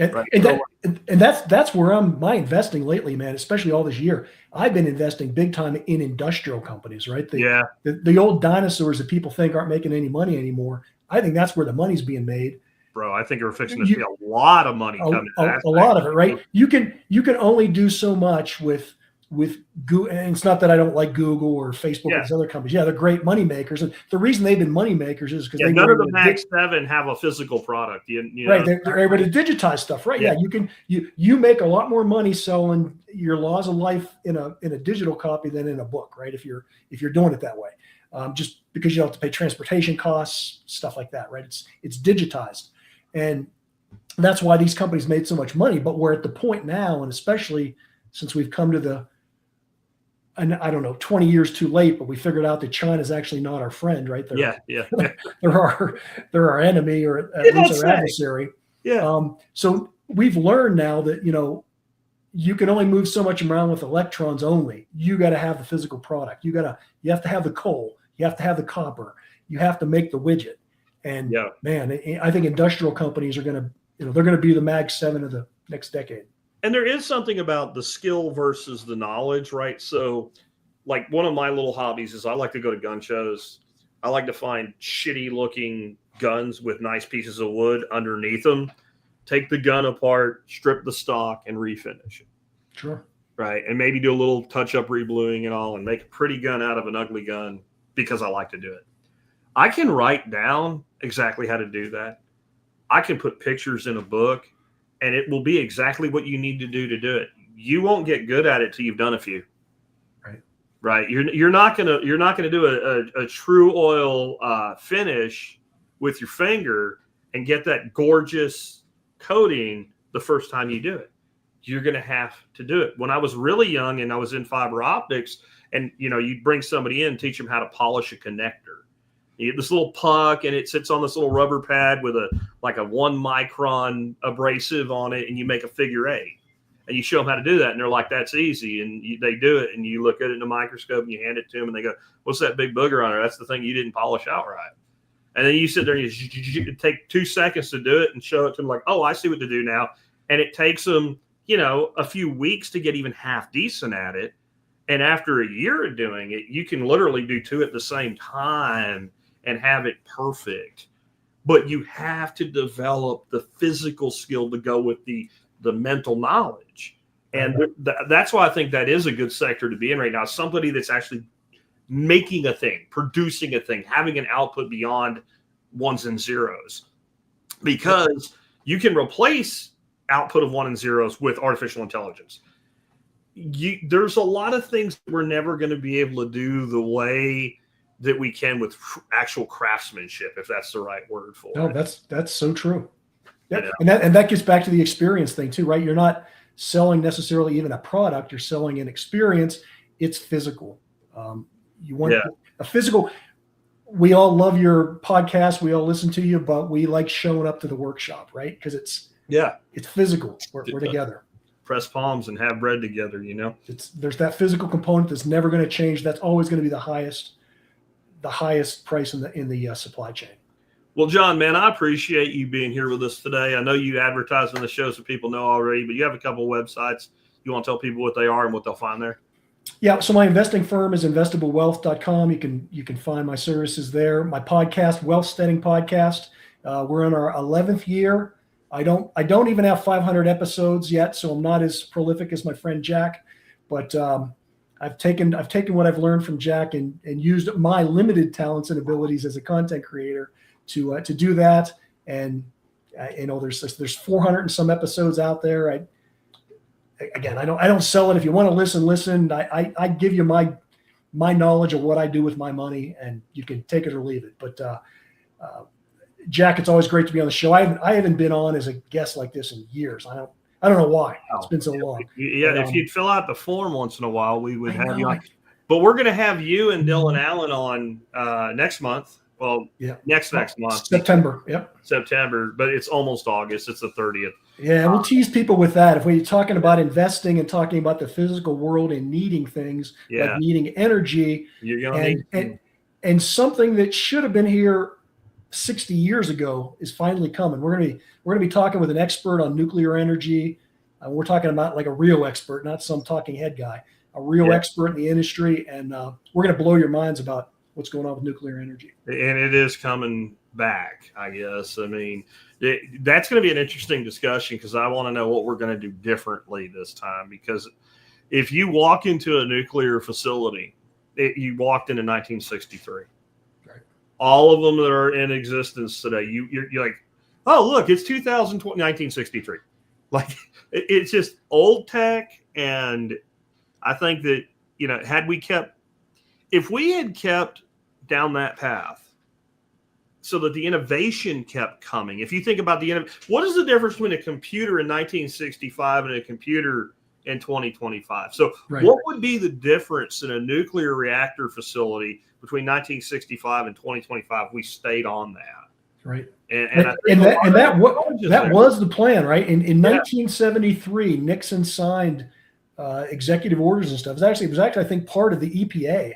And, right? and that's where my investing lately, man, especially all this year. I've been investing big time in industrial companies, right? The old dinosaurs that people think aren't making any money anymore. I think that's where the money's being made. Bro, I think we're fixing to see a lot of money coming. A lot of it, right? You can only do so much with Google, and it's not that I don't like Google or Facebook or these other companies. Yeah, they're great money makers, and the reason they've been money makers is because none of the Mag 7 have a physical product. You right, they're able to digitize stuff, right? Yeah, you make a lot more money selling your laws of life in a digital copy than in a book, right? If you're doing it that way, just because you don't have to pay transportation costs, stuff like that, right? It's digitized, and that's why these companies made so much money. But we're at the point now, and especially since we've come to and I don't know, 20 years too late, but we figured out that China's actually not our friend, right? They're our enemy, or at least our adversary. Yeah. So we've learned now that, you can only move so much around with electrons only. You got to have the physical product. You have to have the coal. You have to have the copper. You have to make the widget. And man, I think industrial companies are going to, they're going to be the Mag 7 of the next decade. And there is something about the skill versus the knowledge, right? So, like, one of my little hobbies is I like to go to gun shows. I like to find shitty looking guns with nice pieces of wood underneath them, take the gun apart, strip the stock, and refinish it. Sure. Right. And maybe do a little touch up rebluing and all, and make a pretty gun out of an ugly gun because I like to do it. I can write down exactly how to do that. I can put pictures in a book, and it will be exactly what you need to do it. You won't get good at it till you've done a few. Right. You're not gonna do a true oil finish with your finger and get that gorgeous coating the first time you do it. You're gonna have to do it. When I was really young and I was in fiber optics, and you'd bring somebody in, teach them how to polish a connector. You get this little puck, and it sits on this little rubber pad with a 1 micron abrasive on it, and you make a figure 8. And you show them how to do that, and they're like, "That's easy." And they do it, and you look at it in a microscope, and you hand it to them, and they go, "What's that big booger on it?" "That's the thing you didn't polish out right." And then you sit there and you take 2 seconds to do it and show it to them, like, "Oh, I see what to do now." And it takes them, a few weeks to get even half decent at it. And after a year of doing it, you can literally do 2 at the same time and have it perfect. But you have to develop the physical skill to go with the mental knowledge. And that's why I think that is a good sector to be in right now. Somebody that's actually making a thing, producing a thing, having an output beyond ones and zeros. Because you can replace output of 1 and zeros with artificial intelligence. There's a lot of things that we're never going to be able to do the way that we can with actual craftsmanship, if that's the right word for it. No, that's so true. Yeah. And that gets back to the experience thing too, right? You're not selling necessarily even a product, you're selling an experience. It's physical. You want a physical. We all love your podcast. We all listen to you, but we like showing up to the workshop, right? Because it's physical. We're together. Press palms and have bread together, There's that physical component that's never going to change. That's always going to be the highest price in the supply chain. Well, John, man, I appreciate you being here with us today. I know you advertise on the show so people know already, but you have a couple of websites. You want to tell people what they are and what they'll find there? Yeah. So my investing firm is investablewealth.com. You can find my services there. My podcast, Wealth Steading Podcast. We're in our 11th year. I don't even have 500 episodes yet, so I'm not as prolific as my friend Jack, but I've taken what I've learned from Jack and used my limited talents and abilities as a content creator to do that. And there's 400 and some episodes out there. I don't sell it. If you want to listen. I give you my knowledge of what I do with my money, and you can take it or leave it. But Jack, it's always great to be on the show. I haven't been on as a guest like this in years. I don't know why. It's been so long. Yeah, but, if you'd fill out the form once in a while, we would have you on. But we're going to have you and Dylan Allen on next month. Well, Yeah. next month. September. Yep. September, but it's almost August. It's the 30th. Yeah, we'll tease people with that. If we're talking about investing and talking about the physical world and needing things like needing energy, you're gonna and something that should have been here 60 years ago is finally coming. We're gonna be talking with an expert on nuclear energy. We're talking about like a real expert, not some talking head guy, a real expert in the industry, and we're gonna blow your minds about what's going on with nuclear energy. And it is coming back, I guess. I mean, that's going to be an interesting discussion because I want to know what we're going to do differently this time. Because if you walk into a nuclear facility, you walked into 1963. Right. All of them that are in existence today, you're like, oh, look, it's 1963. Like, it's just old tech. And I think that, if we had kept down that path so that the innovation kept coming. If you think about what is the difference between a computer in 1965 and a computer in 2025? So what would be the difference in a nuclear reactor facility between 1965 and 2025 if we stayed on that? Right. And that was the plan, right? In 1973, Nixon signed executive orders and stuff. It was actually, I think, part of the EPA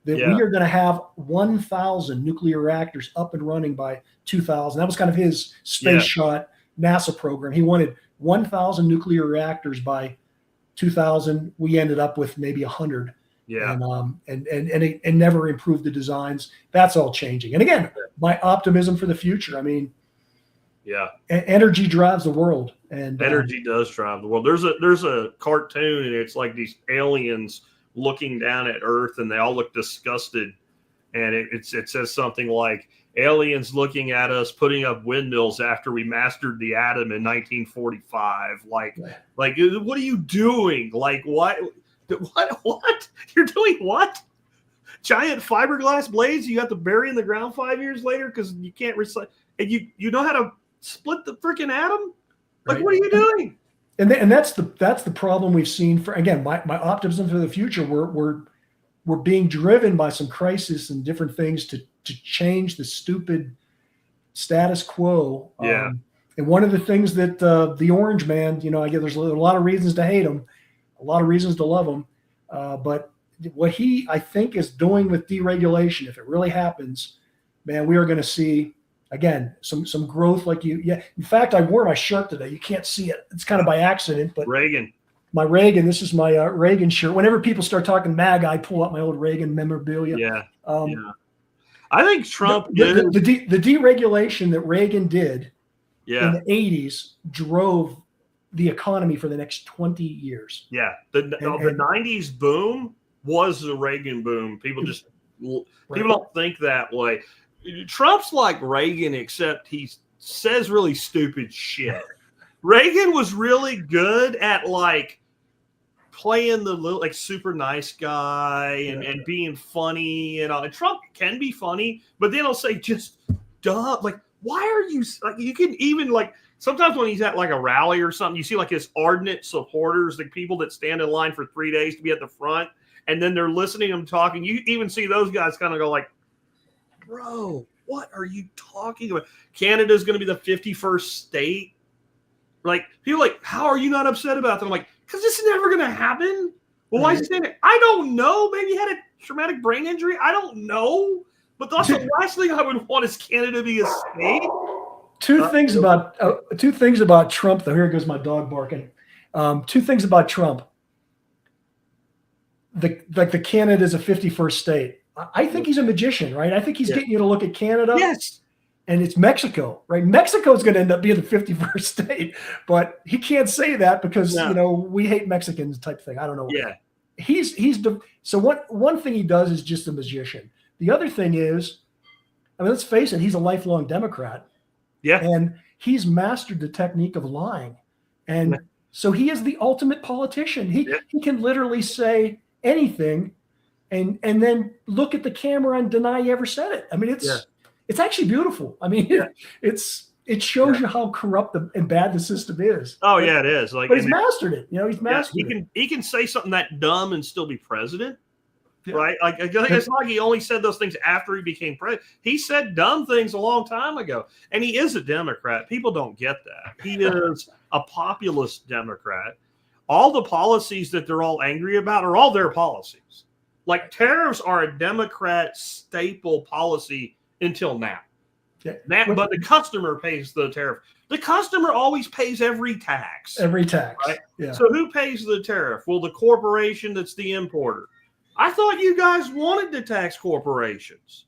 that we are going to have 1,000 nuclear reactors up and running by 2000. That was kind of his space shot NASA program. He wanted 1,000 nuclear reactors by 2000. We ended up with maybe 100. Yeah. And never improved the designs. That's all changing. And again, my optimism for the future. I mean, energy drives the world, and energy does drive the world. There's a cartoon, and it's like these aliens looking down at Earth, and they all look disgusted, and it says something like aliens looking at us putting up windmills after we mastered the atom in 1945. Like what are you doing? Like what you're doing? What giant fiberglass blades you have to bury in the ground 5 years later because you can't recycle, and you know how to split the freaking atom? Like what are you doing? And that's the problem we've seen for, again, my optimism for the future. We're being driven by some crisis and different things to change the stupid status quo. And one of the things that the Orange Man, I get, there's a lot of reasons to hate him, a lot of reasons to love him, but what he, I think, is doing with deregulation, if it really happens, man, we are going to see, again, some growth like you. Yeah. In fact, I wore my shirt today. You can't see it. It's kind of by accident, but my Reagan, this is my Reagan shirt. Whenever people start talking MAGA, I pull out my old Reagan memorabilia. I think Trump the deregulation that Reagan did in the 80s drove the economy for the next 20 years. Yeah. The 90s boom was the Reagan boom. People don't think that way. Trump's like Reagan, except he says really stupid shit. Reagan was really good at like playing the little like super nice guy and being funny, and Trump can be funny, but then he'll say just dumb. Like, why are you like? You can even like sometimes when he's at like a rally or something, you see like his ardent supporters, the people that stand in line for 3 days to be at the front, and then they're listening to him talking. You even see those guys kind of go like, bro, what are you talking about? Canada's going to be the 51st state. Like, people are like, how are you not upset about that? I'm like, because this is never going to happen. Well, why is he saying that? I don't know. Maybe he had a traumatic brain injury. I don't know. But that's the last thing I would want is Canada to be a state. Two things about Trump, though. Here goes my dog barking. Two things about Trump. The Canada is a 51st state. I think he's a magician, right? I think he's getting you to look at Canada. Yes. And it's Mexico, right? Mexico is going to end up being the 51st state, but he can't say that because, we hate Mexicans type thing. I don't know. Yeah. So one thing he does is just a magician. The other thing is, I mean, let's face it, he's a lifelong Democrat. Yeah. And he's mastered the technique of lying. And so he is the ultimate politician. He can literally say anything and then look at the camera and deny he ever said it. I mean, it's actually beautiful. I mean, it shows you how corrupt and bad the system is. Oh, it is. Like, but he's mastered it. He's mastered it. He can say something that dumb and still be president. right? Like it's not like he only said those things after he became president. He said dumb things a long time ago, and he is a Democrat. People don't get that. He is a populist Democrat. All the policies that they're all angry about are all their policies. Like tariffs are a Democrat staple policy until now. But the customer pays the tariff. The customer always pays every tax. Every tax. Right? Yeah. So who pays the tariff? Well, the corporation that's the importer. I thought you guys wanted to tax corporations.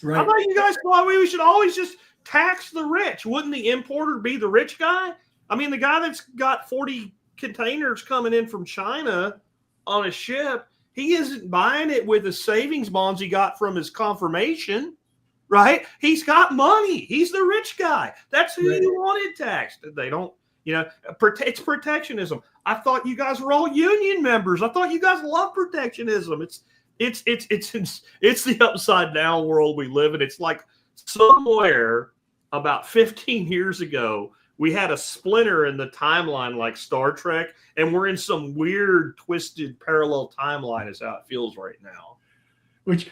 Right. I thought you guys thought we should always just tax the rich. Wouldn't the importer be the rich guy? I mean, the guy that's got 40 containers coming in from China on a ship, he isn't buying it with the savings bonds he got from his confirmation. Right? He's got money. He's the rich guy. That's who you wanted taxed. They don't, it's protectionism. I thought you guys were all union members. I thought you guys love protectionism. It's the upside down world we live in. It's like somewhere about 15 years ago, we had a splinter in the timeline like Star Trek, and we're in some weird, twisted parallel timeline is how it feels right now.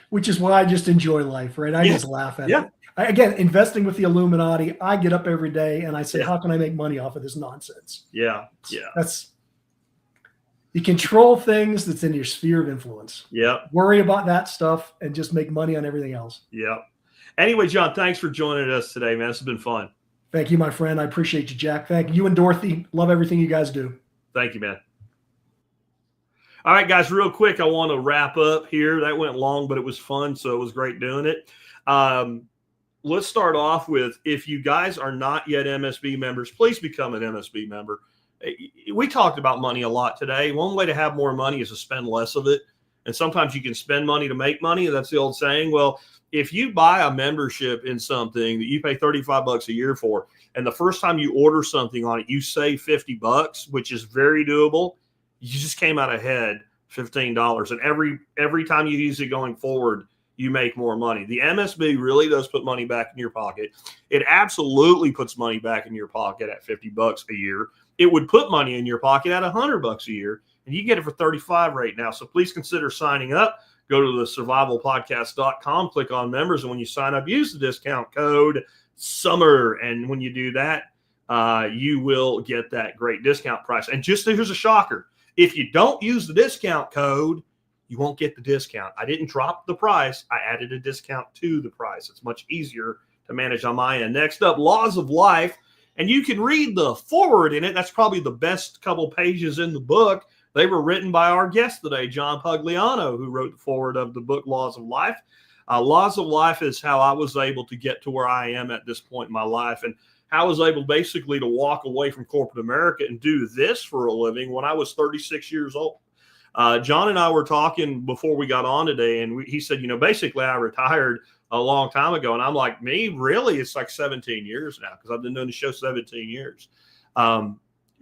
Which is why I just enjoy life, right? I just laugh at it. Again, investing with the Illuminati, I get up every day and I say, how can I make money off of this nonsense? Yeah. You control things that's in your sphere of influence. Yeah. Worry about that stuff and just make money on everything else. Yeah. Anyway, John, thanks for joining us today, man. This has been fun. Thank you, my friend. I appreciate you, Jack. Thank you and Dorothy. Love everything you guys do. Thank you, man. All right, guys, real quick, I want to wrap up here. That went long, but it was fun, so it was great doing it. Let's start off with, if you guys are not yet MSB members, please become an MSB member. We talked about money a lot today. One way to have more money is to spend less of it. And sometimes you can spend money to make money. That's the old saying. Well, if you buy a membership in something that you pay $35 a year for, and the first time you order something on it, you save $50, which is very doable. You just came out ahead $15. And every time you use it going forward, you make more money. The MSB really does put money back in your pocket. It absolutely puts money back in your pocket at $50 a year. It would put money in your pocket at $100 a year, and you get it for $35 right now. So please consider signing up. Go to the survivalpodcast.com, click on members, and when you sign up, use the discount code SUMMER. And when you do that, you will get that great discount price. And just here's a shocker. If you don't use the discount code, you won't get the discount. I didn't drop the price. I added a discount to the price. It's much easier to manage on my end. Next up, Laws of Life. And you can read the foreword in it. That's probably the best couple pages in the book. They were written by our guest today, John Pugliano, who wrote the foreword of the book, Laws of Life. Laws of Life is how I was able to get to where I am at this point in my life, and how I was able basically to walk away from corporate America and do this for a living when I was 36 years old. John and I were talking before we got on today, and he said, basically I retired a long time ago. And I'm like, me? Really? It's like 17 years now, because I've been doing the show 17 years.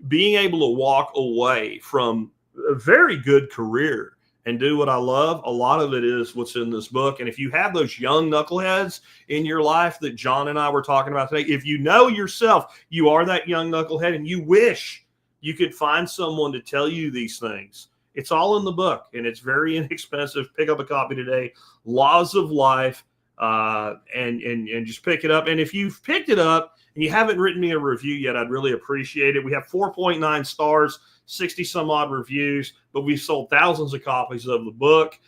Being able to walk away from a very good career and do what I love, a lot of it is what's in this book. And if you have those young knuckleheads in your life that John and I were talking about today, if you know yourself, you are that young knucklehead and you wish you could find someone to tell you these things, it's all in the book and it's very inexpensive. Pick up a copy today, Laws of Life, and just pick it up. And if you've picked it up and you haven't written me a review yet, I'd really appreciate it. We have 4.9 stars, 60 some odd reviews, but we've sold thousands of copies of the book.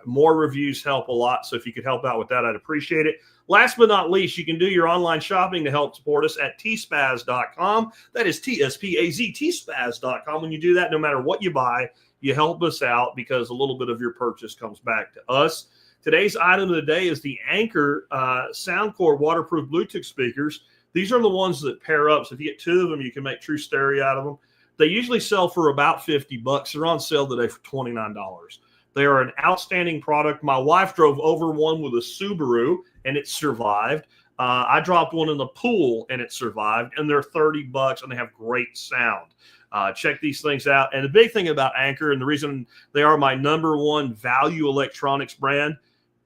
More reviews help a lot. So if you could help out with that, I'd appreciate it. Last but not least, you can do your online shopping to help support us at tspaz.com. That is TSPAZ, tspaz.com. When you do that, no matter what you buy, you help us out because a little bit of your purchase comes back to us. Today's item of the day is the Anchor Soundcore waterproof Bluetooth speakers. These are the ones that pair up. So if you get two of them, you can make true stereo out of them. They usually sell for about $50. They're on sale today for $29. They are an outstanding product. My wife drove over one with a Subaru, and it survived. I dropped one in the pool, and it survived. And they're $30, and they have great sound. Check these things out. And the big thing about Anchor, and the reason they are my number one value electronics brand,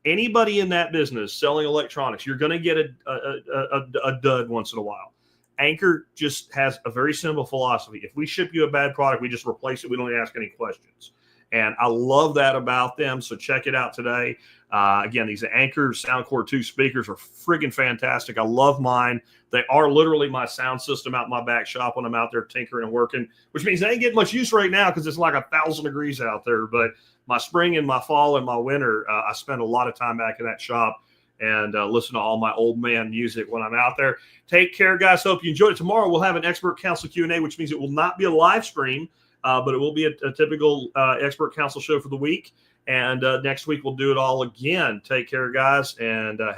anybody in that business selling electronics, you're going to get a dud once in a while. Anchor just has a very simple philosophy. If we ship you a bad product, we just replace it. We don't ask any questions. And I love that about them. So check it out today. Again, these Anchor Soundcore 2 speakers are friggin' fantastic. I love mine. They are literally my sound system out in my back shop when I'm out there tinkering and working, which means they ain't getting much use right now because it's like 1,000 degrees out there. But my spring and my fall and my winter, I spend a lot of time back in that shop and listen to all my old man music when I'm out there. Take care, guys. Hope you enjoyed it. Tomorrow we'll have an expert counsel Q&A, which means it will not be a live stream, but it will be a typical expert counsel show for the week. And next week we'll do it all again. Take care, guys, and